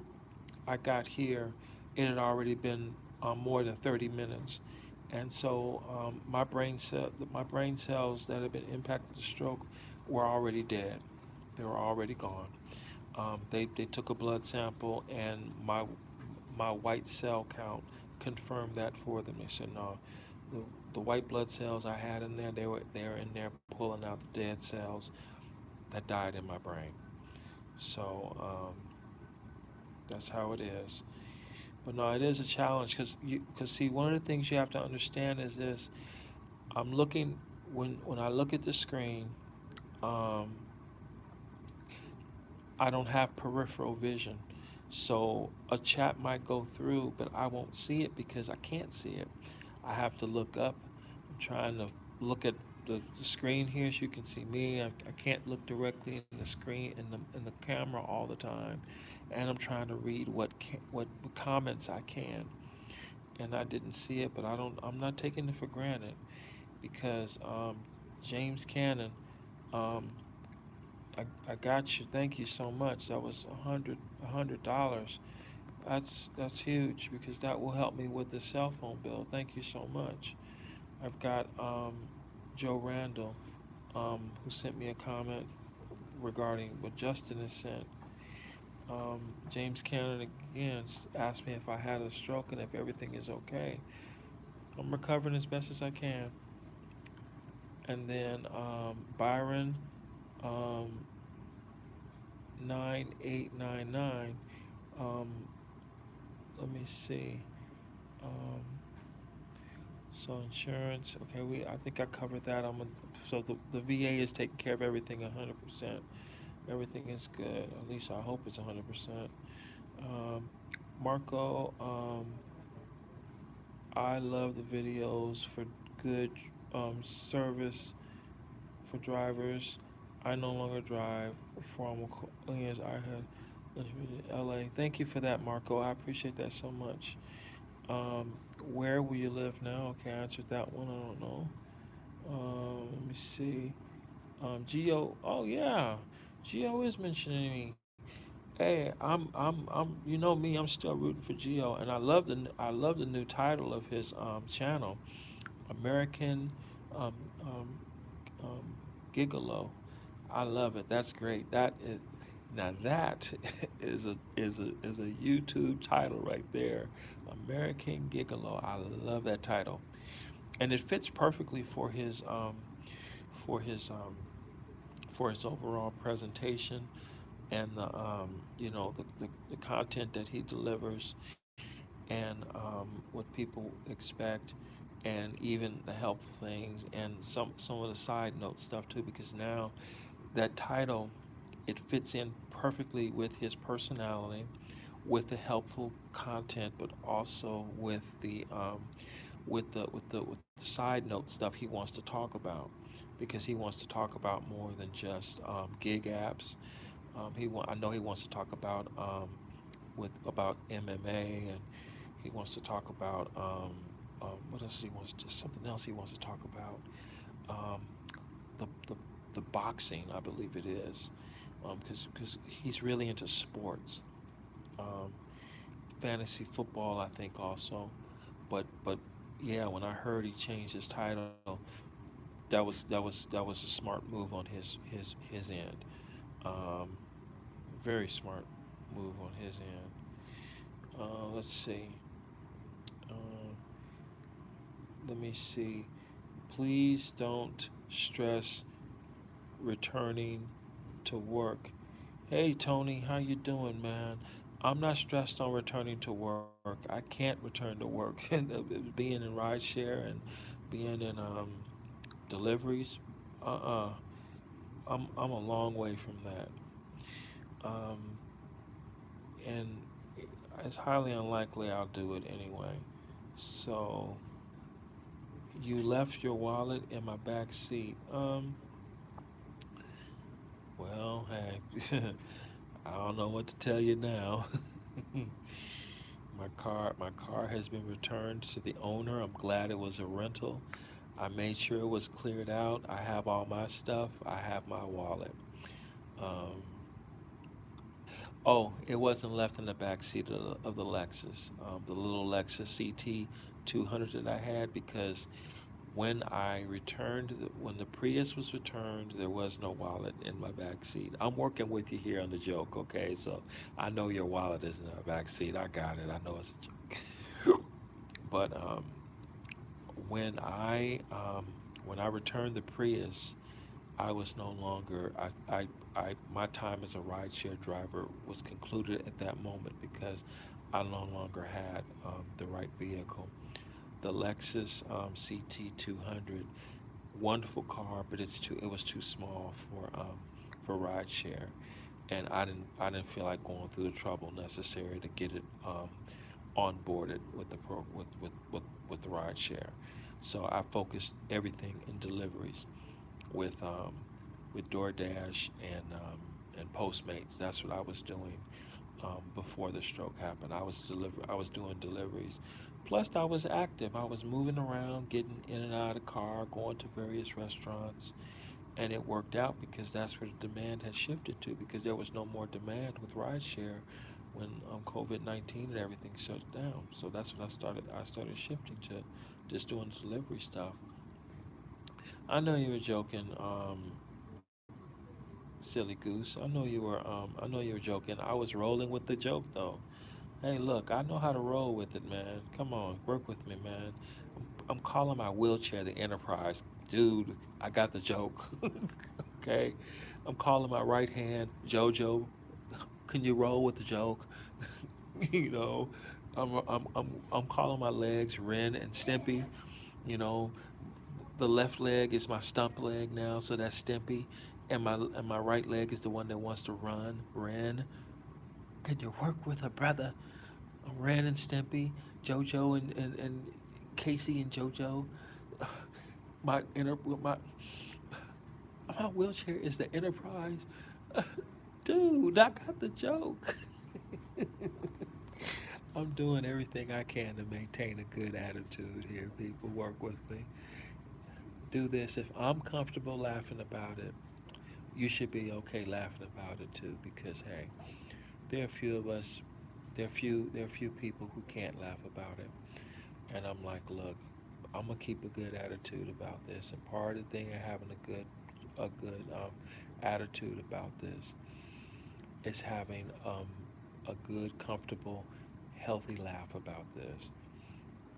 I got here, it had already been more than 30 minutes, and so my brain cells that had been impacted the stroke were already dead. They were already gone. They took a blood sample, and my white cell count confirmed that for them. They said no, the white blood cells I had in there, they were in there pulling out the dead cells that died in my brain. So that's how it is. But no, it is a challenge because see, one of the things you have to understand is this. I'm looking when I look at the screen, um, I don't have peripheral vision, so a chat might go through, but I won't see it because I can't see it. I have to look up. I'm trying to look at the screen here so you can see me. I can't look directly in the screen in the camera all the time, and I'm trying to read what comments I can. And I didn't see it, but I'm not taking it for granted because James Cannon, um, I got you. Thank you so much. That was $100. That's huge because that will help me with the cell phone bill. Thank you so much. I've got Joe Randall, who sent me a comment regarding what Justin has sent. James Cannon again asked me if I had a stroke and if everything is okay. I'm recovering as best as I can. And then Byron, um, 9899. Um, let me see. Um, so insurance. Okay, I think I covered that. So the VA is taking care of everything 100%. Everything is good. At least I hope it's 100%. Um, Marco, I love the videos for good service for drivers. I no longer drive for almost years. I had LA. Thank you for that, Marco. I appreciate that so much. Um, where will you live now? Okay, I answered that one. I don't know. Let me see. Geo. Oh yeah, Geo is mentioning me. Hey, you know me. I'm still rooting for Geo, and I love the new title of his channel, American um, um, um, Gigolo. I love it. That's great. That is now that is a YouTube title right there. American Gigolo. I love that title, and it fits perfectly for his for his overall presentation and the the content that he delivers and what people expect and even the helpful things and some of the side note stuff too because now that title it fits in perfectly with his personality with the helpful content but also with the side note stuff he wants to talk about because he wants to talk about more than just gig apps. I know he wants to talk about MMA and he wants to talk about what else he wants to, something else he wants to talk about. Um, the, the the boxing, I believe it is, because he's really into sports. Um, Fantasy football, I think also, but yeah, when I heard he changed his title, that was a smart move on his end. Um, very smart move on his end. Let's see. Uh, Let me see. Please don't stress returning to work. Hey Tony, how you doing, man? I'm not stressed on returning to work. I can't return to work. And being in rideshare and being in deliveries, uh-uh. I'm a long way from that. Um, and it's highly unlikely I'll do it anyway. So you left your wallet in my back seat. Well, hey, I don't know what to tell you now. My car has been returned to the owner. I'm glad it was a rental. I made sure it was cleared out. I have all my stuff. I have my wallet. Um, oh, it wasn't left in the back seat of the Lexus, the little Lexus CT 200 that I had, because when the Prius was returned, there was no wallet in my back seat. I'm working with you here on the joke, okay? So I know your wallet is in the back seat. I got it. I know it's a joke. But when I um, when I returned the Prius, I was no longer my time as a rideshare driver was concluded at that moment because I no longer had the right vehicle. The Lexus CT 200, wonderful car, but it was too small for rideshare, and I didn't feel like going through the trouble necessary to get it onboarded with the with the rideshare. So I focused everything in deliveries with um, with DoorDash and Postmates. That's what I was doing before the stroke happened. I was doing deliveries. Plus, I was active. I was moving around, getting in and out of the car, going to various restaurants, and it worked out because that's where the demand had shifted to. Because there was no more demand with rideshare when COVID-19 and everything shut down. So that's what I started. I started shifting to just doing delivery stuff. I know you were joking, silly goose. I know you were joking. I was rolling with the joke though. Hey, look, I know how to roll with it, man. Come on, work with me, man. I'm calling my wheelchair the Enterprise. Dude, I got the joke. Okay? I'm calling my right hand JoJo. Can you roll with the joke? you know, I'm calling my legs Ren and Stimpy. You know, the left leg is my stump leg now, so that's Stimpy. And my right leg is the one that wants to run, Ren. Can you work with a brother? Ren and Stimpy, JoJo and Casey and JoJo. My inner my wheelchair is the Enterprise. Dude, I got the joke. I'm doing everything I can to maintain a good attitude here. People work with me. Do this. If I'm comfortable laughing about it, you should be okay laughing about it too. Because hey, there are a few of us. There are few people who can't laugh about it. And I'm like, look, I'm gonna keep a good attitude about this. And part of the thing of having a good attitude about this is having a good, comfortable, healthy laugh about this.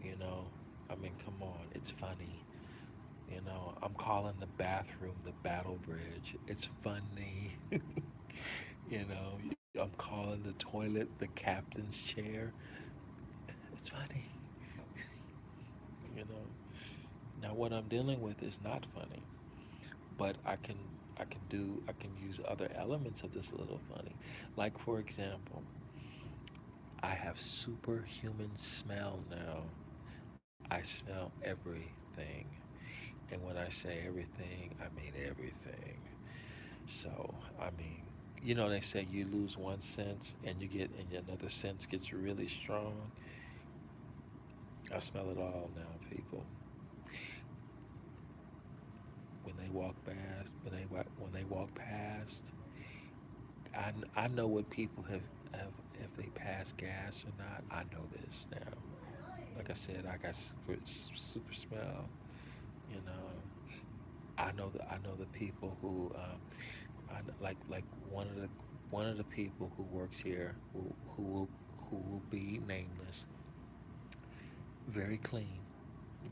You know, I mean, come on, it's funny. You know, I'm calling the bathroom the battle bridge. It's funny. you know, I'm calling the toilet the captain's chair. It's funny. You know. Now, what I'm dealing with is not funny, but I can use other elements of this a little funny. Like for example, I have superhuman smell now. I smell everything. And when I say everything, I mean everything. So, I mean, they say you lose one sense and another sense gets really strong. I smell it all now, people. When they walk past, I know what people have if they pass gas or not. I know this now. Like I said, I got super smell. You know, I know the people who like one of the people who works here who will be nameless. Very clean,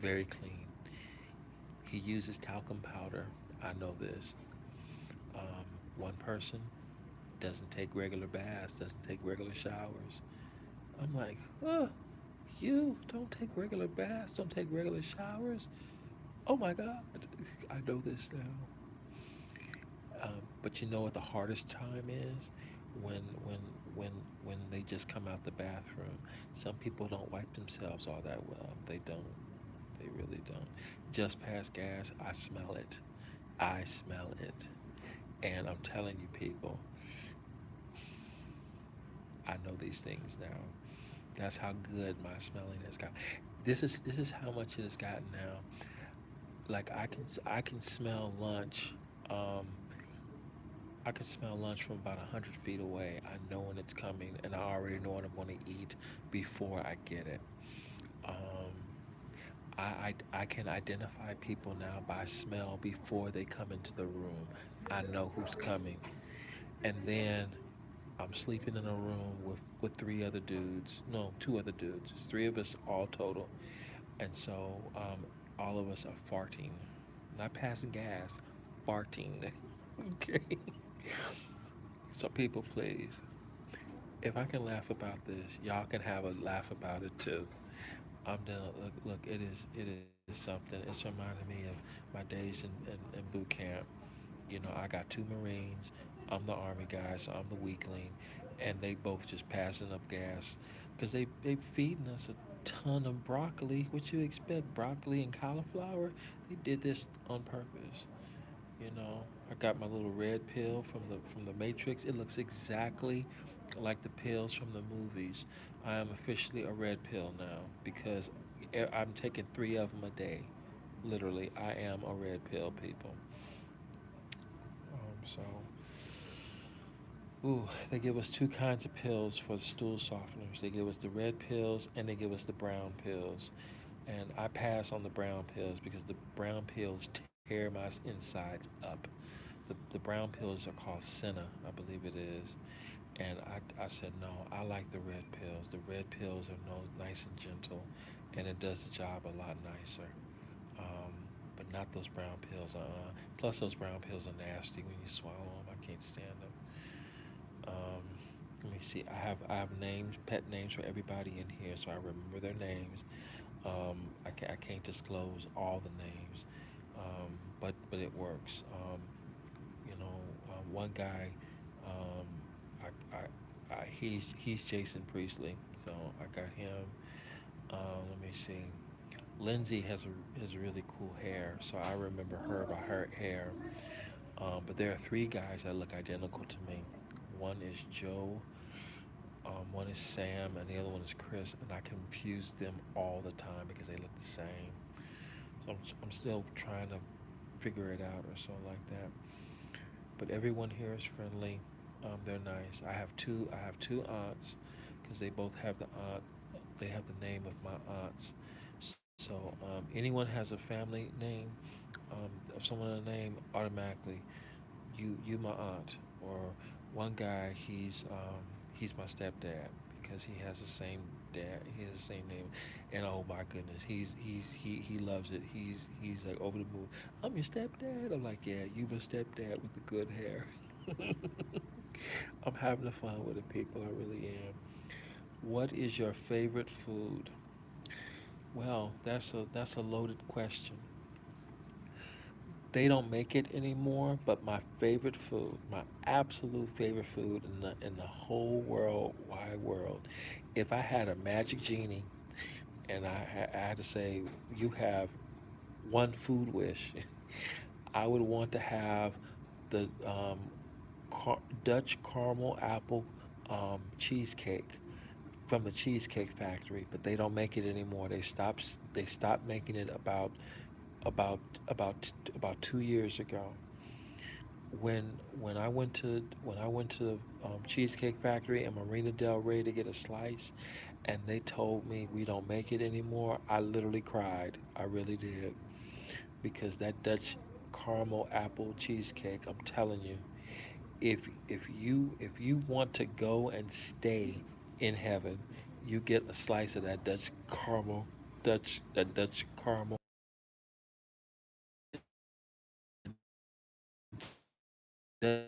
very clean. He uses talcum powder. I know this. One person doesn't take regular baths, doesn't take regular showers. I'm like, oh, you don't take regular baths, don't take regular showers. Oh my God, I know this now. But you know what the hardest time is? When when when when they just come out the bathroom. Some people don't wipe themselves all that well. They don't. They really don't. Just past gas, I smell it. I smell it. And I'm telling you, people, I know these things now. That's how good my smelling has got. This is how much it has gotten now. Like I can smell lunch. Um, I can smell lunch from about 100 feet away. I know when it's coming, and I already know what I'm going to eat before I get it. Um, I can identify people now by smell before they come into the room. I know who's coming. And then I'm sleeping in a room with three other dudes. No, two other dudes. It's three of us all total. And so all of us are farting. Not passing gas, farting. Okay. So people, please, if I can laugh about this, y'all can have a laugh about it too. I'm done. Look. It is something. It's reminding me of my days in boot camp. You know, I got two Marines. I'm the Army guy, so I'm the weakling, and they both just passing up gas, cause they feeding us a ton of broccoli. What you expect? Broccoli and cauliflower. They did this on purpose. You know, I got my little red pill from the Matrix. It looks exactly like the pills from the movies. I am officially a red pill now because I'm taking three of them a day. Literally, I am a red pill, people. So, ooh, they give us two kinds of pills for the stool softeners. They give us the red pills and they give us the brown pills. And I pass on the brown pills because the brown pills tear my insides up. The brown pills are called Senna, I believe it is. And I said, no, I like the red pills. The red pills are no, nice and gentle, and it does the job a lot nicer. Um, but not those brown pills. Plus, those brown pills are nasty when you swallow them. I can't stand them. Let me see. I have names, pet names for everybody in here, so I remember their names. I can't disclose all the names, but it works. You know, one guy, um, he's Jason Priestley, so I got him. Let me see. Lindsay has really cool hair, so I remember her by her hair. But there are three guys that look identical to me. One is Joe, one is Sam, and the other one is Chris, and I confuse them all the time because they look the same. So I'm still trying to figure it out or something like that. But everyone here is friendly. They're nice. I have two aunts because they both have the aunt. They have the name of my aunts. So anyone has a family name, of someone a name automatically. You my aunt, or one guy he's my stepdad because he has the same dad. He has the same name, and oh my goodness, he loves it. He's like over the moon. I'm your stepdad. I'm like, yeah, you my stepdad with the good hair. I'm having fun with it, people. I really am. What is your favorite food? Well, that's a loaded question. They don't make it anymore, but my favorite food, my absolute favorite food in the whole world, wide world, if I had a magic genie and I had to say, you have one food wish, I would want to have the Dutch caramel apple cheesecake from the Cheesecake Factory, but they don't make it anymore. They stopped making it about about 2 years ago. When I went to the Cheesecake Factory in Marina Del Rey to get a slice, and they told me we don't make it anymore, I literally cried. I really did because that Dutch caramel apple cheesecake. I'm telling you, if you want to go and stay in heaven, you get a slice of that Dutch caramel. That